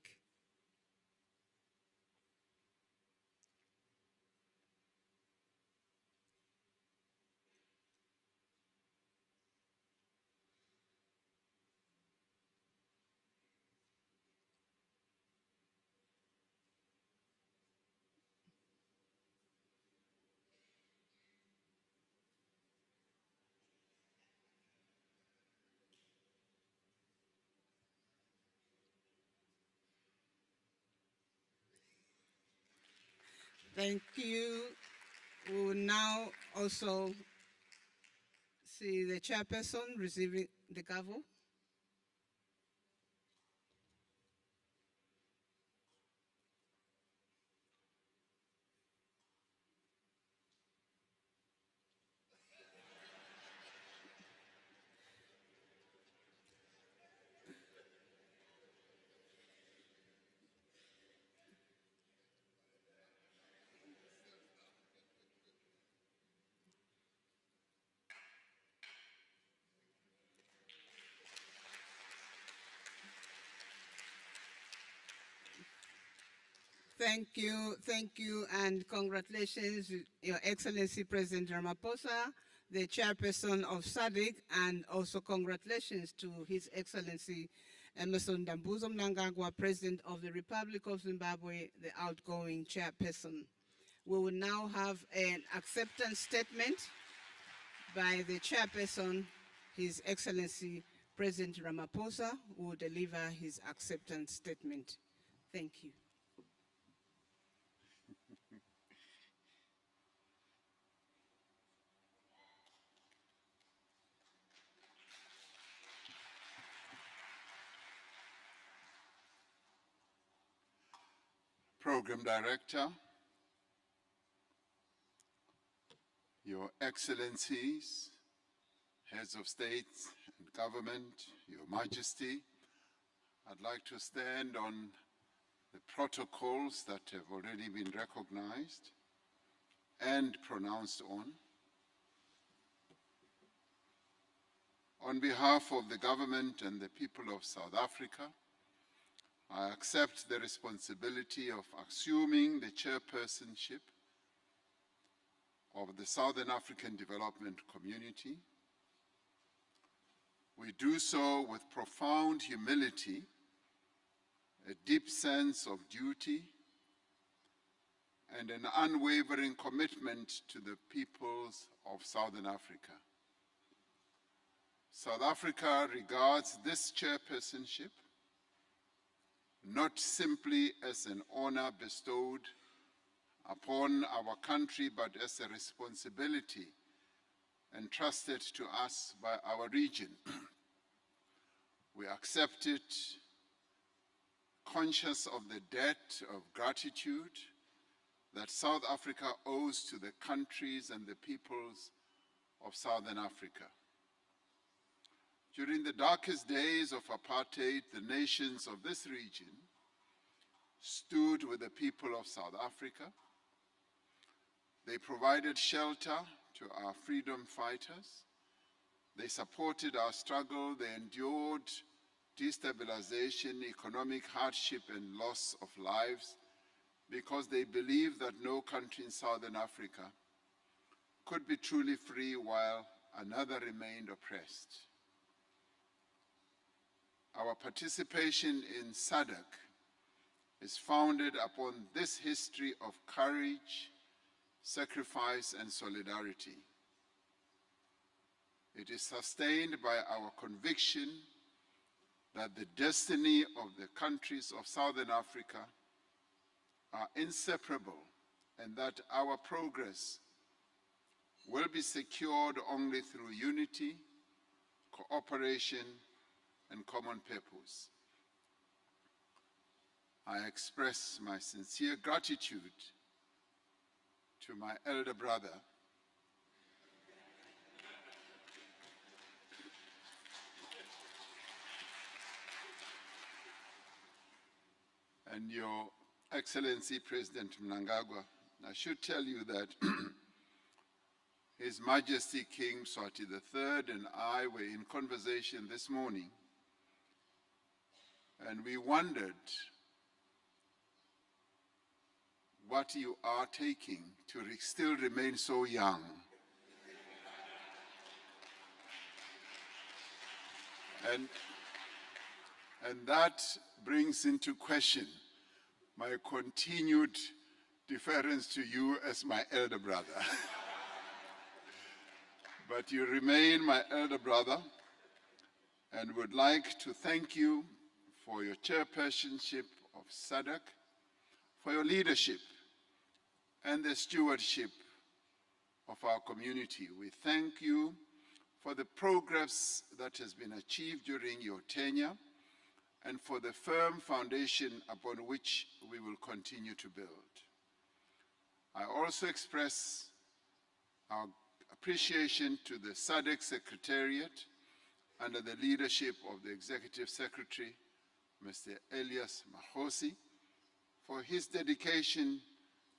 Thank you. We will now also see the chairperson receiving the gavel. Thank you, and congratulations, Your Excellency President Ramaphosa, the chairperson of SADC, and also congratulations to His Excellency Emerson Dambuzo Mnangagwa, President of the Republic of Zimbabwe, the outgoing chairperson. We will now have an acceptance statement by the chairperson, His Excellency President Ramaphosa, who will deliver his acceptance statement. Thank you. Program Director, Your Excellencies, Heads of State and Government, Your Majesty, I'd like to stand on the protocols that have already been recognized and pronounced on. On behalf of the government and the people of South Africa, I accept the responsibility of assuming the chairpersonship of the Southern African Development Community. We do so with profound humility, a deep sense of duty, and an unwavering commitment to the peoples of Southern Africa. South Africa regards this chairpersonship not simply as an honor bestowed upon our country, but as a responsibility entrusted to us by our region. We accept it conscious of the debt of gratitude that South Africa owes to the countries and the peoples of Southern Africa. During the darkest days of apartheid, the nations of this region stood with the people of South Africa. They provided shelter to our freedom fighters. They supported our struggle. They endured destabilization, economic hardship, and loss of lives because they believed that no country in Southern Africa could be truly free while another remained oppressed. Our participation in SADC is founded upon this history of courage, sacrifice, and solidarity. It is sustained by our conviction that the destiny of the countries of Southern Africa are inseparable and that our progress will be secured only through unity, cooperation, and common purpose. I express my sincere gratitude to my elder brother, and Your Excellency President Mnangagwa. I should tell you that His Majesty King Mswati III and I were in conversation this morning, and we wondered what you are taking to still remain so young. And that brings into question my continued deference to you as my elder brother. But you remain my elder brother, and would like to thank you for your chairpersonship of SADC, for your leadership and the stewardship of our community. We thank you for the progress that has been achieved during your tenure and for the firm foundation upon which we will continue to build. I also express our appreciation to the SADC Secretariat under the leadership of the Executive Secretary, Mr. Elias Mahosi, for his dedication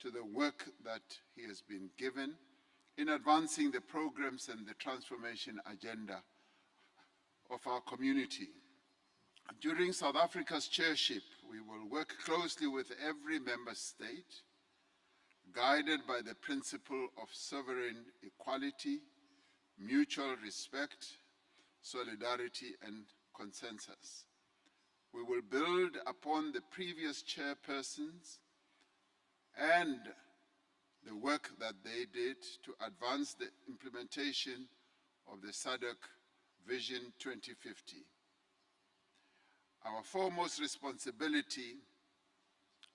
to the work that he has been given in advancing the programs and the transformation agenda of our community. During South Africa's chairship, we will work closely with every member state, guided by the principle of sovereign equality, mutual respect, solidarity, and consensus. We will build upon the previous chairpersons and the work that they did to advance the implementation of the SADC Vision 2050. Our foremost responsibility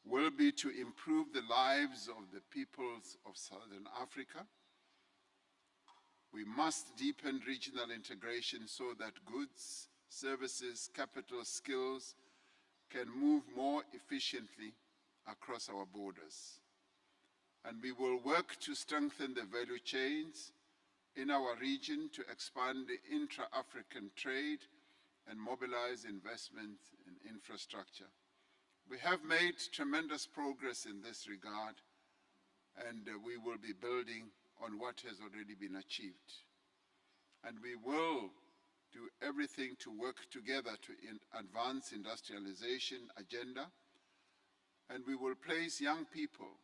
will be to improve the lives of the peoples of Southern Africa. We must deepen regional integration so that goods, services, capital, skills can move more efficiently across our borders. And we will work to strengthen the value chains in our region to expand the intra-African trade and mobilize investment in infrastructure. We have made tremendous progress in this regard, and we will be building on what has already been achieved. And we will do everything to work together to advance industrialization agenda, and we will place young people,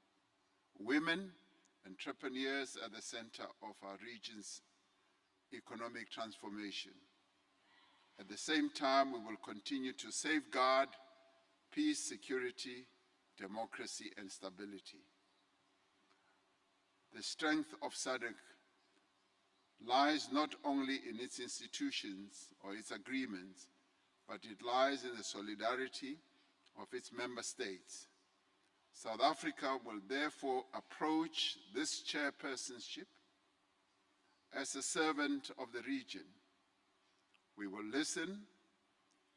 women, entrepreneurs at the center of our region's economic transformation. At the same time, we will continue to safeguard peace, security, democracy, and stability. The strength of SADC lies not only in its institutions or its agreements, but it lies in the solidarity of its member states. South Africa will therefore approach this chairpersonship as a servant of the region. We will listen,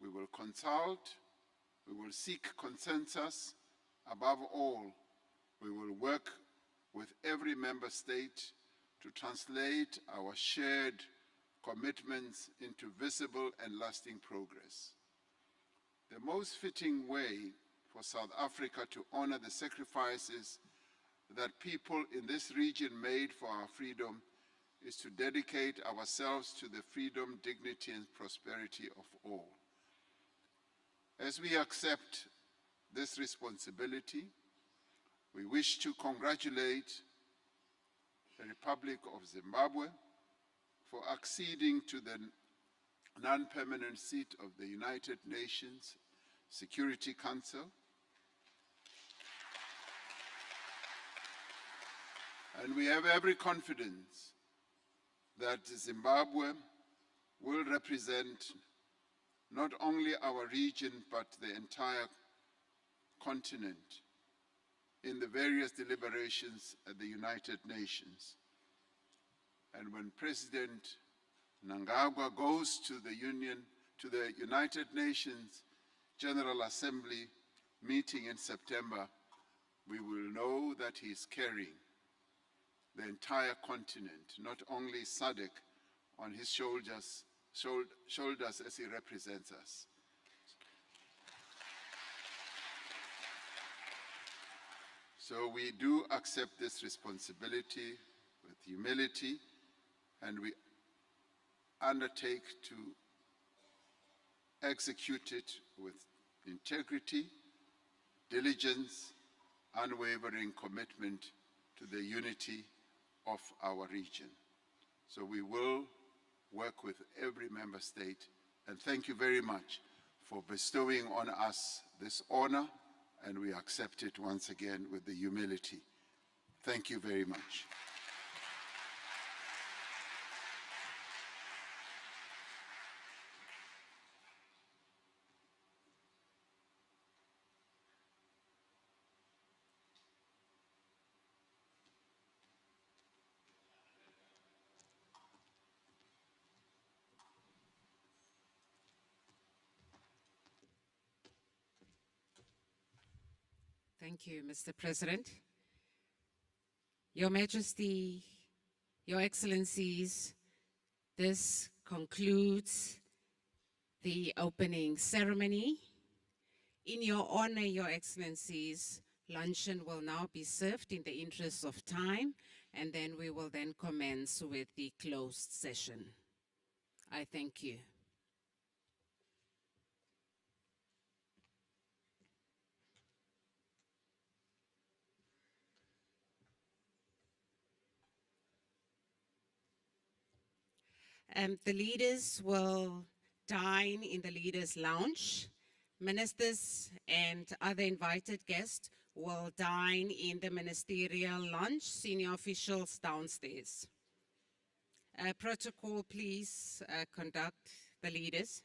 we will consult, we will seek consensus. Above all, we will work with every member state to translate our shared commitments into visible and lasting progress. The most fitting way for South Africa to honor the sacrifices that people in this region made for our freedom is to dedicate ourselves to the freedom, dignity, and prosperity of all. As we accept this responsibility, we wish to congratulate the Republic of Zimbabwe for acceding to the non-permanent seat of the United Nations Security Council. And we have every confidence that Zimbabwe will represent not only our region, but the entire continent in the various deliberations at the United Nations. And when President Mnangagwa goes to the United Nations General Assembly meeting in September, we will know that he is carrying the entire continent, not only SADC, on his shoulders as he represents us. So we do accept this responsibility with humility, and we undertake to execute it with integrity, diligence, unwavering commitment to the unity of our region. So we will work with every member state, and thank you very much for bestowing on us this honor, and we accept it once again with the humility. Thank you very much. Thank you, Mr. President. Your Majesty, Your Excellencies, this concludes the opening ceremony. In your honor, Your Excellencies, luncheon will now be served in the interest of time, and then we will then commence with the closed session. I thank you. The leaders will dine in the leaders' lounge. Ministers and other invited guests will dine in the ministerial lounge, senior officials downstairs. Protocol, please conduct the leaders.